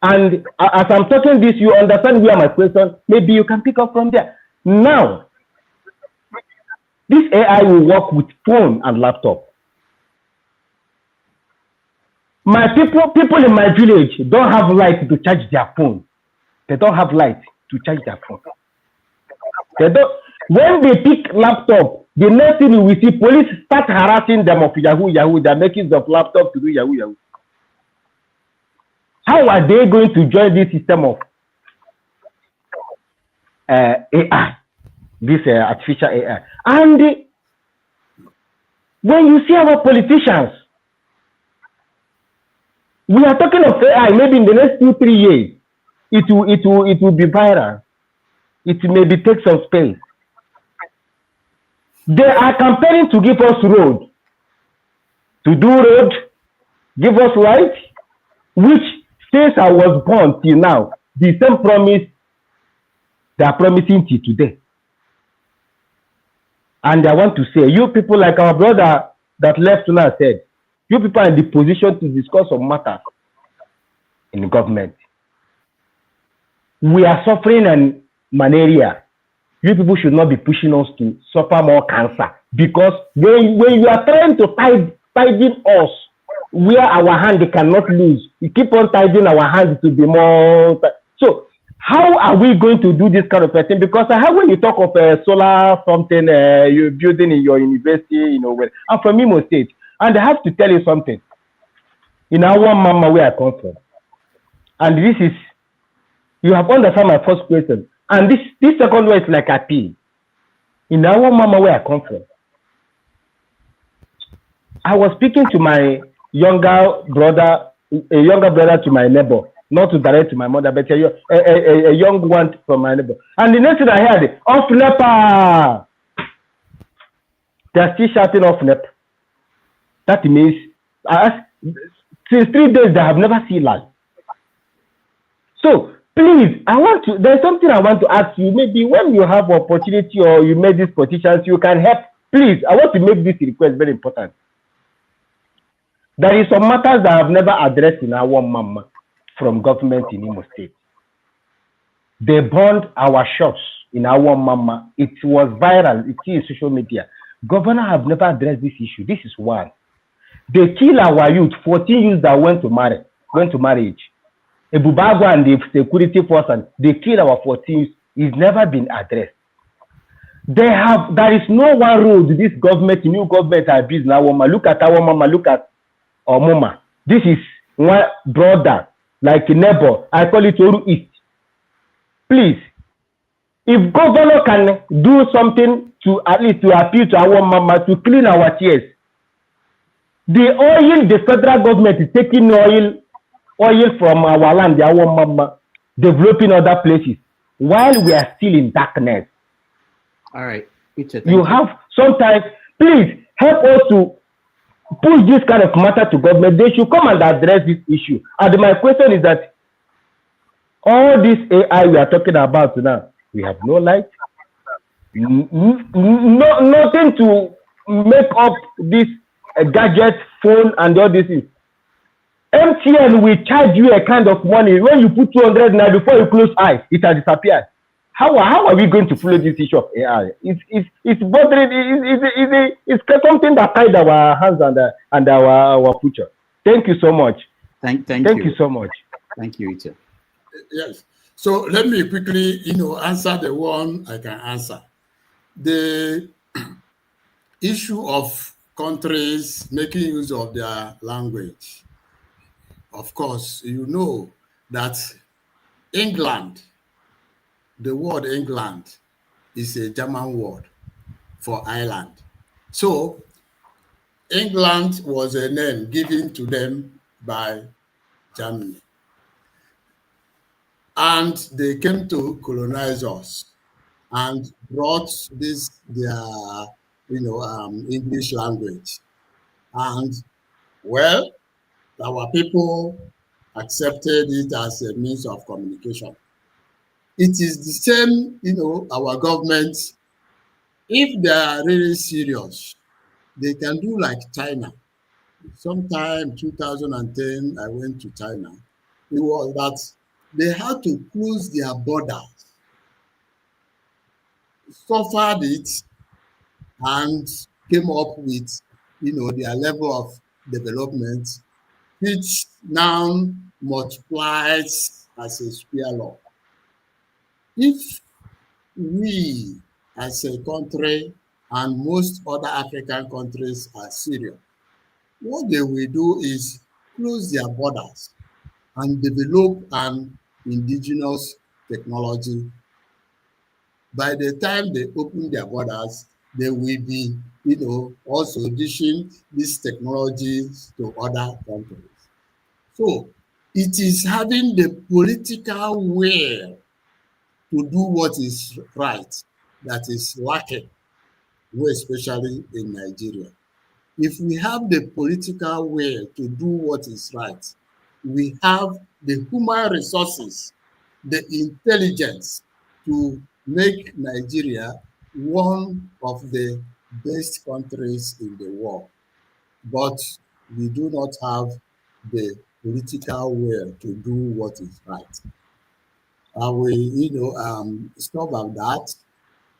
And as I'm talking this, you understand where my question. Maybe you can pick up from there. Now, this AI will work with phone and laptop. My people in my village don't have light to charge their phone. They don't have light to charge their phone. They don't. When they pick laptop, the next thing you will see police start harassing them of Yahoo. They're making the laptop to do Yahoo. How are they going to join this system of AI, this artificial AI? And when you see our politicians, we are talking of AI. Maybe in the next 2-3 years, it will be viral. It maybe take some space. They are campaigning to give us road, give us light, which since I was born till now, the same promise they are promising till today. And I want to say, you people like our brother that left now said, you people are in the position to discuss some matters in the government. We are suffering in malaria. You people should not be pushing us to suffer more cancer, because when you are trying to tidy us where our hand cannot lose, you keep on tidying our hands to be more. So how are we going to do this kind of a thing? Because I heard when you talk of solar something you're building in your university, you know, I'm from Imo State, and I have to tell you something. In our mama where I come from, and this is, you have understand my first question. And this second one is like a P. In our mama where I come from, I was speaking to my younger brother to my neighbor, not to direct to my mother, but a young one from my neighbor. And the next thing I heard, off NEPA. They're still shouting off NEPA. That means, since 3 days, they have never seen light. So, please, there's something I want to ask you. Maybe when you have opportunity or you make these petitions, you can help. Please, I want to make this request very important. There is some matters that I have never addressed in our mama from government in Imo State. They burned our shops in our mama. It was viral. It's in social media. Governor have never addressed this issue. This is one. They kill our youth, 14 youths that went to marriage. Ebubago and the security force, and they kill our 14 is never been addressed. There is no one road this government, new government are building our mama. Look at our mama, look at our mama. This is one brother, like a neighbor. I call it Oru East. Please, if governor can do something to at least to appeal to our mama to clean our tears. The oil, the federal government is taking oil from our land, our mama, developing other places, while we are still in darkness. All right. You have sometimes, please help us to push this kind of matter to government. They should come and address this issue. And my question is that all this AI we are talking about now, we have no light, nothing to make up this gadget, phone, and all these things. MTN will charge you a kind of money when you put 200 now before you close eyes, it has disappeared. How are we going to follow this issue of AI? It's bothering. It's something that tied our hands and our future. Thank you so much. Thank you so much. Thank you, Ita. Yes. So let me quickly, answer the one I can answer. The issue of countries making use of their language. Of course, you know that England, the word England is a German word for island. So England was a name given to them by Germany. And they came to colonize us and brought their English language. And well, our people accepted it as a means of communication. It is the same, our government, if they are really serious, they can do like China. Sometime 2010, I went to China. It was that they had to close their borders, suffered it, and came up with, their level of development, which now multiplies as a square law. If we, as a country, and most other African countries are serious, what they will do is close their borders and develop an indigenous technology. By the time they open their borders, they will be, also dishing these technologies to other countries. So it is having the political will to do what is right that is lacking, especially in Nigeria. If we have the political will to do what is right, we have the human resources, the intelligence to make Nigeria one of the best countries in the world. But we do not have the political will to do what is right. I will, stop at that.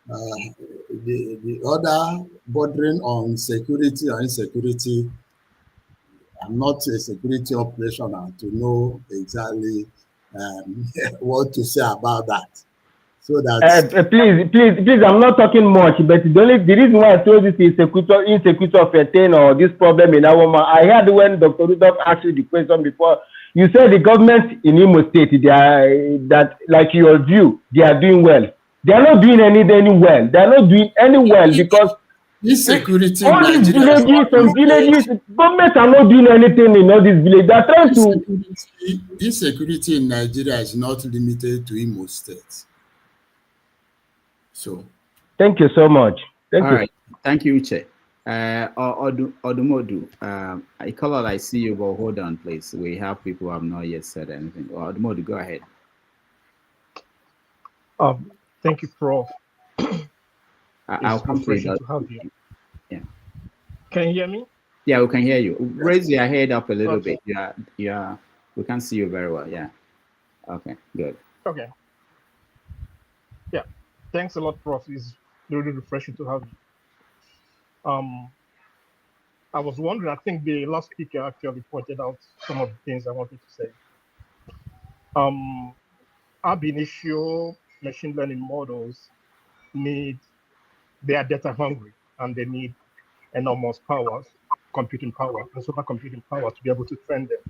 The other bordering on security or insecurity, I'm not a security operational to know exactly what to say about that. So that please, I'm not talking much, but the reason why I told this insecurity of a thing or this problem in our woman, I heard when Dr. Rudolph asked you the question before. You said the government in Imo State, that like your view, they are doing well. They are not doing any well. They are not doing any well because insecurity all these villages, some villages, government are not doing anything in all these villages. They are trying to. Insecurity in Nigeria is not limited to Imo State. So, thank you so much. All right. Thank you, Uche. Odumodu, I call I see you, but hold on, please. We have people who have not yet said anything. Odumodu, go ahead. Thank you, Prof. I'll come to you. To have you. Yeah. Can you hear me? Yeah, we can hear you. Raise your head up a little bit. Yeah. We can see you very well. Yeah. Okay. Good. Okay. Yeah. Thanks a lot, Prof. It's really refreshing to have you. I was wondering, I think the last speaker actually pointed out some of the things I wanted to say. Ab initio machine learning models they are data hungry and they need enormous powers, computing power, and supercomputing power to be able to train them.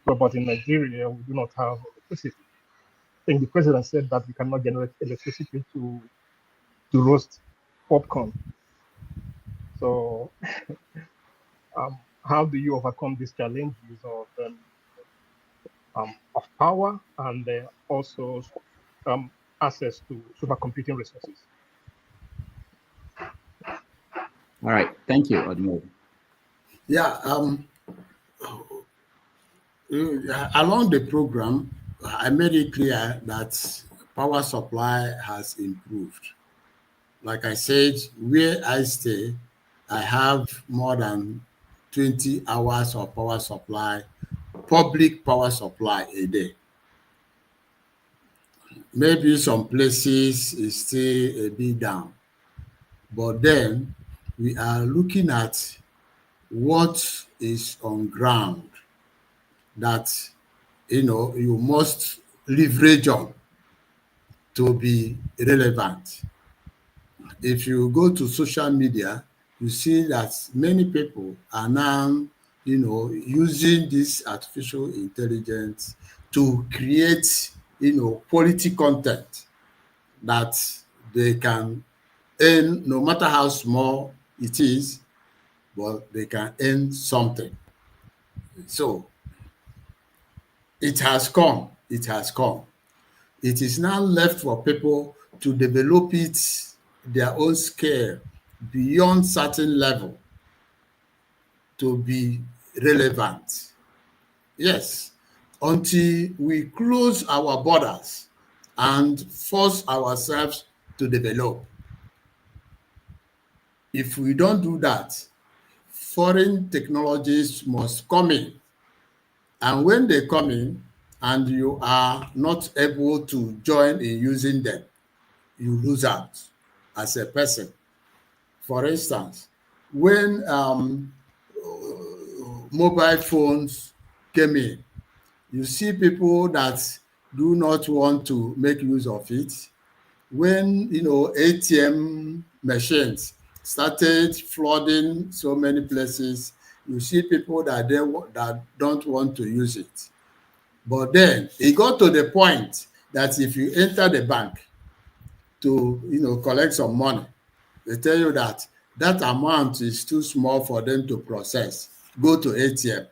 But in Nigeria, we do not have electricity. I think the president said that we cannot generate electricity to roast popcorn. So how do you overcome these challenges of power and also access to supercomputing resources? All right, thank you, Odumodu. Yeah, along the program, I made it clear that power supply has improved. Like I said, where I stay, I have more than 20 hours of power supply, public power supply a day. Maybe some places is still a bit down, but then we are looking at what is on ground that you must leverage on to be relevant. If you go to social media, you see that many people are now using this artificial intelligence to create quality content that they can earn, no matter how small it is, but they can earn something. So it has come. It is now left for people to develop it their own scale beyond certain level to be relevant. Yes, until we close our borders and force ourselves to develop. If we don't do that, foreign technologies must come in. And when they come in and you are not able to join in using them, you lose out as a person. For instance, when mobile phones came in, you see people that do not want to make use of it. When ATM machines started flooding so many places, you see people that don't want to use it. But then it got to the point that if you enter the bank to collect some money, they tell you that amount is too small for them to process. Go to ATM.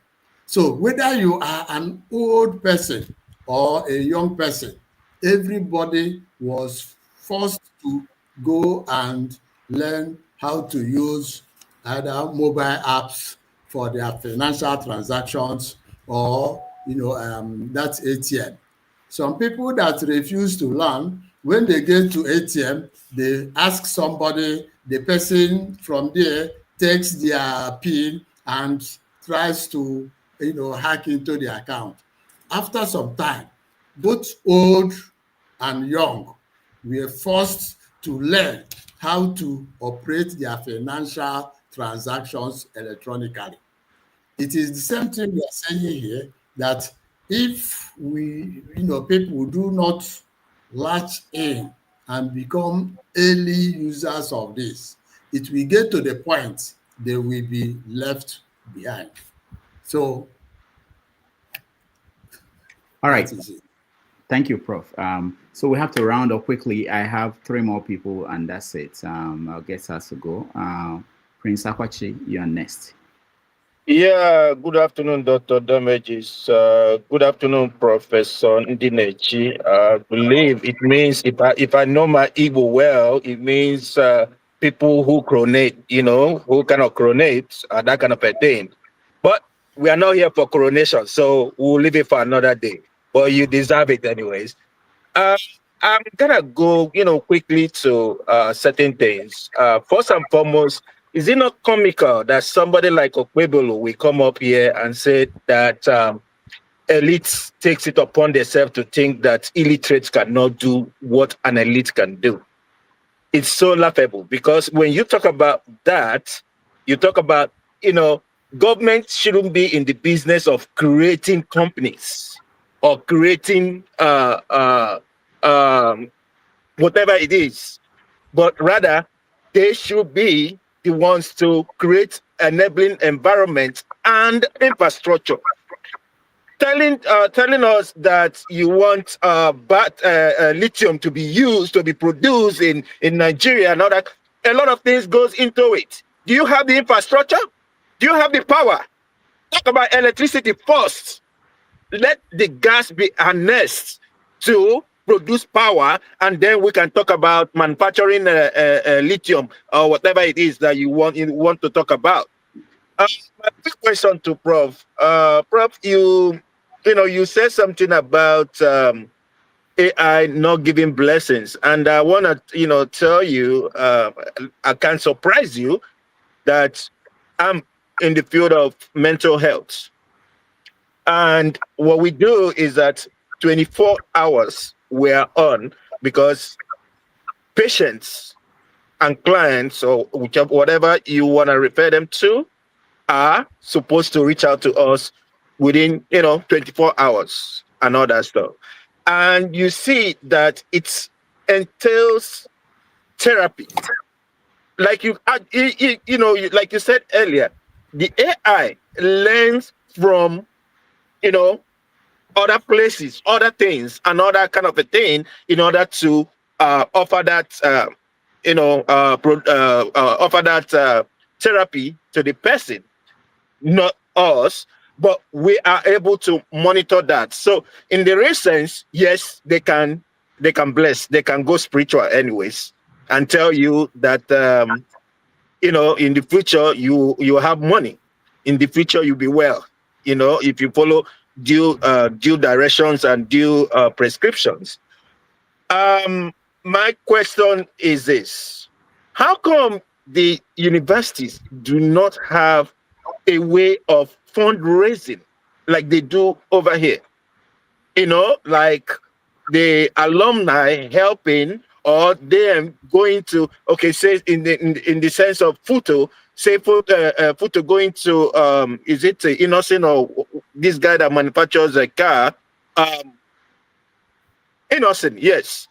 So whether you are an old person or a young person, everybody was forced to go and learn how to use either mobile apps for their financial transactions or that's ATM. Some people that refuse to learn, when they get to ATM, they ask somebody, the person from there takes their PIN and tries to hack into the account. After some time, both old and young were forced to learn how to operate their financial transactions electronically. It is the same thing we are saying here, that if people do not latch in and become early users of this, it will get to the point they will be left behind. So, all right. that is it. Thank you, Prof. So we have to round up quickly. I have 3 more people, and that's it. I'll get us to go. Prince Akwachi, you're next. Yeah, good afternoon, Dr. Damages. Good afternoon, Professor Ndinechi. I believe it means, if I know my Igbo well, it means people who coronate, who cannot coronate, that kind of a thing. But we are not here for coronation, so we'll leave it for another day. But you deserve it anyways. I'm gonna go, quickly to certain things. First and foremost, is it not comical that somebody like Okwebolo will come up here and say that elites takes it upon themselves to think that illiterates cannot do what an elite can do? It's so laughable, because when you talk about that, you talk about, government shouldn't be in the business of creating companies or creating whatever it is, but rather they should be the ones to create enabling environment and infrastructure. Telling us that you want lithium to be used, to be produced in Nigeria and all that, a lot of things goes into it. Do you have the infrastructure? Do you have the power? Talk about electricity first. Let the gas be harnessed to produce power, and then we can talk about manufacturing lithium or whatever it is that you want to talk about. My quick question to Prof. Prof, you said something about AI not giving blessings, and I want to tell you, I can surprise you that I'm in the field of mental health, and what we do is that 24 hours we're on, because patients and clients, or whichever, whatever you want to refer them to, are supposed to reach out to us within 24 hours and all that stuff. And you see that it entails therapy. Like like you said earlier, the AI learns from other places, other things, and other kind of a thing, in order to offer that offer that therapy to the person, not us, but we are able to monitor that. So in the real sense, yes, they can bless, they can go spiritual anyways, and tell you that in the future you have money. in the future you'll be well, if you follow due directions and due prescriptions. My question is this: how come the universities do not have a way of fundraising like they do over here? Like the alumni helping, or them going to, say in the sense of FUTO, say FUTO going to is it Innocent, or this guy that manufactures a car, Innocent, yes,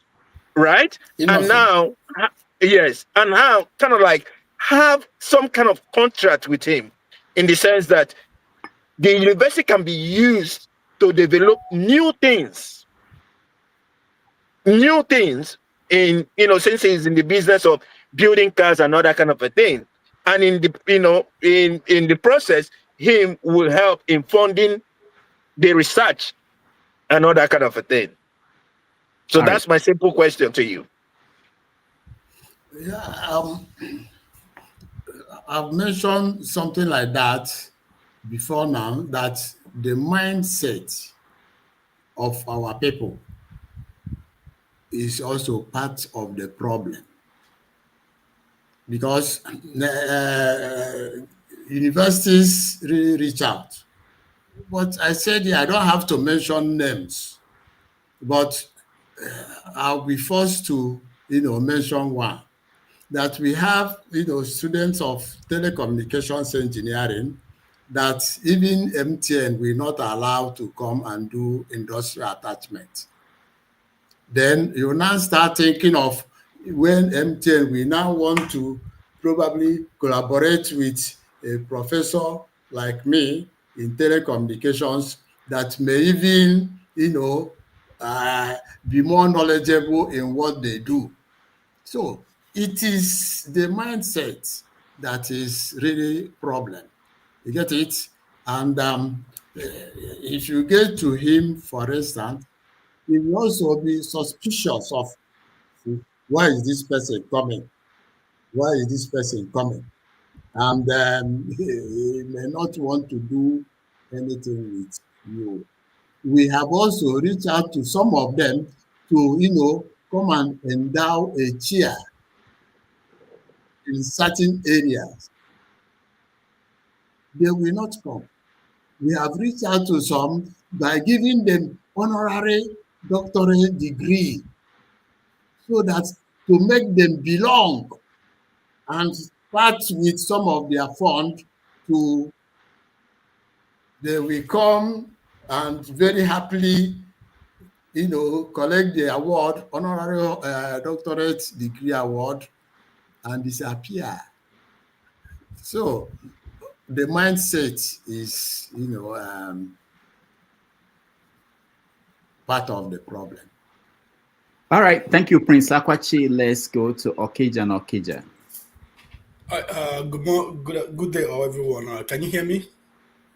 right? Innocent. And now, yes, and how kind of like have some kind of contract with him, in the sense that the university can be used to develop new things in, since he's in the business of building cars and all that kind of a thing. And in the, in the process, him will help in funding the research and all that kind of a thing. So All that's right. my simple question to you. Yeah, I've mentioned something like that before now, that the mindset of our people is also part of the problem, because universities really reach out. But I said, I don't have to mention names, but I'll be forced to, mention one, that we have, students of telecommunications engineering that even MTN will not allow to come and do industrial attachment. Then you now start thinking of when MTN will now want to probably collaborate with a professor like me in telecommunications that may even, be more knowledgeable in what they do. So it is the mindset that is really problem. You get it? And if you get to him, for instance, he will also be suspicious of, why is this person coming? Why is this person coming? And he may not want to do anything with you. We have also reached out to some of them to, come and endow a chair in certain areas. They will not come. We have reached out to some by giving them honorary doctorate degree, so that to make them belong and start with some of their fund they will come and very happily, collect the award, honorary doctorate degree award, and disappear. So the mindset is, part of the problem. All right, thank you, Prince Akwachi. Let's go to Okija and Okija. Good day, everyone. Can you hear me?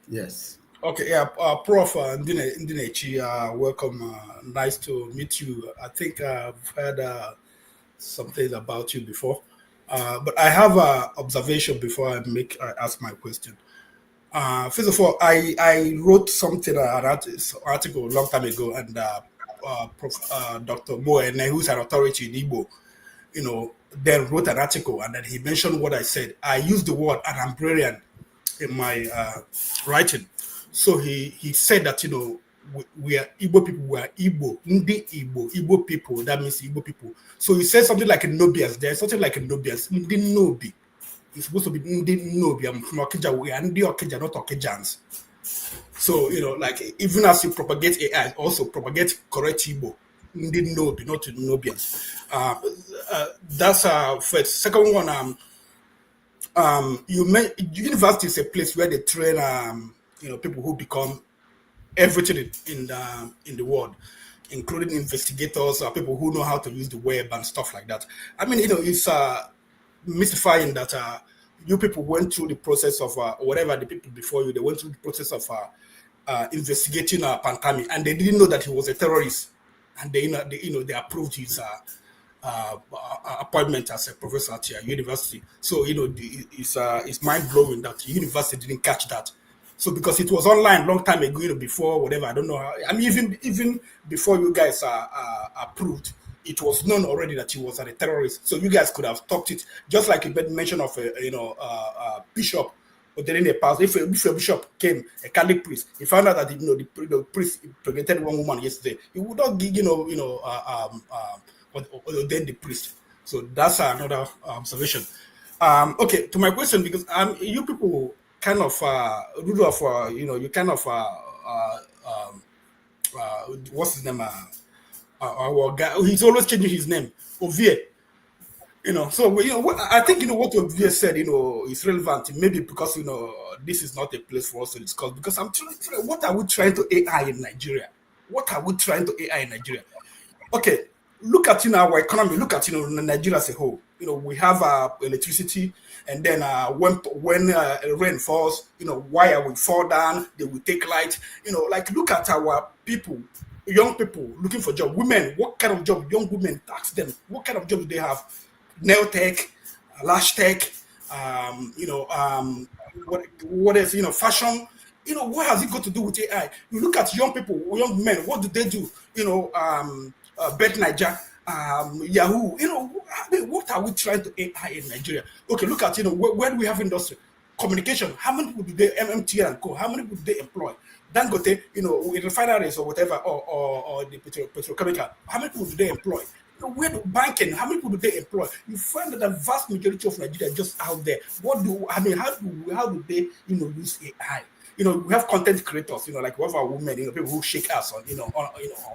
Yes. Okay, yeah, Prof. Ndinechi, welcome. Nice to meet you. I think I've heard some things about you before, but I have an observation before I ask my question. First of all, I wrote something, an article a long time ago, and Dr. Moe, who's an authority in Igbo, then wrote an article, and then he mentioned what I said. I used the word an agrarian in my writing. So he said that, we are Igbo people, we are Igbo, Igbo people, that means Igbo people. So he said something like a Nobias. There's something like a Nobias, Ndi Nobi. It's supposed to be Ndi Nobi. I'm from Okija, we are Ndi Okija, not Okijans. So, like, even as you propagate AI, also propagate correct Igbo, Ndi Nobi, not Nobians. That's first. Second one, university is a place where they train people who become everything in the world, including investigators or people who know how to use the web and stuff like that. I mean, it's mystifying that you people went through the process of whatever the people before you, they went through the process of investigating Pankami, and they didn't know that he was a terrorist, and they approved his appointment as a professor at your university. So it's mind blowing that the university didn't catch that. So because it was online long time ago, before whatever, I don't know how. I mean, even before you guys are approved, it was known already that he was a terrorist. So you guys could have stopped it, just like you made mention of a bishop. But then in the past, if a bishop came, a Catholic priest, he found out that the priest impregnated one woman yesterday, he would not give ordain the priest. So that's another observation. Okay, to my question, because you people kind of Rudolph, you kind of what's his name? Our guy, he's always changing his name, Ovie. So what I think what Ovie said, is relevant. Maybe because this is not a place for us to discuss. Because I'm trying. What are we trying to AI in Nigeria? What are we trying to AI in Nigeria? Okay, look at our economy. Look at Nigeria as a whole. We have electricity, and then when rain falls, wire will fall down. They will take light. Like look at our people, young people looking for job. Women, what kind of job? Young women, ask them what kind of job do they have? Nail tech, lash tech, what else? Fashion. What has it got to do with AI? You look at young people, young men. What do they do? Bet Niger, Yahoo. What are we trying to AI in Nigeria? Okay, look at where do we have industry? Communication. How many people do they MMT and Co? How many people do they employ? Dangote, with refineries or whatever, or the petrochemical. How many people do they employ? Where do banking? How many people do they employ? You find that the vast majority of Nigeria is just out there. How do they use AI? We have content creators, like we have our women, people who shake us on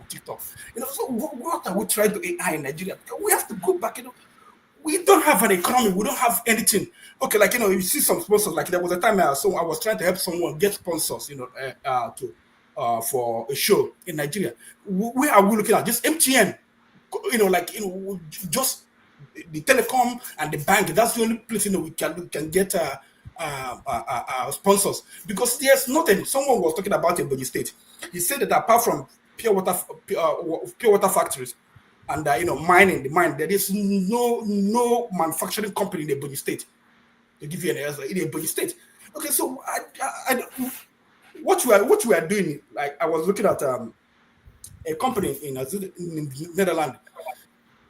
TikTok. So what are we trying to AI in Nigeria? We have to go back, we don't have an economy, we don't have anything. Okay, like you see some sponsors, like there was a time I was trying to help someone get sponsors, for a show in Nigeria. Where are we looking at? Just MTN, just the telecom and the bank. That's the only place we can get sponsors, because there's nothing. Someone was talking about Ebonyi State. He said that apart from pure water factories and mining, there is no manufacturing company in Ebonyi State. To give you an answer, in Ebonyi State. Okay, so what we are doing, like I was looking at a company in Netherlands.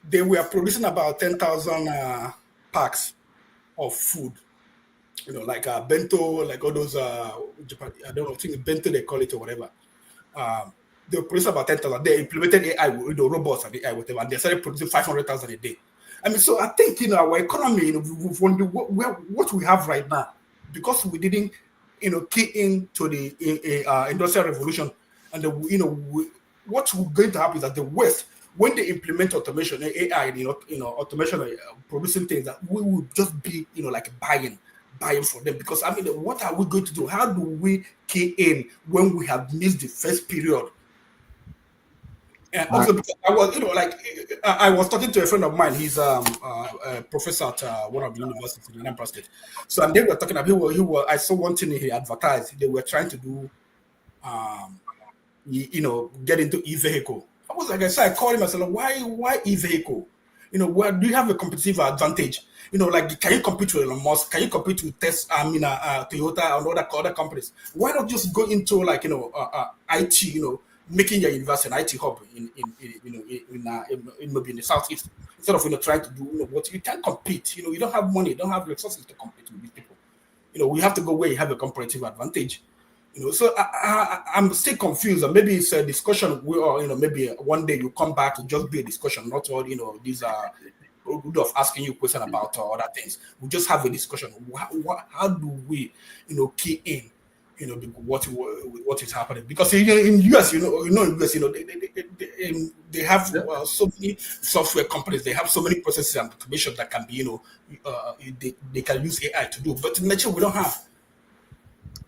They were producing about 10,000 packs of food. Like bento, like all those Japan, I don't know, I think bento they call it or whatever. They produced about 10,000. They implemented AI, robots and AI, whatever, and they started producing 500,000 a day. I mean, so I think our economy, what we have right now, because we didn't, key into the industrial revolution, and what's going to happen is that the West, when they implement automation, AI, automation, producing things, that we will just be, like buying for them. Because I mean, what are we going to do? How do we key in when we have missed the first period? And also, because I was talking to a friend of mine. He's a professor at one of the universities in Anambra State. So, and they were talking about I saw one thing he advertised. They were trying to do, get into e-vehicle. I was like, I called him. I said, why e-vehicle? Where do you have a competitive advantage? Can you compete with Elon Musk? Can you compete with Tesla, Toyota, and other companies? Why not just go into IT? Making your university an IT hub in maybe in the southeast, instead of trying to do what you can't compete. You don't have money, you don't have resources to compete with these people. We have to go where you have a comparative advantage. So I'm still confused. And maybe it's a discussion. Maybe one day you come back to just be a discussion, not all these are of asking you questions about other things. We just have a discussion. How do we key in? What is happening, because in US, in US, they have so many software companies. They have so many processes and automation that can be, they can use AI to do. But in Nigeria, we don't have.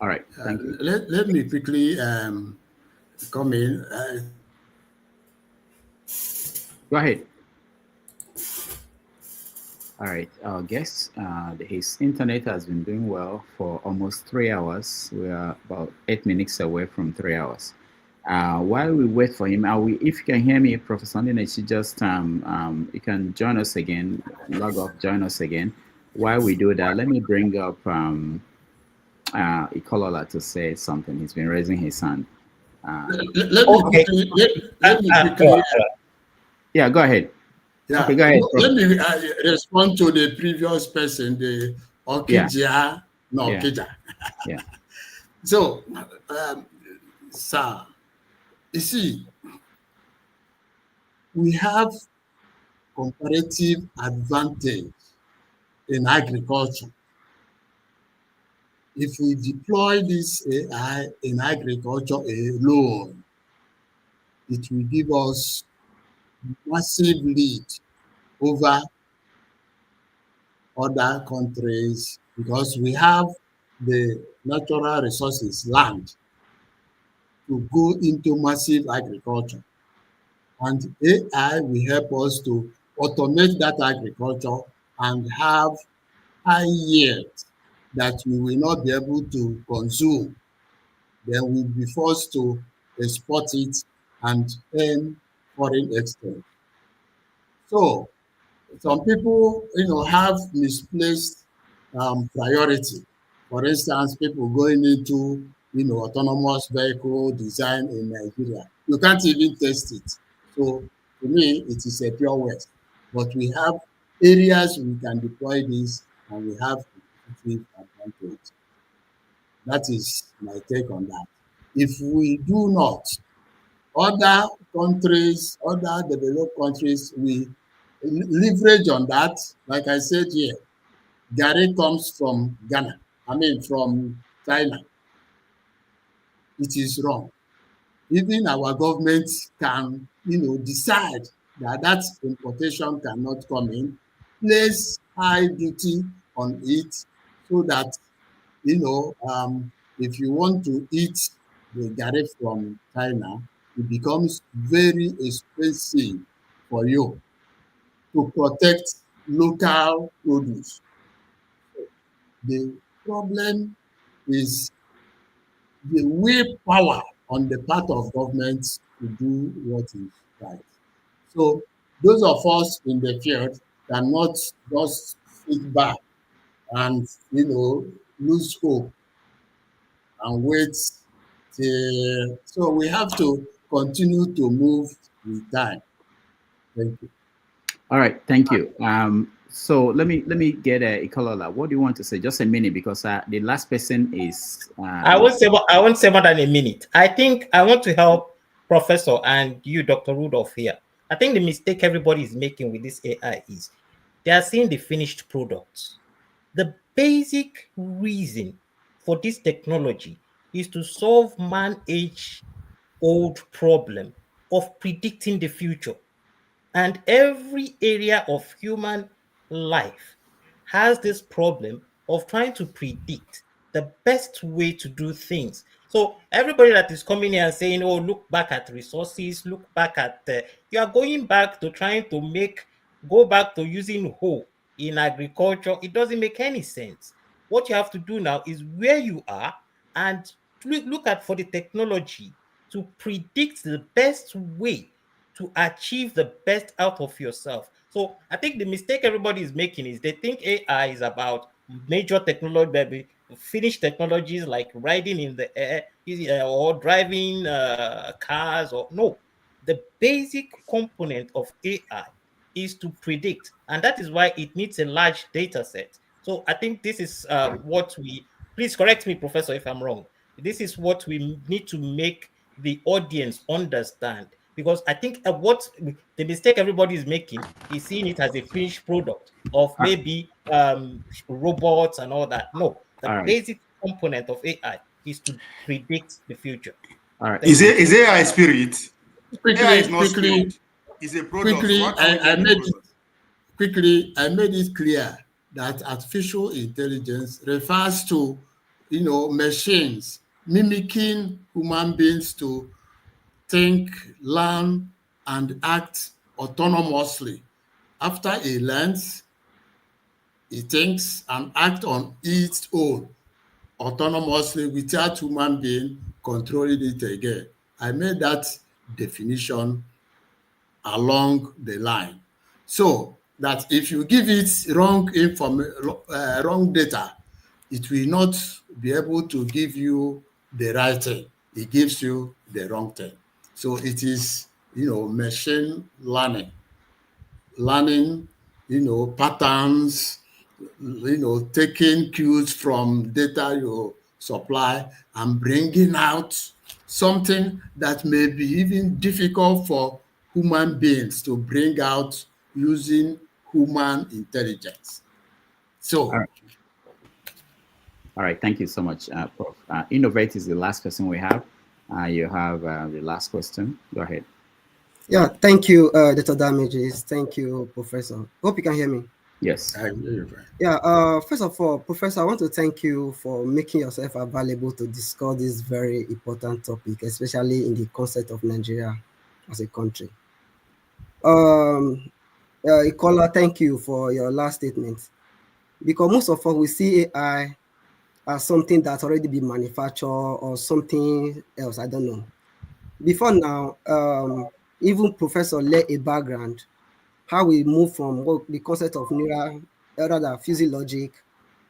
All right. Thank you. Let me quickly come in. Go ahead. All right, our guest, his internet has been doing well for almost 3 hours. We are about 8 minutes away from 3 hours. While we wait for him, if you can hear me, Professor Ndinechi, just you can join us again, log off, join us again. While we do that, let me bring up Ikolola to say something. He's been raising his hand. Let me quickly. Let me quickly. Yeah, go ahead. Yeah, okay, go ahead. Let me respond to the previous person, the Okija, Okija. Yeah. So, sir, you see, we have comparative advantage in agriculture. If we deploy this AI in agriculture alone, it will give us massive lead over other countries because we have the natural resources, land, to go into massive agriculture. And AI will help us to automate that agriculture and have high yields that we will not be able to consume. Then we'll be forced to export it and earn foreign exchange. So some people, have misplaced priority. For instance, people going into, autonomous vehicle design in Nigeria. You can't even test it. So to me, it is a pure waste. But we have areas we can deploy this, and we have competitive advantage. That is my take on that. If we do not, other countries, other developed countries, we leverage on that. Like I said here, Gary comes from Ghana, from China. It is wrong. Even our government can, decide that importation cannot come in, place high duty on it so that, if you want to eat the Gary from China, it becomes very expensive for you to protect local produce. The problem is the willpower on the part of government to do what is right. So those of us in the field cannot just sit back and lose hope and wait till. So we have to continue to move with time. Thank you. All right, thank you. So let me get Ikolola. What do you want to say? Just a minute, because the last person is. I won't say more than a minute. I think I want to help Professor and you, Dr. Rudolph, here. I think the mistake everybody is making with this AI is they are seeing the finished product. The basic reason for this technology is to solve man-age-old problem of predicting the future. And every area of human life has this problem of trying to predict the best way to do things. So everybody that is coming here and saying, oh, look back at resources, look back at, you are going back to trying to go back to using hoe in agriculture. It doesn't make any sense. What you have to do now is where you are and look at for the technology to predict the best way to achieve the best out of yourself. So I think the mistake everybody is making is they think AI is about major technology, finished technologies like riding in the air or driving cars. Or no, the basic component of AI is to predict, and that is why it needs a large data set. So I think this is what we. Please correct me, Professor, if I'm wrong. This is what we need to make the audience understand, because I think what the mistake everybody is making is seeing it as a finished product of maybe robots and all that. No, the basic component of AI is to predict the future. All right. Is AI spirit? AI is not Quickly, spirit. It's a product. So what can we I do made with the quickly, I made it clear that artificial intelligence refers to, machines mimicking human beings to think, learn, and act autonomously. After it learns, it thinks and acts on its own autonomously without human being controlling it again. I made that definition along the line, so that if you give it wrong data, it will not be able to give you the right thing. It gives you the wrong thing. So it is, machine learning, patterns, taking cues from data you supply and bringing out something that may be even difficult for human beings to bring out using human intelligence. So, all right, thank you so much, Prof. Innovate is the last person we have. You have the last question. Go ahead. Yeah, thank you, Dr. Damages. Thank you, Professor. Hope you can hear me. Yes. I hear you. Yeah, first of all, Professor, I want to thank you for making yourself available to discuss this very important topic, especially in the concept of Nigeria as a country. Ikola, thank you for your last statement. Because most of us, we see AI as something that's already been manufactured or something else, I don't know. Before now, even Professor laid a background, how we move from the concept of neural, rather fuzzy logic,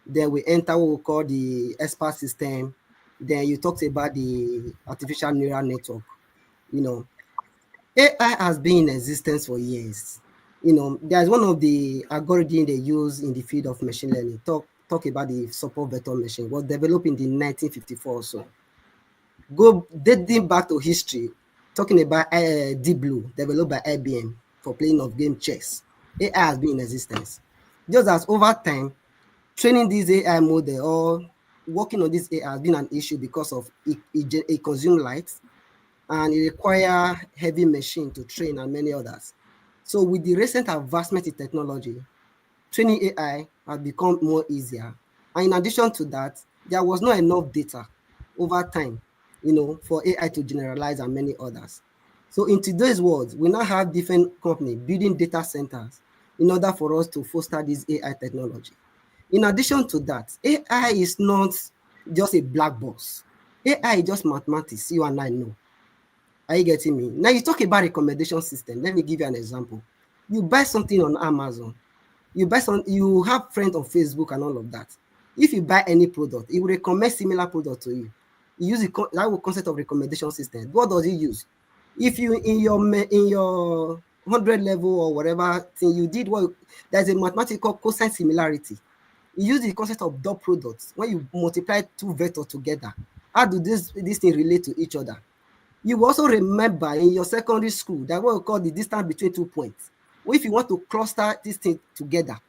then we enter what we call the expert system, then you talked about the artificial neural network. AI has been in existence for years. There's one of the algorithms they use in the field of machine learning, talk about the support vector machine, was developed in the 1954 or so. Go dating back to history, talking about Deep Blue, developed by IBM for playing of game chess. AI has been in existence. Just as over time, training this AI model or working on this AI has been an issue because of it consumes light and it requires heavy machine to train and many others. So with the recent advancement in technology, training AI has become more easier. And in addition to that, there was not enough data over time, for AI to generalize and many others. So in today's world, we now have different companies building data centers in order for us to foster this AI technology. In addition to that, AI is not just a black box. AI is just mathematics, you and I know. Are you getting me? Now you talk about recommendation system. Let me give you an example. You buy something on Amazon. You have friends on Facebook and all of that. If you buy any product, it will recommend similar product to you. You use that concept of recommendation system. What does it use? If you in your 100 level or whatever thing you did, there's a mathematical cosine similarity. You use the concept of dot products. When you multiply two vectors together, how do this thing relate to each other? You will also remember in your secondary school that what we call the distance between 2 points. If you want to cluster this thing together,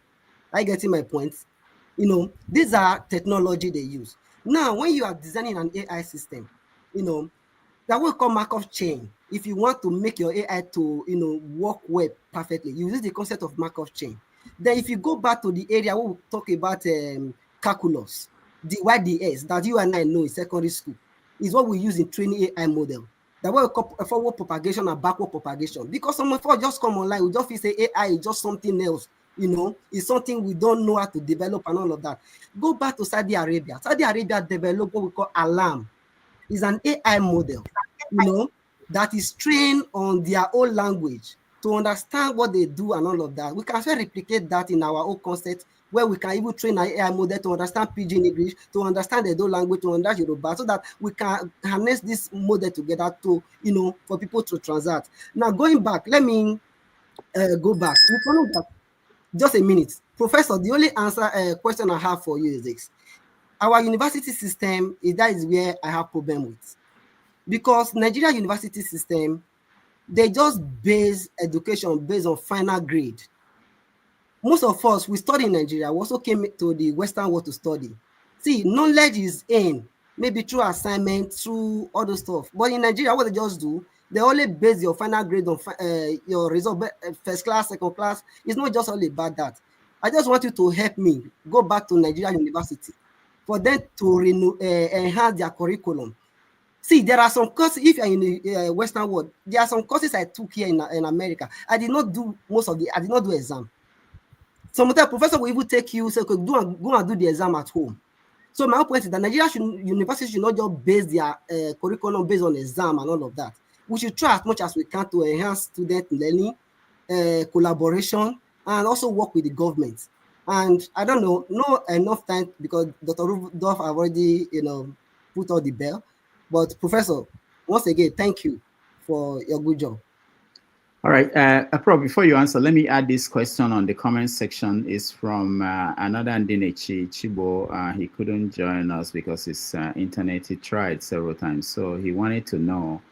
are you getting my point? These are technology they use. Now, when you are designing an AI system, that will call Markov chain. If you want to make your AI to work well perfectly, you use the concept of Markov chain. Then if you go back to the area where we talk about calculus, the YDS that you and I know in secondary school is what we use in training AI model. That what we call forward propagation and backward propagation. Because some of us just come online, we just feel say AI is just something else. It's something we don't know how to develop and all of that. Go back to Saudi Arabia. Saudi Arabia developed what we call Alarm. It's an AI model, that is trained on their own language to understand what they do and all of that. We can also replicate that in our own concept, where we can even train an AI model to understand Pidgin English, to understand the own language, to understand Yoruba, so that we can harness this model together to, for people to transact. Now, going back, let me go back. Just a minute. Professor, the only question I have for you is this. Our university system, that is where I have problem with. Because Nigeria university system, they just base education based on final grade. Most of us, we study in Nigeria, we also came to the Western world to study. See, knowledge is in, maybe through assignment, through all those stuff. But in Nigeria, what they just do, they only base your final grade on your result, first class, second class. It's not just only about that. I just want you to help me go back to Nigeria university for them to enhance their curriculum. See, there are some courses, if you're in the Western world, there are some courses I took here in America. I did not do exam. Some of the professor will even take you, say, okay, go and do the exam at home. So my point is that universities should not just base their curriculum based on exam and all of that. We should try as much as we can to enhance student learning, collaboration, and also work with the government. And I don't know, no enough time because Dr. Rudolph have already, put all the bell. But Professor, once again, thank you for your good job. All right, Prof, before you answer, let me add this question on the comment section. Is from another Ndinechi Chibo. He couldn't join us because his internet, he tried several times. So he wanted to know,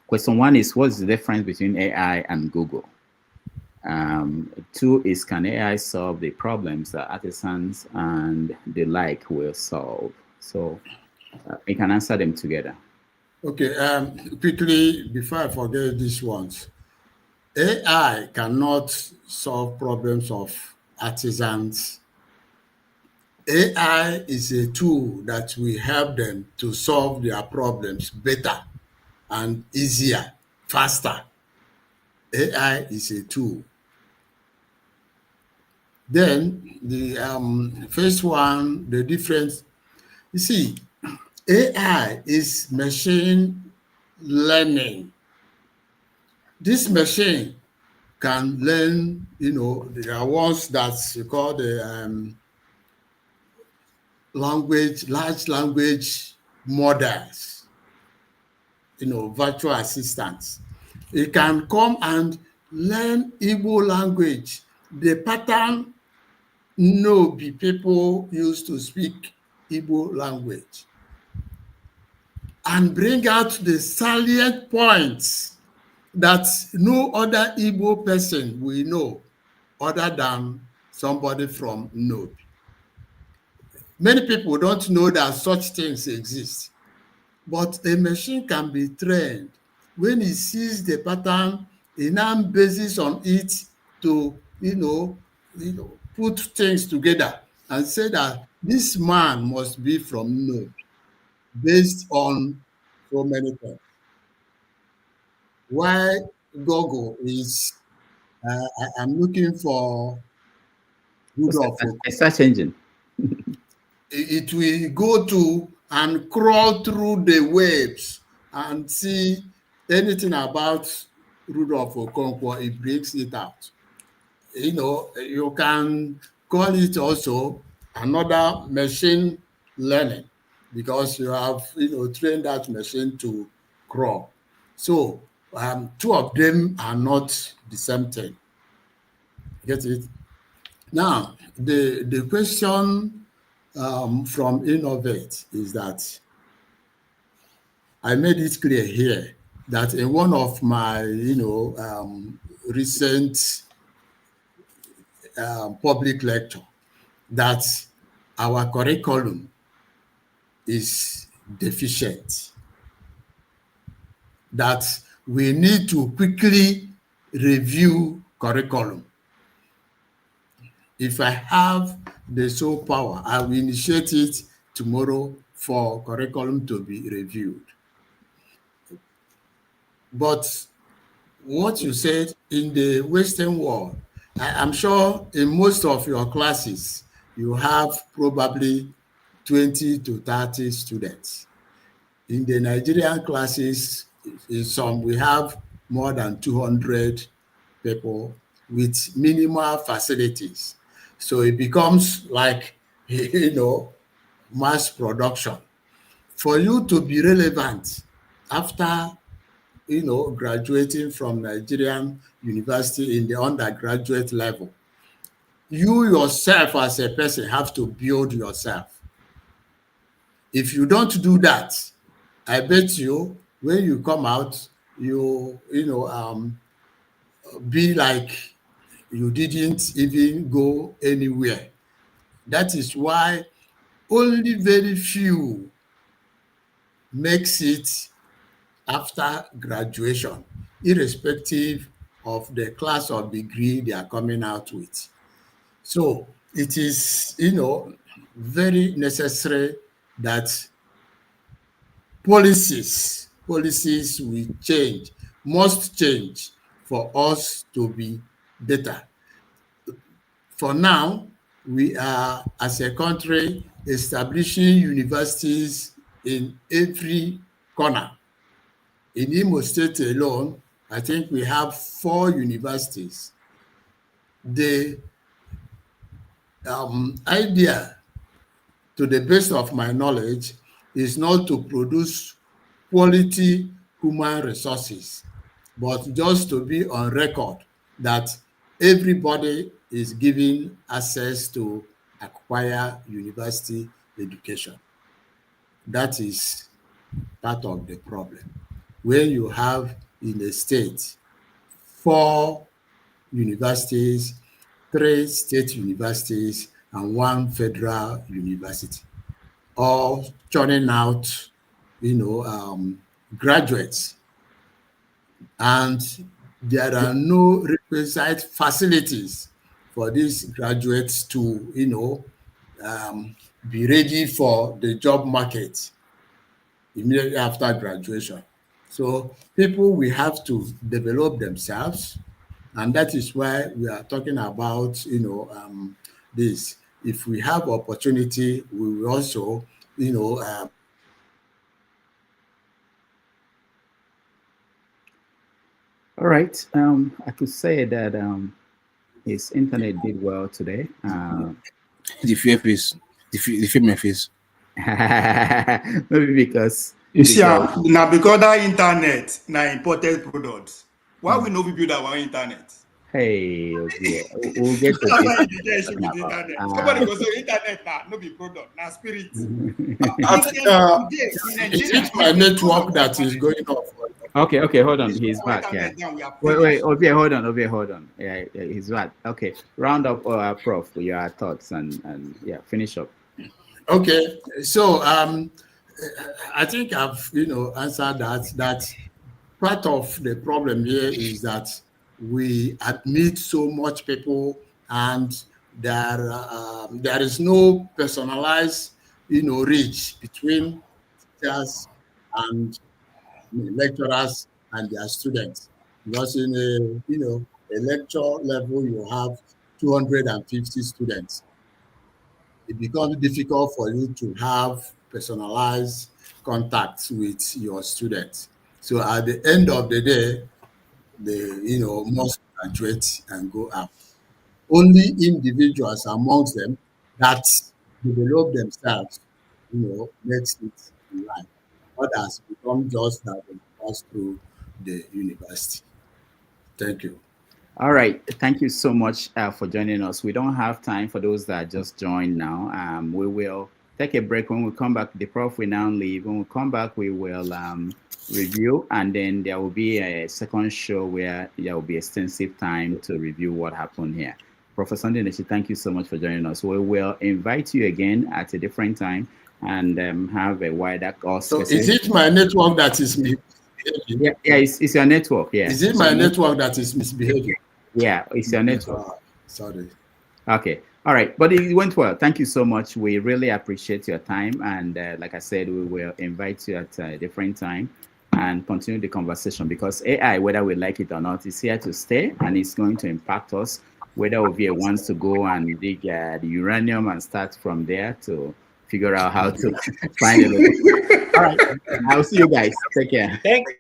question one is, what's the difference between AI and Google? Two is, can AI solve the problems that artisans and the like will solve? So we can answer them together. Okay, quickly, before I forget these ones, AI cannot solve problems of artisans. AI is a tool that will help them to solve their problems better and easier, faster. AI is a tool. Then the first one, the difference, you see, AI is machine learning. This machine can learn, there are ones that's called the large language models, virtual assistants. It can come and learn Igbo language. The pattern no be people used to speak Igbo language, and bring out the salient points that no other Igbo person will know other than somebody from Nobi. Many people don't know that such things exist, but a machine can be trained. When it sees the pattern, it now bases on it to, put things together and say that this man must be from Nobi based on so many things. Why Google is, I'm looking for Rudolph. A search engine. It will go to and crawl through the waves and see anything about Rudolph Okonkwo, it breaks it out. You can call it also another machine learning because you have, trained that machine to crawl. So two of them are not the same thing. Get it? Now, the question from Innovate is that I made it clear here that in one of my, recent public lecture, that our curriculum is deficient, that we need to quickly review curriculum. If I have the sole power, I will initiate it tomorrow for curriculum to be reviewed. But what you said in the Western world, I'm sure in most of your classes, you have probably 20 to 30 students. In the Nigerian classes, in some, we have more than 200 people with minimal facilities. So it becomes like, mass production. For you to be relevant after, graduating from Nigerian university in the undergraduate level, you yourself as a person have to build yourself. If you don't do that, I bet you when you come out, you be like you didn't even go anywhere. That is why only very few makes it after graduation, irrespective of the class or degree they are coming out with. So it is, very necessary that policies will change, must change for us to be better. For now, we are, as a country, establishing universities in every corner. In Imo State alone, I think we have 4 universities. The idea, to the best of my knowledge, is not to produce quality human resources, but just to be on record that everybody is given access to acquire university education. That is part of the problem. When you have in a state 4 universities, 3 state universities, and 1 federal university, all churning out, graduates, and there are no requisite facilities for these graduates to, be ready for the job market immediately after graduation. So people will have to develop themselves, and that is why we are talking about, this. If we have opportunity, we will also, All right. I could say that his internet did well today. The face. Maybe because you see, now because that internet now imported products. Why we know we build our internet? Hey, okay. We'll get to this. Somebody goes to internet now, no be product, now spirit. Is it my network that is going off? Okay, hold on. He's back. Yeah. Wait, hold on. Yeah, he's back. Okay, round up, Prof, your thoughts and yeah, finish up. Okay, so I think I've answered that part of the problem here is that we admit so much people, and there is no personalized reach between teachers and lecturers and their students, because in a lecture level you have 250 students. It becomes difficult for you to have personalized contacts with your students. So at the end of the day, must graduate and go out. Only individuals amongst them that develop themselves, makes it in life. Others become just that they pass through the university. Thank you. All right. Thank you so much for joining us. We don't have time for those that just joined now. We will take a break. When we come back, the Prof will now leave. When we come back, we will review, and then there will be a second show where there will be extensive time to review what happened here. Professor Ndinechi, thank you so much for joining us. We will invite you again at a different time and have a wider course. So is it my network that is misbehaving? Yeah, it's your network. Yeah. Is it my network that is misbehaving? Yeah, it's your network. Sorry. Okay. All right. But it went well. Thank you so much. We really appreciate your time. And like I said, we will invite you at a different time and continue the conversation, because AI, whether we like it or not, is here to stay, and it's going to impact us, whether OVA wants to go and dig the uranium and start from there to figure out how to find it. All right. I'll see you guys. Take care. Thanks.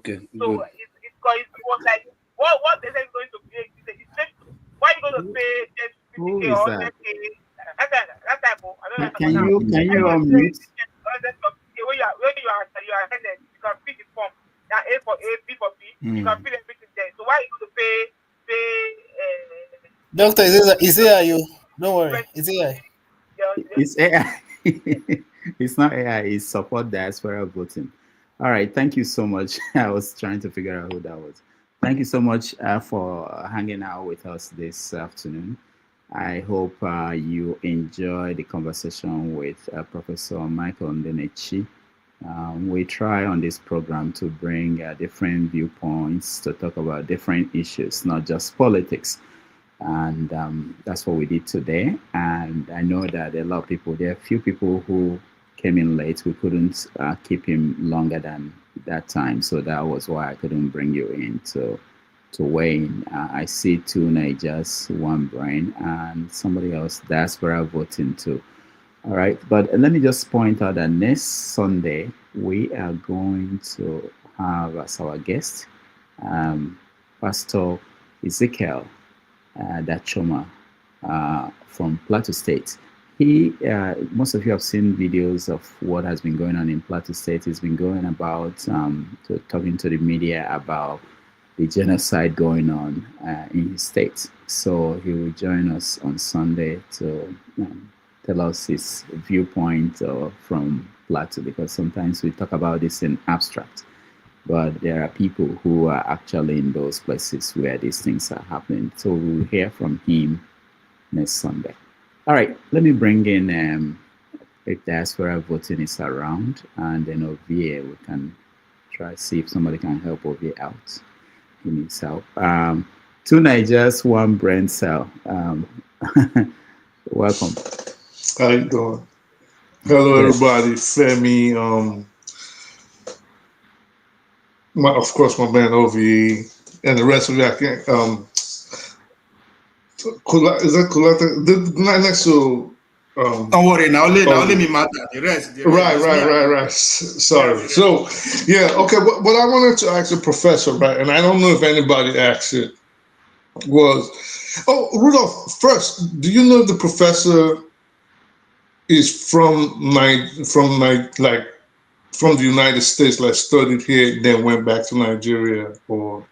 Okay, So good. it was like, what they say is going to pay? Why are you going to pay just Who 50K is or that? 100K? That type of, I don't know. Can Now, you why you going to pay unmute? 100K when you are attendant? You can fill the form. That A for A, B for B. You can fill everything there. So why are you going to pay? Doctor, is AI you? Don't worry, it's AI. It's AI. It's not AI. It's support diaspora voting. All right. Thank you so much. I was trying to figure out who that was. Thank you so much for hanging out with us this afternoon. I hope you enjoy the conversation with Professor Michael Ndinechi. We try on this program to bring different viewpoints to talk about different issues, not just politics. And that's what we did today. And I know that there are a lot of people, there are a few people who came in late. We couldn't keep him longer than that time. So that was why I couldn't bring you in to weigh in. I see 2 Nigers, 1 brain, and somebody else, diaspora voting too. All right. But let me just point out that next Sunday, we are going to have as our guest, Pastor Ezekiel Dachoma from Plateau State. Most of you have seen videos of what has been going on in Plateau State. He's been going about talking to the media about the genocide going on in his state. So he will join us on Sunday to tell us his viewpoint from Plateau, because sometimes we talk about this in abstract. But there are people who are actually in those places where these things are happening. So we'll hear from him next Sunday. All right, let me bring in if diaspora voting is around, and then Ovie, we can try to see if somebody can help Ovie out. He needs help. 2 Nigers, 1 brain cell. Welcome. How you doing? Hello, everybody. Femi, of course, my man OVE, and the rest of you. I can't. Is that Kulata? Next to. Don't worry. Now let me matter. The rest. Right. Sorry. So, yeah. Okay. What I wanted to ask the professor, right, and I don't know if anybody asked it, was, Rudolph. First, do you know if the professor is from the United States, like studied here, then went back to Nigeria, or?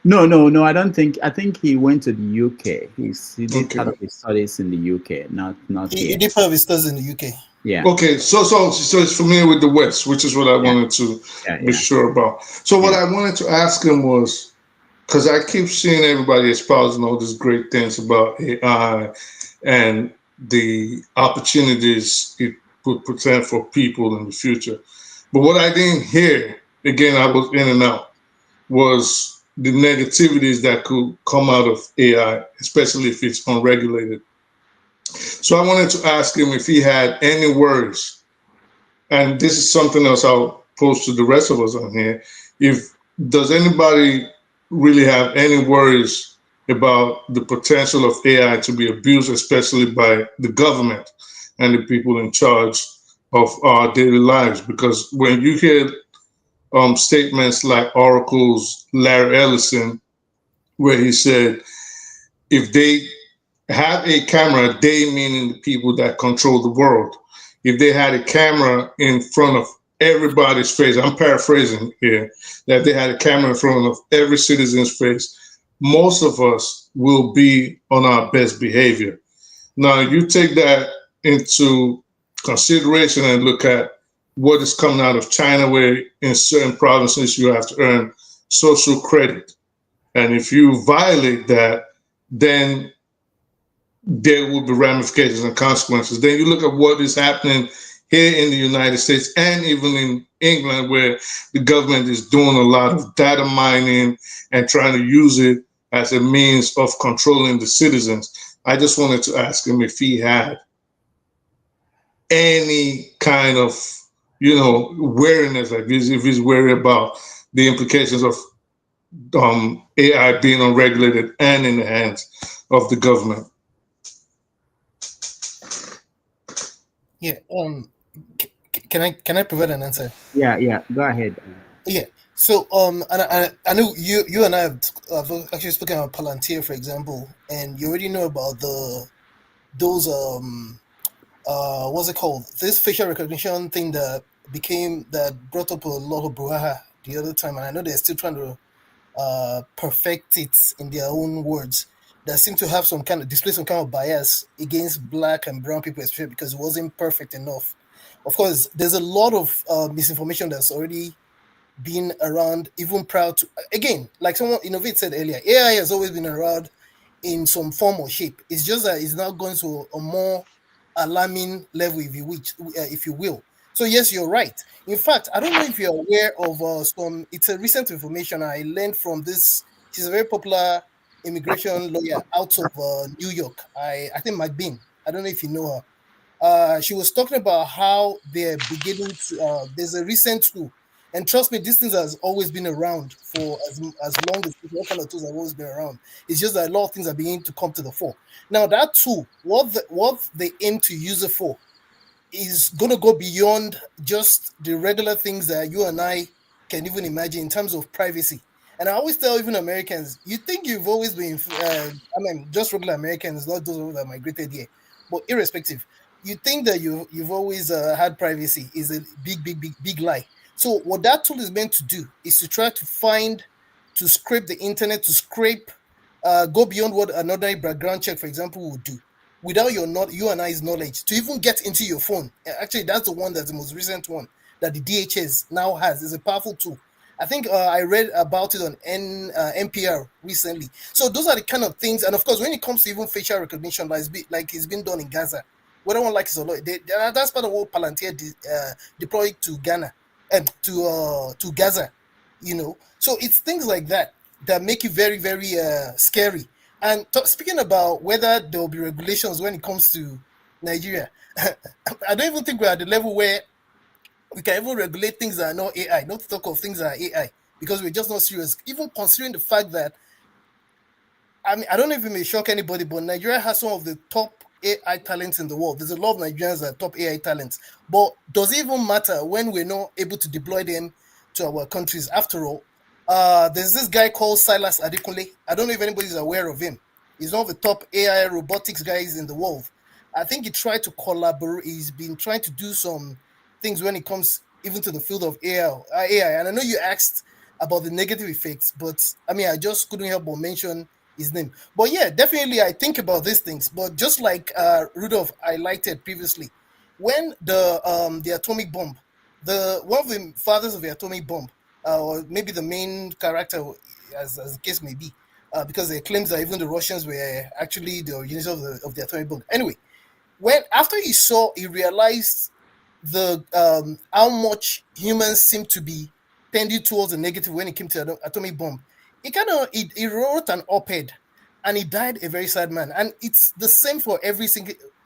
No. I don't think. I think he went to the UK. He did part of his studies in the UK, not here. He did part of his studies in the UK. Yeah. Okay, so it's familiar with the West, which is what I wanted to be sure about. So what I wanted to ask him was, because I keep seeing everybody espousing all these great things about AI and the opportunities it would present for people in the future. But what I didn't hear, again, I was in and out, was the negativities that could come out of AI, especially if it's unregulated. So I wanted to ask him if he had any worries, and this is something else I'll pose to the rest of us on here. Does anybody really have any worries about the potential of AI to be abused, especially by the government and the people in charge of our daily lives? Because when you hear statements like Oracle's Larry Ellison, where he said, if they have a camera, they meaning the people that control the world, if they had a camera in front of everybody's face, I'm paraphrasing here, that they had a camera in front of every citizen's face, most of us will be on our best behavior. Now, you take that into consideration and look at what is coming out of China, where in certain provinces you have to earn social credit. And if you violate that, then there will be ramifications and consequences. Then you look at what is happening here in the United States and even in England, where the government is doing a lot of data mining and trying to use it as a means of controlling the citizens. I just wanted to ask him if he had any kind of, wariness, like this, if he's worried about the implications of AI being unregulated and in the hands of the government. Yeah. Can I provide an answer? Yeah. Go ahead. Yeah. So I know you and I have actually spoken about Palantir, for example, and you already know about those what's it called? This facial recognition thing that brought up a lot of brouhaha the other time, and I know they're still trying to perfect it in their own words. That seem to have display some kind of bias against black and brown people, especially because it wasn't perfect enough. Of course, there's a lot of misinformation that's already been around even prior to, again, like someone Innovate said earlier, AI has always been around in some form or shape. It's just that it's now going to a more alarming level, if you will. So yes, you're right. In fact, I don't know if you're aware of it's a recent information I learned from this. She's a very popular immigration lawyer out of New York. I think McBean. I don't know if you know her. She was talking about how they're beginning to. There's a recent tool, and trust me, these things has always been around for as long as all kind of tools have always been around. It's just that a lot of things are beginning to come to the fore. Now that tool, what they aim to use it for, is going to go beyond just the regular things that you and I can even imagine in terms of privacy. And I always tell even Americans, you think you've always been, just regular Americans, not those that migrated here, but irrespective, you think that you've always had privacy is a big lie. So what that tool is meant to do is to try to scrape the internet, to go beyond what another background check, for example, would do, without you and I's knowledge, to even get into your phone. Actually, that's the most recent one that the DHS now has. Is a powerful tool. I think I read about it on NPR recently. So those are the kind of things. And of course, when it comes to even facial recognition, like it's been done in Gaza, whether one likes it or not, that's part of what Palantir deployed to Ghana and to Gaza. So it's things like that that make it very, very scary. And speaking about whether there will be regulations when it comes to Nigeria, I don't even think we're at the level where we can even regulate things that are not AI, not to talk of things that are AI, because we're just not serious. Even considering the fact that, I don't know if it may shock anybody, but Nigeria has some of the top AI talents in the world. There's a lot of Nigerians that are top AI talents. But does it even matter when we're not able to deploy them to our countries? After all, there's this guy called Silas Adekunle. I don't know if anybody's aware of him. He's one of the top AI robotics guys in the world. I think he tried to collaborate. He's been trying to do some things when it comes even to the field of AI. And I know you asked about the negative effects, but I just couldn't help but mention his name. But yeah, definitely I think about these things. But just like Rudolph highlighted previously, when the atomic bomb, one of the fathers of the atomic bomb, or maybe the main character, as the case may be, because it claims that even the Russians were actually the originators of the atomic bomb. Anyway, after he realized how much humans seem to be tending towards the negative when it came to atomic bomb, he wrote an op-ed, and he died a very sad man. And it's the same for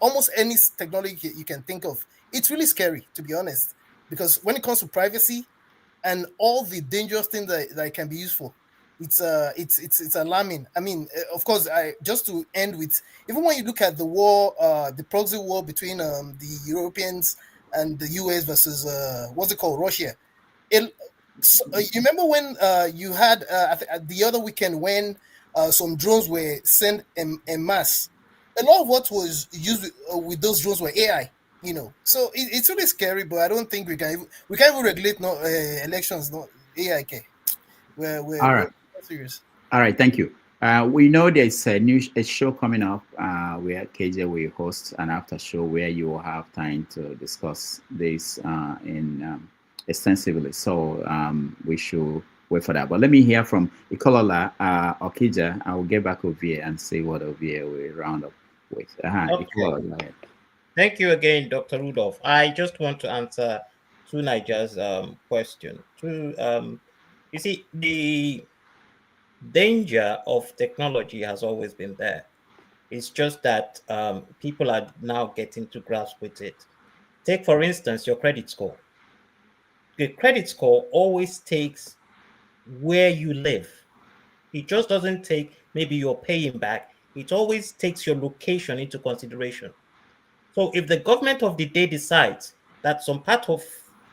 almost any technology you can think of. It's really scary, to be honest, because when it comes to privacy and all the dangerous things that it can be used for, it's alarming. Of course, just to end with, even when you look at the war, the proxy war between the Europeans and the US versus Russia. You remember when you had the other weekend when some drones were sent en masse? A lot of what was used with those drones were AI. So it's really scary. But I don't think we can't even regulate elections. Not AI. We're serious. All right, thank you. We know there's a show coming up where KJ will host an after show where you will have time to discuss this extensively. So we should wait for that. But let me hear from Ikolola Okija. I will get back over here and see what over here we round up with. Okay. Ikolola, thank you again, Dr. Rudolph. I just want to answer to Niger's question. You see, the danger of technology has always been there. It's just that people are now getting to grasp with it. Take, for instance, your credit score. The credit score always takes where you live. It just doesn't take maybe you're paying back. It always takes your location into consideration. So if the government of the day decides that some part of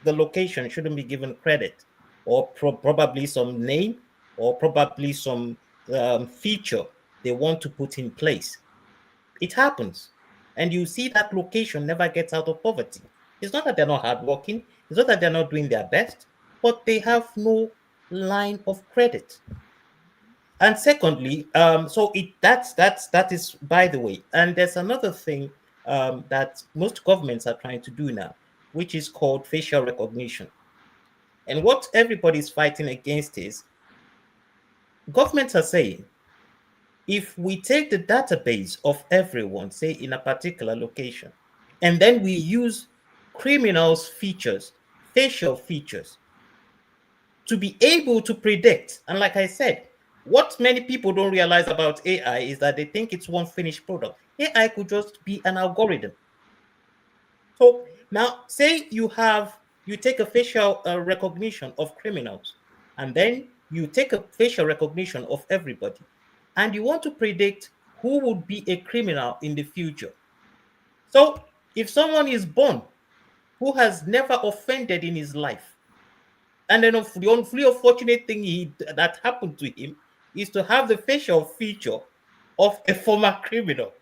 the location shouldn't be given credit, or probably some name, or probably some feature they want to put in place. It happens. And you see that location never gets out of poverty. It's not that they're not hardworking. It's not that they're not doing their best, but they have no line of credit. And secondly, so that is by the way. And there's another thing that most governments are trying to do now, which is called facial recognition. And what everybody's fighting against is governments are saying, if we take the database of everyone, say in a particular location, and then we use criminals' features, facial features, to be able to predict, and like I said, what many people don't realize about AI is that they think it's one finished product. AI could just be an algorithm. So now, say you take a facial recognition of criminals, and then you take a facial recognition of everybody, and you want to predict who would be a criminal in the future. So if someone is born who has never offended in his life, and then the only unfortunate thing that happened to him is to have the facial feature of a former criminal.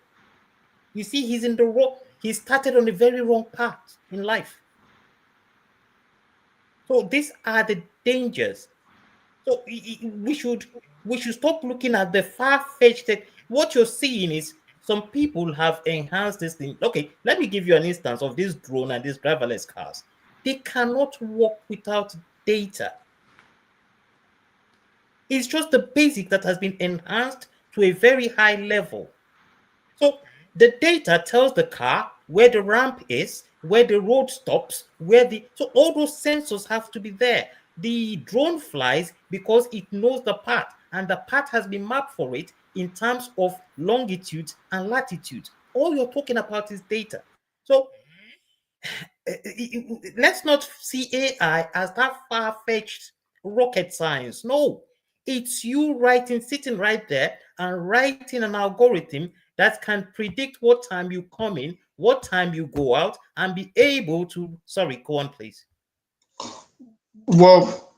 You see, he's in the wrong. He started on the very wrong path in life. So these are the dangers. So we should stop looking at the far-fetched. What you're seeing is some people have enhanced this thing. Okay, let me give you an instance of this drone and these driverless cars. They cannot work without data. It's just the basic that has been enhanced to a very high level. So the data tells the car where the ramp is, where the road stops, so all those sensors have to be there. The drone flies because it knows the path, and the path has been mapped for it in terms of longitude and latitude. All you're talking about is data. So let's not see AI as that far-fetched rocket science. No, it's you sitting right there and writing an algorithm that can predict what time you come in, what time you go out, and be able to, sorry, go on, please. Well,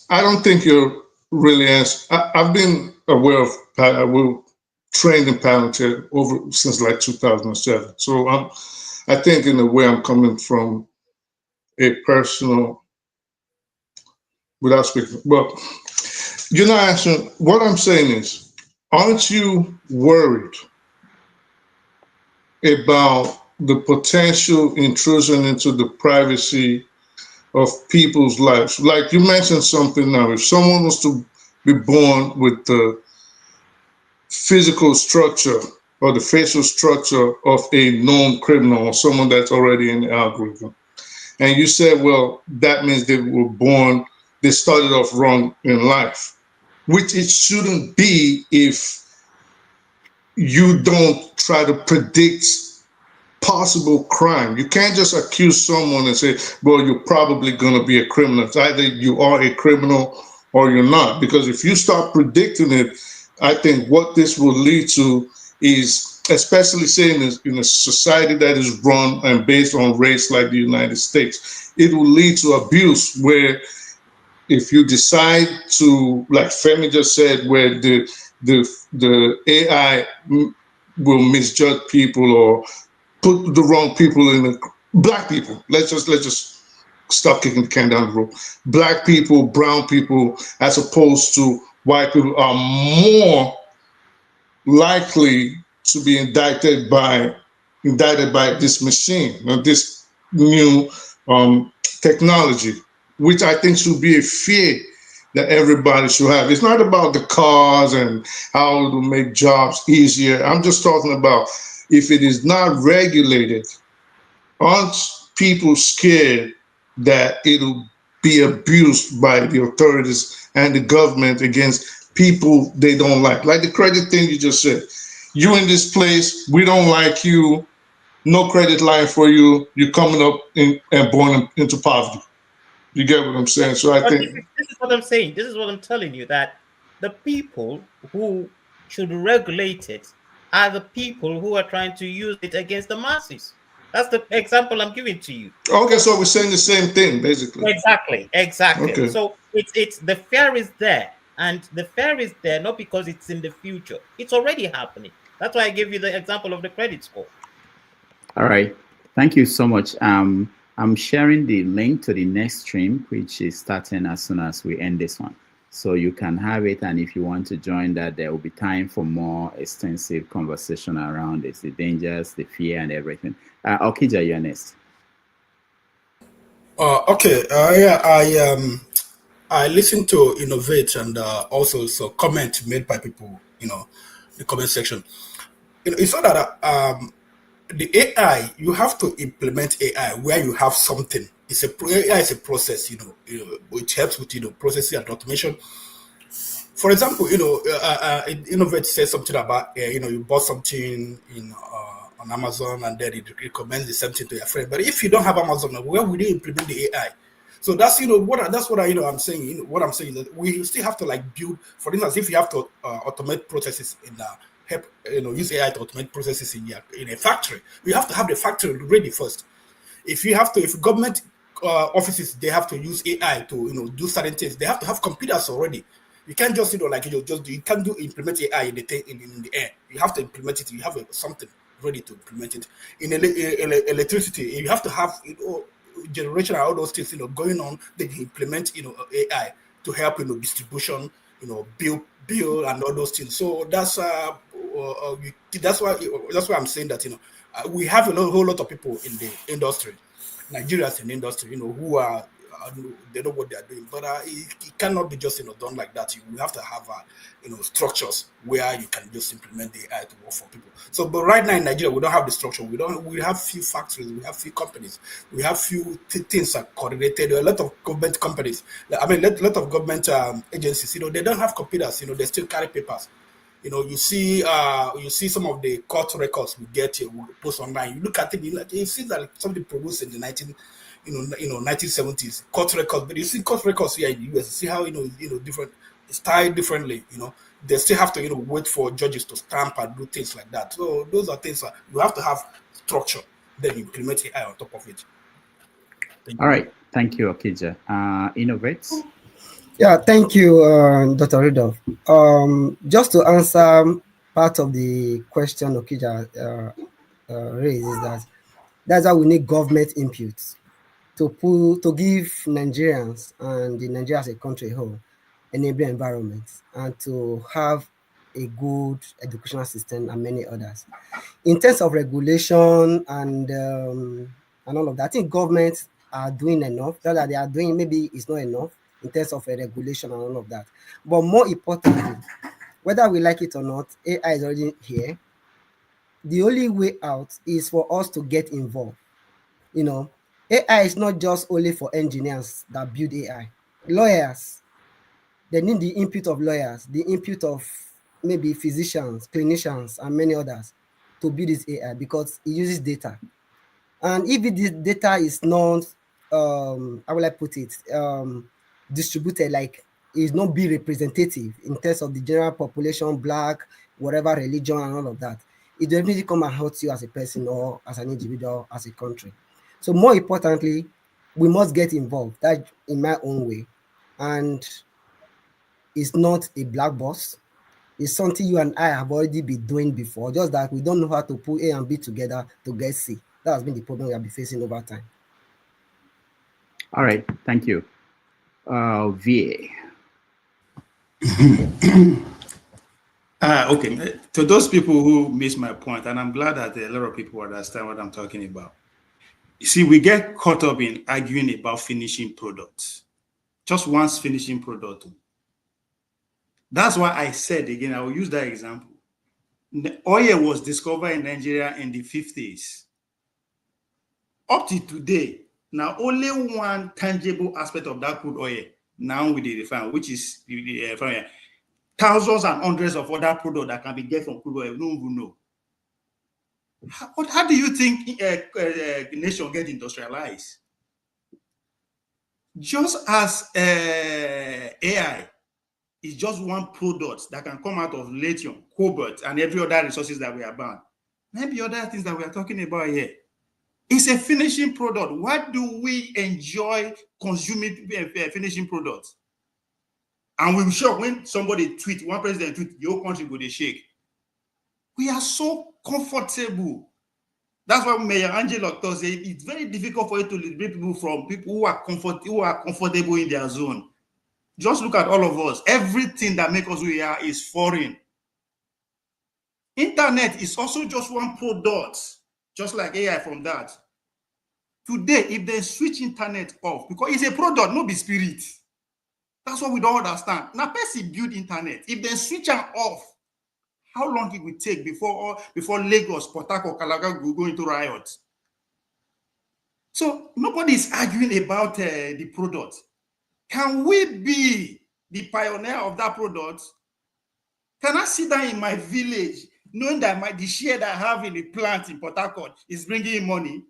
I don't think you're really answering. I've been aware of, we're trained in Palantir since like 2007. So I think in a way I'm coming from a personal, without speaking, but you're not answering. What I'm saying is, aren't you worried about the potential intrusion into the privacy of people's lives? Like you mentioned something now, if someone was to be born with the physical structure or the facial structure of a known criminal or someone that's already in the algorithm, and you said, well, that means they started off wrong in life, which it shouldn't be if you don't try to predict possible crime. You can't just accuse someone and say, well, you're probably going to be a criminal. It's either you are a criminal or you're not. Because if you start predicting it, I think what this will lead to is, especially saying in a society that is run and based on race like the United States, it will lead to abuse where if you decide to, like Femi just said, where the AI will misjudge people or put the wrong people in black people. Let's just stop kicking the can down the road. Black people, brown people, as opposed to white people, are more likely to be indicted by this machine, this new technology, which I think should be a fear that everybody should have. It's not about the cars and how it will make jobs easier. I'm just talking about if it is not regulated, aren't people scared that it'll be abused by the authorities and the government against people they don't like? Like the credit thing you just said. You in this place, we don't like you, no credit line for you, you're coming up and born into poverty. You get what I'm saying? So I think this is what I'm saying. This is what I'm telling you, that the people who should regulate it are the people who are trying to use it against the masses. That's the example I'm giving to you. Okay, so we're saying the same thing, basically. Exactly. Okay. So it's the fear is there, and the fear is there not because it's in the future. It's already happening. That's why I gave you the example of the credit score. All right. Thank you so much. I'm sharing the link to the next stream, which is starting as soon as we end this one. So you can have it, and if you want to join that, there will be time for more extensive conversation around this, the dangers, the fear, and everything. Okija, you're next. Okay. I listened to Innovate and also comment made by people, the comment section. It's not that the AI, you have to implement AI where you have something. AI is a process, which helps with processing and automation. For example, Innovate says something about you bought something on Amazon and then it recommends the same thing to your friend. But if you don't have Amazon, where would you implement the AI? So that's what I'm saying. What I'm saying is that we still have to build. For instance, if you have to automate processes in help use AI to automate processes in a factory, you have to have the factory ready first. If government offices, they have to use AI to do certain things, they have to have computers already. You can't just you can't implement AI in the air. You have to implement it. You have something ready to implement it. In electricity, you have to have generation and all those things going on. They implement AI to help distribution, bill and all those things. So that's why I'm saying that we have a whole lot of people in the industry. Nigerians in the industry, who are they know what they are doing, but it cannot be just done like that. You have to have structures where you can just implement the AI to work for people. So, but right now in Nigeria, we don't have the structure. We have few factories, we have few companies, we have few things are coordinated. There are a lot of government companies. I mean, a lot of government agencies. They don't have computers. They still carry papers. You see some of the court records we get here, we post online. You look at it, you see that somebody produced in the 1970s court records, but you see court records here in the US. You see how different style differently. They still have to wait for judges to stamp and do things like that. So those are things that you have to have structure. Then you implement AI on top of it. All right, thank you, Okija. Innovates. Yeah, thank you, Dr. Rudolph. Just to answer part of the question Okija raised is that's why we need government input to give Nigerians and the Nigeria as a country whole enabling environment and to have a good educational system and many others. In terms of regulation and all of that, I think governments are doing enough. That they are doing maybe it's not enough in terms of a regulation and all of that. But more importantly, whether we like it or not, AI is already here. The only way out is for us to get involved. AI is not just only for engineers that build AI. Lawyers, they need the input of lawyers, the input of maybe physicians, clinicians, and many others to build this AI because it uses data. And if this data is not, how will I put it, distributed, like is not be representative in terms of the general population, black, whatever religion and all of that, it definitely come and hurt you as a person or as an individual, as a country. So more importantly, we must get involved. That in my own way. And it's not a black box. It's something you and I have already been doing before, just that we don't know how to put A and B together to get C. That has been the problem we have been facing over time. All right, thank you. VA. Okay, to those people who missed my point, and I'm glad that a lot of people understand what I'm talking about. You see, we get caught up in arguing about finishing products. Just once finishing product. That's why I said again, I will use that example. Oil was discovered in Nigeria in the 50s. Up to today, now only one tangible aspect of that crude oil now with the refine, which is the thousands and hundreds of other products that can be get from crude oil. We don't even know. How do you think a nation get industrialized? Just as AI is just one product that can come out of lithium, cobalt, and every other resources that we are bound. Maybe other things that we are talking about here. It's a finishing product. Why do we enjoy consuming finishing products? And we're sure when somebody tweet, one president tweet, the whole country go they shake. We are so comfortable. That's why Mayor Angelo said it's very difficult for you to liberate people from people who are comfortable in their zone. Just look at all of us. Everything that makes us who we are is foreign. Internet is also just one product, just like AI from that. Today, if they switch internet off, because it's a product, not be spirit. That's what we don't understand. Now, person build internet. If they switch it off, how long it will take before Lagos, Port Harcourt, Calabar will go into riot? So nobody is arguing about the product. Can we be the pioneer of that product? Can I sit down in my village knowing that the share that I have in the plant in Port Harcourt is bringing in money?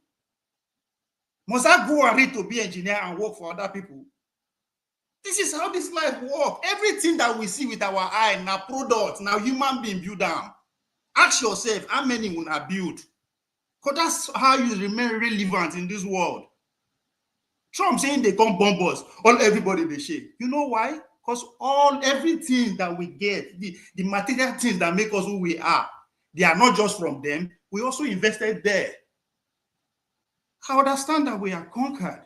Must I go and read to be engineer and work for other people? This is how this life works. Everything that we see with our eye, now product, now human being build down. Ask yourself, how many will I build? Because that's how you remain relevant in this world. Trump saying they come bomb us, everybody they shake. You know why? Because everything that we get, the material things that make us who we are, they are not just from them. We also invested there. I understand that we are conquered.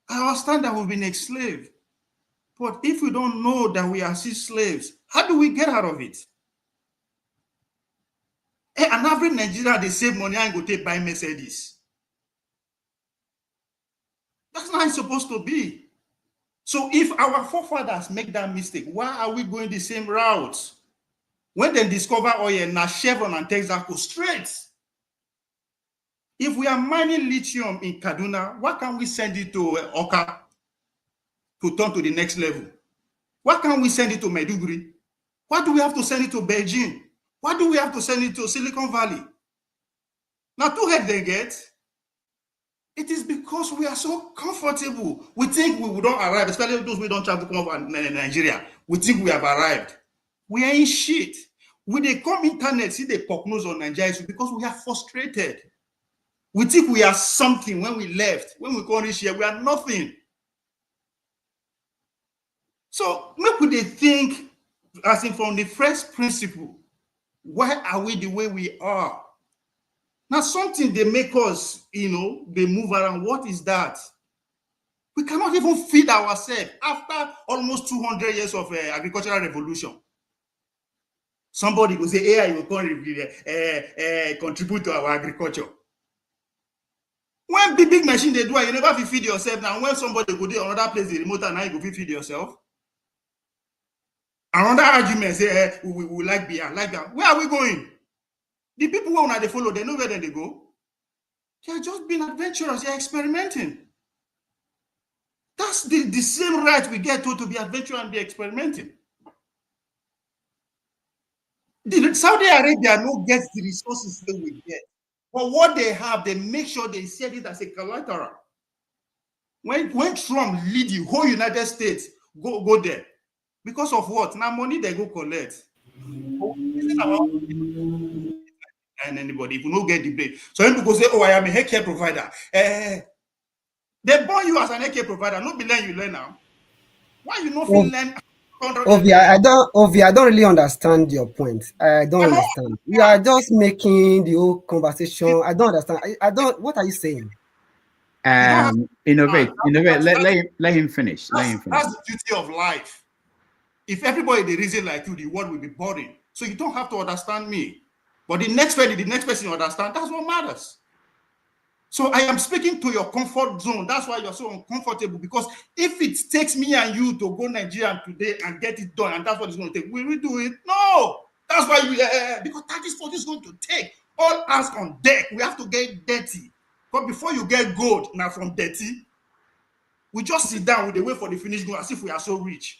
I understand that we've been enslaved. But if we don't know that we are still slaves, how do we get out of it? An average Nigerian, they save money and go take buy Mercedes. That's not how it's supposed to be. So if our forefathers make that mistake, why are we going the same route? When they discover oil, now Chevron and Texas go straight. If we are mining lithium in Kaduna, why can't we send it to Awka to turn to the next level? Why can't we send it to Maiduguri? Why do we have to send it to Beijing? Why do we have to send it to Silicon Valley? Now, two heads they get. It is because we are so comfortable. We think we don't arrive, especially those who don't travel to come from Nigeria. We think we have arrived. We are in shit. When they come internet, see the prognosis on Nigeria because we are frustrated. We think we are something when we left. When we come this year, we are nothing. So maybe they think, as in from the first principle, why are we the way we are? Now something they make us, they move around. What is that? We cannot even feed ourselves after almost 200 years of agricultural revolution. Somebody will say AI will contribute to our agriculture. When big machine they do it, you never feed yourself. Now when somebody go to another place, the remote, and now you go feed yourself. Another argument say we like beer, like that. Where are we going? The people who want to follow, they know where they go. They are just being adventurous. They are experimenting. That's the same right we get to be adventurous and be experimenting. The Saudi Arabia no gets the resources that we get. But what they have, they make sure they set it as a collateral. When Trump lead the whole United States, go there. Because of what? Now money they go collect. And anybody, if you don't get the blame. So when people say, oh, I am a healthcare provider. They born you as an healthcare provider. No be learn you learn now. Why you not feel learn? I don't really understand your point. I don't understand. You are just making the whole conversation. I don't understand. What are you saying? Innovate. Let him finish. That's the beauty of life. If everybody they reason like you, the world will be boring. So you don't have to understand me. But the next person you understand, that's what matters. So I am speaking to your comfort zone. That's why you're so uncomfortable. Because if it takes me and you to go Nigeria today and get it done, and that's what it's going to take, will we do it? No. That's why because that is what it's going to take. All hands on deck. We have to get dirty. But before you get gold, now from dirty, we just sit down with the way for the finished gold as if we are so rich.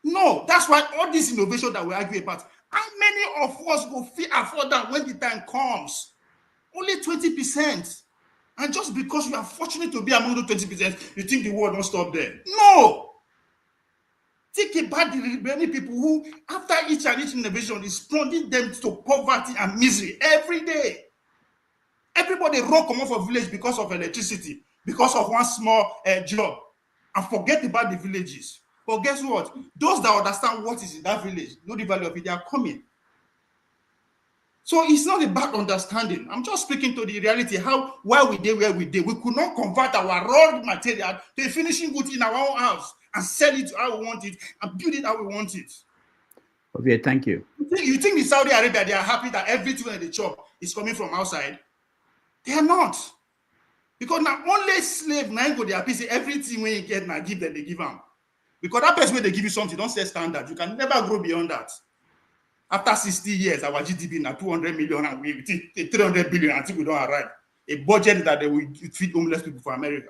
No, that's why all this innovation that we argue about, how many of us will afford that when the time comes? Only 20%. And just because you are fortunate to be among the 20%, you think the world won't stop there. No! Think about the many people who, after each and each innovation, is plunging them to poverty and misery every day. Everybody run come off a village because of electricity, because of one small job, and forget about the villages. But guess what? Those that understand what is in that village, know the value of it, they are coming. So it's not about understanding. I'm just speaking to the reality. Why we did where we did. We could not convert our raw material to a finishing good in our own house and sell it how we want it and build it how we want it. Okay, thank you. You think in Saudi Arabia they are happy that everything in the shop is coming from outside? They are not. Because now only slave now go they happy say everything when you get now give them, they give them. Because that person when they give you something, don't set standard. You can never grow beyond that. After 60 years, our GDP now 200 million and we think 300 billion until we don't arrive. A budget that they will feed homeless people for America.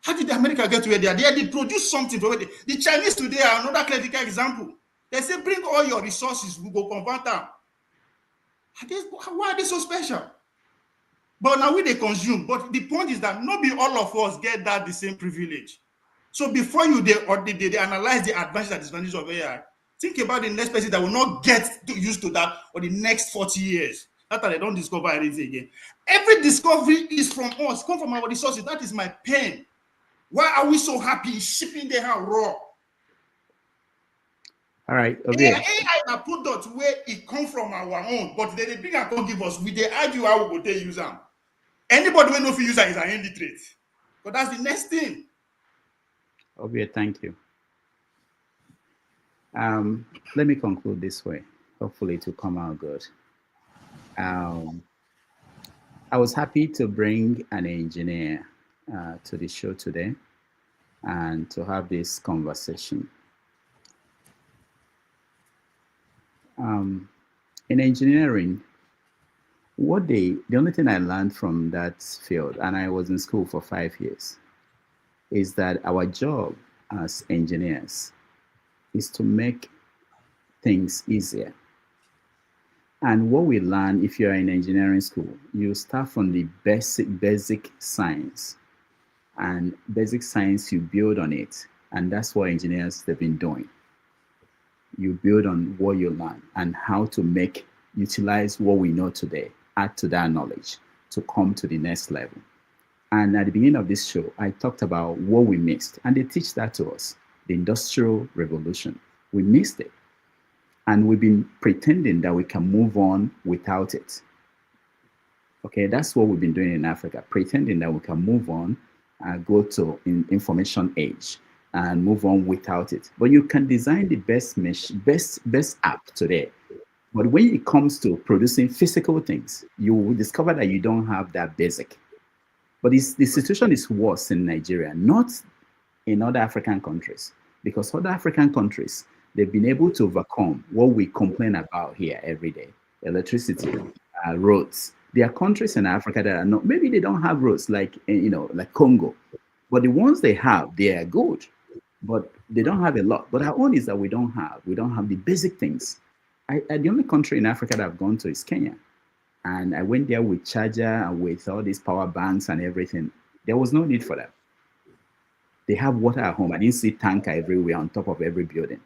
How did America get to where they are? They produce something for it. The Chinese today are another clinical example. They say, bring all your resources, we go convert them. Why are they so special? But now we they consume. But the point is that not be all of us get that the same privilege. So before you they analyze the advantages and disadvantages of AI, think about the next person that will not get used to that for the next 40 years. After they don't discover anything again. Every discovery is from us, come from our resources. That is my pain. Why are we so happy shipping them out raw? All right, okay. AI na product where it come from our own, but they bring and come give us. We they argue how we go take use them. Anybody who know if you use is an illiterate. But that's the next thing. Okay, thank you. Let me conclude this way. Hopefully it will come out good. I was happy to bring an engineer to the show today and to have this conversation. In engineering, the only thing I learned from that field, and I was in school for 5 years, is that our job as engineers is to make things easier. And what we learn, if you're in engineering school, you start from the basic science. And basic science, you build on it. And that's what engineers have been doing. You build on what you learn and how to utilize what we know today, add to that knowledge to come to the next level. And at the beginning of this show, I talked about what we missed. And they teach that to us, the Industrial Revolution. We missed it. And we've been pretending that we can move on without it. Okay, that's what we've been doing in Africa, pretending that we can move on and go to information age and move on without it. But you can design the best app today. But when it comes to producing physical things, you will discover that you don't have that basic. But the situation is worse in Nigeria, not in other African countries, because other African countries, they've been able to overcome what we complain about here every day: electricity, roads. There are countries in Africa that are not, maybe they don't have roads like Congo, but the ones they have, they are good, but they don't have a lot. But our own is that we don't have the basic things. The only country in Africa that I've gone to is Kenya. And I went there with charger and with all these power banks and everything. There was no need for that. They have water at home. I didn't see tanker everywhere on top of every building.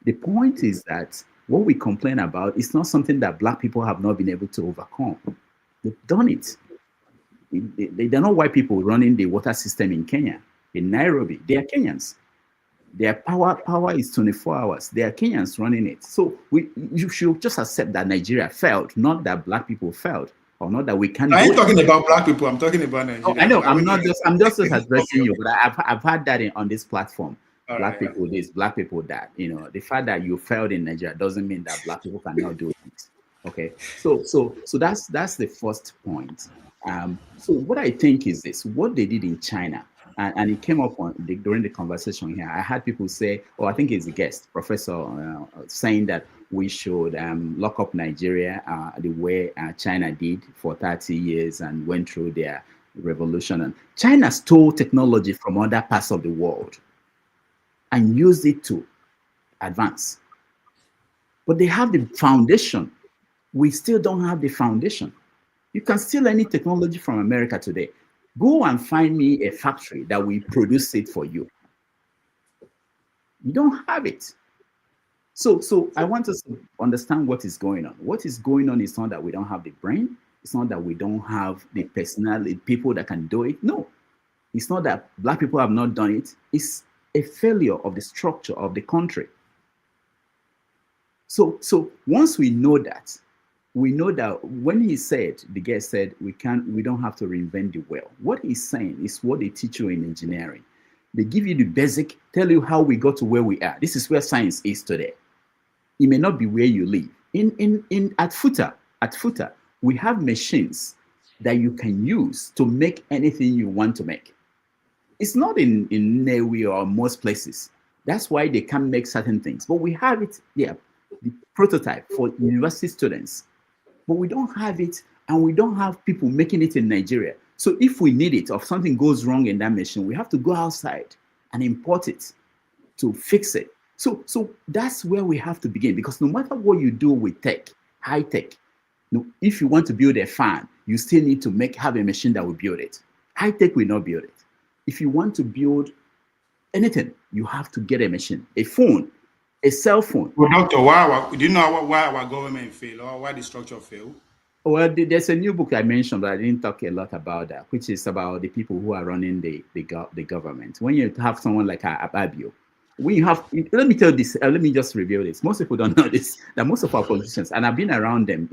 The point is that what we complain about is not something that Black people have not been able to overcome. They've done it. They're not white people running the water system in Kenya, in Nairobi. They are Kenyans. Their power is 24 hours. They are Kenyans running it. So you should just accept that Nigeria failed, not that Black people failed, or not that we can't. I ain't talking about Black people. I'm talking about Nigeria. Oh, I know. I'm just addressing you, but I've had that on this platform. Black people this, Black people that. The fact that you failed in Nigeria doesn't mean that Black people cannot do it. Okay. So that's the first point. So what I think is this: what they did in China. And it came up during the conversation here. I had people say, I think it's a guest, Professor, saying that we should lock up Nigeria the way China did for 30 years and went through their revolution. And China stole technology from other parts of the world and used it to advance. But they have the foundation. We still don't have the foundation. You can steal any technology from America today. Go and find me a factory that will produce it for you. You don't have it. So I want us to understand what is going on. What is going on is not that we don't have the brain. It's not that we don't have the personality, people that can do it. No, it's not that Black people have not done it. It's a failure of the structure of the country. So once we know that when he said, the guy said, we don't have to reinvent the wheel. What he's saying is what they teach you in engineering. They give you the basic, tell you how we got to where we are. This is where science is today. It may not be where you live. At FUTO, we have machines that you can use to make anything you want to make. It's not in Newi or most places. That's why they can't make certain things. But we have it there, the prototype for university students. But we don't have it, and we don't have people making it in Nigeria. So if we need it, or if something goes wrong in that machine, we have to go outside and import it to fix it. So that's where we have to begin, because no matter what you do with tech, high tech, if you want to build a fan, you still need to have a machine that will build it. High tech will not build it. If you want to build anything, you have to get a machine, a phone, a cell phone. Well, Doctor, do you know why our government failed, or why the structure failed? Well, there's a new book I mentioned, but I didn't talk a lot about that, which is about the people who are running the government. When you have someone like Ababio, let me tell this, let me just reveal this. Most people don't know this, that most of our politicians, and I've been around them,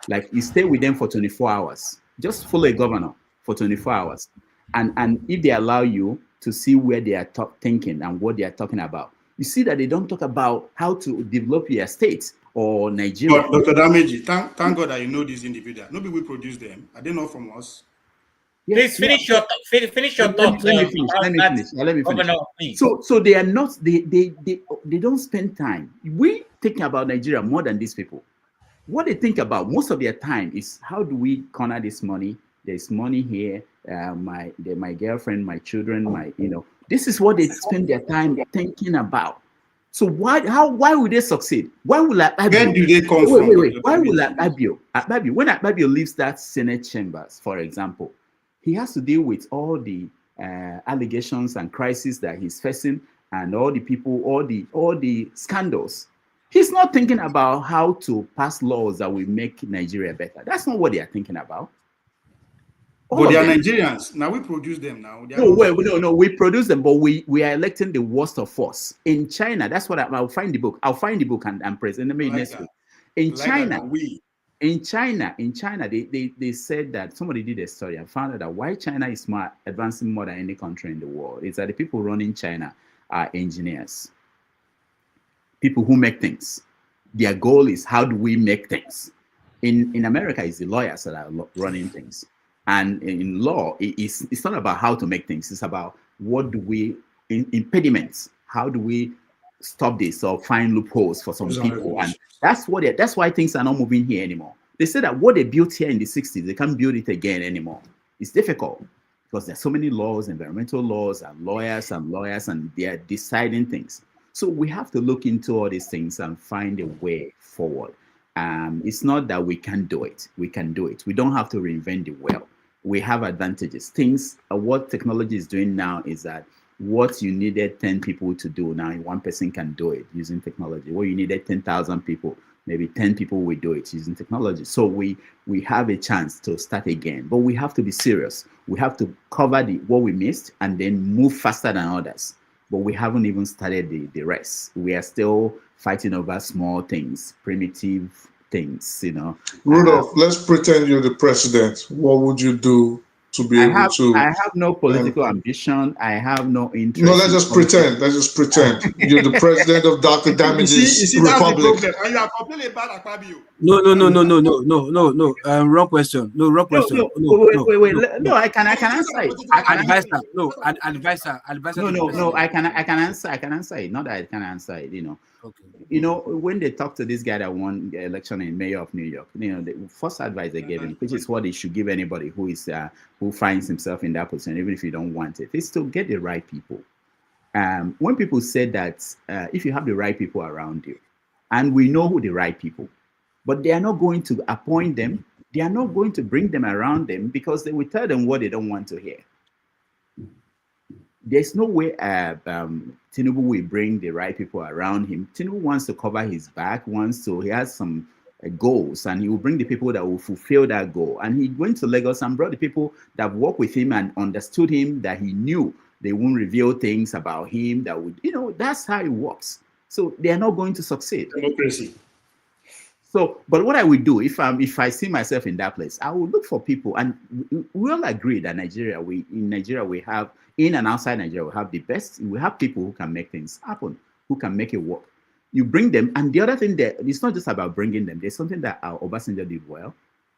like you stay with them for 24 hours, just follow a governor for 24 hours. And if they allow you to see where they are thinking and what they are talking about, you see that they don't talk about how to develop your state or Nigeria. But Dr. Dameji, thank God that you know these individuals. Nobody will produce them. Are they not from us? Please finish your thoughts. Let me finish. So they are not. They don't spend time. We think about Nigeria more than these people. What they think about most of their time is, how do we corner this money? There's money here. My girlfriend, my children, this is what they spend their time thinking about. So why would they succeed? Why will Akpabio? Where do they come from? Wait. Why will Akpabio? When Akpabio leaves that Senate chambers, for example, he has to deal with all the allegations and crises that he's facing, and all the people, all the scandals. He's not thinking about how to pass laws that will make Nigeria better. That's not what they are thinking about. But they are Nigerians. Now we produce them now. No, we produce them, but we are electing the worst of us. In China, that's what I'll find the book. I'll find the book and present it next week. In China, they said that somebody did a study and found out that why China is advancing more than any country in the world is that the people running China are engineers, people who make things. Their goal is, how do we make things? In America, it's the lawyers that are running things. And in law, it's not about how to make things. It's about what do we, impediments, how do we stop this or find loopholes for some people. And that's why things are not moving here anymore. They say that what they built here in the 60s, they can't build it again anymore. It's difficult because there's so many laws, environmental laws, and lawyers, and they are deciding things. So we have to look into all these things and find a way forward. It's not that we can't do it. We can do it. We don't have to reinvent the wheel. We have advantages. What technology is doing now is that what you needed 10 people to do, now one person can do it using technology. What you needed 10,000 people, maybe 10 people will do it using technology. So we have a chance to start again, but we have to be serious. We have to cover what we missed and then move faster than others. But we haven't even started the rest. We are still fighting over small things, primitive things, Rudolph, let's pretend you're the president. What would you do to be able to? I have no political ambition. I have no interest. No, let's just pretend. You're the president of Dr. Damage's Republic. That's the problem. And you are complaining about Akpabio. No. Wrong question. No, wrong question. Wait. No, I can answer it. Advisor. No, I can answer it. Not that I can answer it, Okay. When they talk to this guy that won the election in mayor of New York, the first advice they gave him, which is what they should give anybody who finds himself in that position, even if you don't want it, is to get the right people. When people said that if you have the right people around you, and we know who the right people, but they are not going to appoint them, they are not going to bring them around them because they will tell them what they don't want to hear. There's no way Tinubu will bring the right people around him. Tinubu wants to cover his back, he has some goals, and he will bring the people that will fulfill that goal. And he went to Lagos and brought the people that worked with him and understood him, that he knew they won't reveal things about him that would, that's how it works. So they are not going to succeed. Democracy. So, but what I will do if I see myself in that place, I will look for people, and we all agree that in Nigeria we have, in and outside Nigeria, we have the best. We have people who can make things happen, who can make it work. You bring them, and the other thing that it's not just about bringing them. There's something that Obasanjo did well,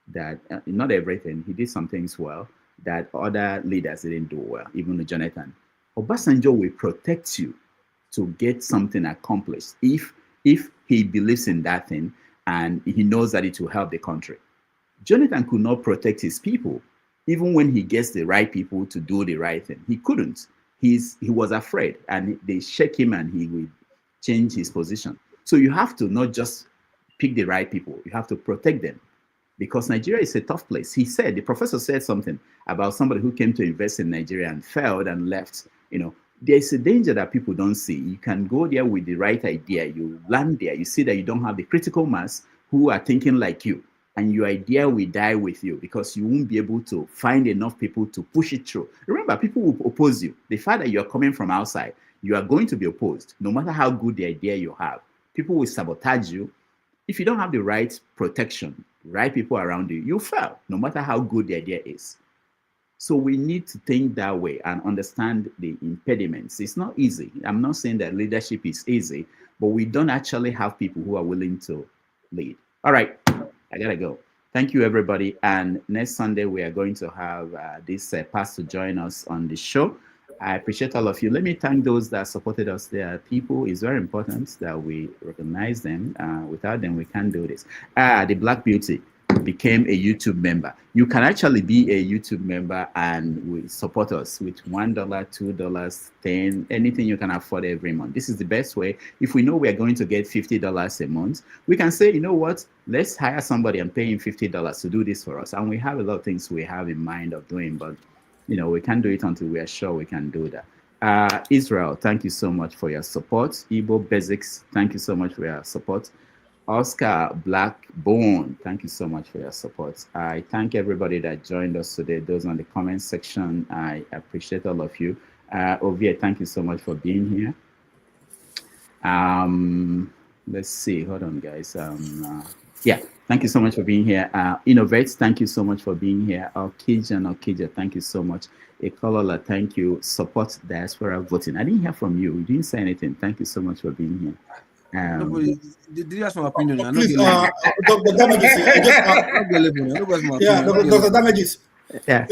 that not everything, he did some things well that other leaders didn't do well, even Jonathan. Obasanjo will protect you to get something accomplished if he believes in that thing and he knows that it will help the country. Jonathan could not protect his people, even when he gets the right people to do the right thing. He couldn't. He was afraid, and they shake him and he will change his position. So you have to not just pick the right people, you have to protect them, because Nigeria is a tough place. The professor said something about somebody who came to invest in Nigeria and failed and left. There's a danger that people don't see. You can go there with the right idea, you land there, you see that you don't have the critical mass who are thinking like you, and your idea will die with you because you won't be able to find enough people to push it through. Remember, people will oppose you. The fact that you're coming from outside, you are going to be opposed, no matter how good the idea you have. People will sabotage you. If you don't have the right protection, right people around you, you'll fail, no matter how good the idea is. So we need to think that way and understand the impediments. It's not easy. I'm not saying that leadership is easy, but we don't actually have people who are willing to lead. All right, I gotta go. Thank you, everybody. And next Sunday, we are going to have this pastor join us on the show. I appreciate all of you. Let me thank those that supported us. There are people. It's very important that we recognize them. Without them, we can't do this. The Black Beauty became a YouTube member. You can actually be a YouTube member and support us with $1, $2, $10, anything you can afford every month. This is the best way. If we know we are going to get $50 a month, we can say, you know what, let's hire somebody and pay him $50 to do this for us. And we have a lot of things we have in mind of doing, but we can't do it until we are sure we can do that. Israel, thank you so much for your support. Igbo Basics, thank you so much for your support. Oscar Blackbone, thank you so much for your support. I thank everybody that joined us today. Those on the comment section, I appreciate all of you. Ovie, thank you so much for being here. Let's see, hold on, guys. Yeah, thank you so much for being here. Innovators, thank you so much for being here. Okija, thank you so much. Ekolola, thank you. Support diaspora voting. I didn't hear from you. You didn't say anything. Thank you so much for being here. Did you ask my opinion? Please, Dr. Damages. Dr. Damages. Yeah.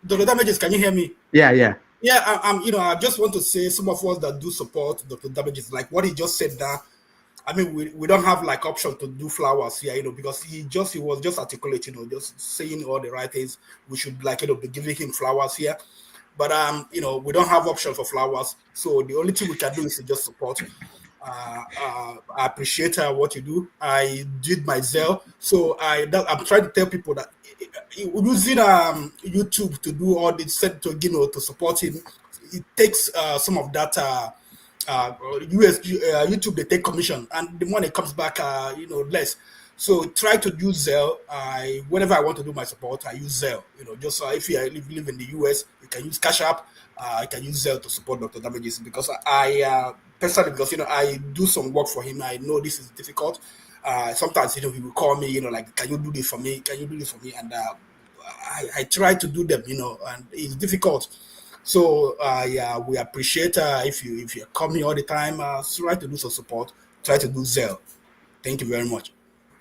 Dr. Damages, can you hear me? Yeah, yeah. Yeah, I just want to say some of us that do support Dr. Damages, like what he just said now. I mean, we don't have like option to do flowers here, because he was just articulating, just saying all the right things. We should be giving him flowers here. But we don't have option for flowers. So the only thing we can do is to just support. I appreciate what you do. I did my Zelle, so I'm trying to tell people that using YouTube to do all this, to support him, it takes some of that YouTube. They take commission, and the money comes back less. So try to use Zelle. Whenever I want to do my support, I use Zelle. Just if you live in the US, you can use Cash App. I can use Zelle to support Dr. Damages because personally, because I do some work for him. I know this is difficult. Sometimes he will call me, like, can you do this for me? Can you do this for me? And I try to do them, and it's difficult. So we appreciate if you come here all the time. Try to do some support. Try to do Zelle. Thank you very much.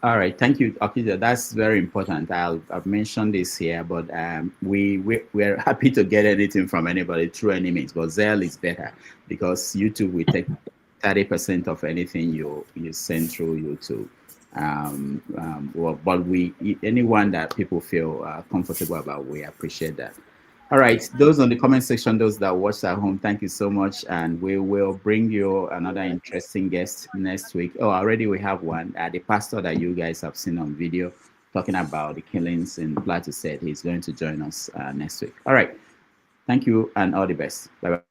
All right, thank you, Okija. That's very important. I've mentioned this here, but we're happy to get anything from anybody through any means. But Zelle is better because YouTube will take 30% of anything you send through YouTube. But anyone that people feel comfortable about, we appreciate that. All right, those on the comment section, those that watch at home, thank you so much. And we will bring you another interesting guest next week. Oh, already we have one. The pastor that you guys have seen on video talking about the killings in Plateau said he's going to join us next week. All right, thank you and all the best. Bye-bye.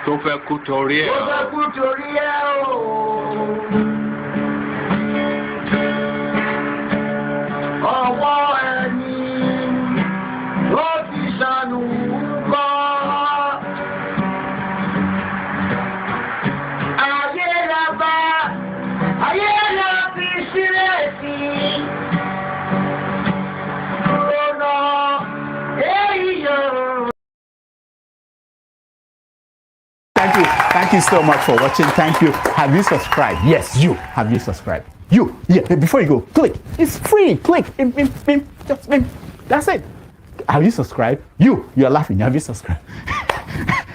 tó fẹ́ kú torí ẹ̀. Tó fẹ́ kú torí ẹ̀ o. Ọwọ́ ẹni ló ti ṣàánú kọ́. Ayé la bá, ayé la fi sílẹ̀ sí. Lọ́nà èyí yóò. Thank you so much for watching. Thank you. Have you subscribed? Yes, you. Have you subscribed? You. Yeah, before you go, click. It's free. Click. Just that's it. Have you subscribed? You're laughing. Have you subscribed?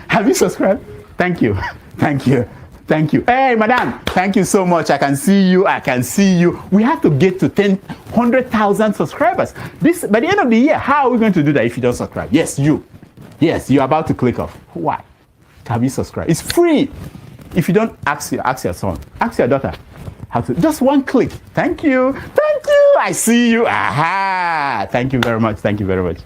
Have you subscribed? Thank you. Thank you. Thank you. Hey, madam. Thank you so much. I can see you. I can see you. We have to get to 100,000 subscribers. This by the end of the year. How are we going to do that if you don't subscribe? Yes, you. Yes, you're about to click off. Why? Have you subscribed? It's free. If you don't, ask your son, ask your daughter how to. Just one click. Thank you. Thank you. I see you. Aha. Thank you very much. Thank you very much.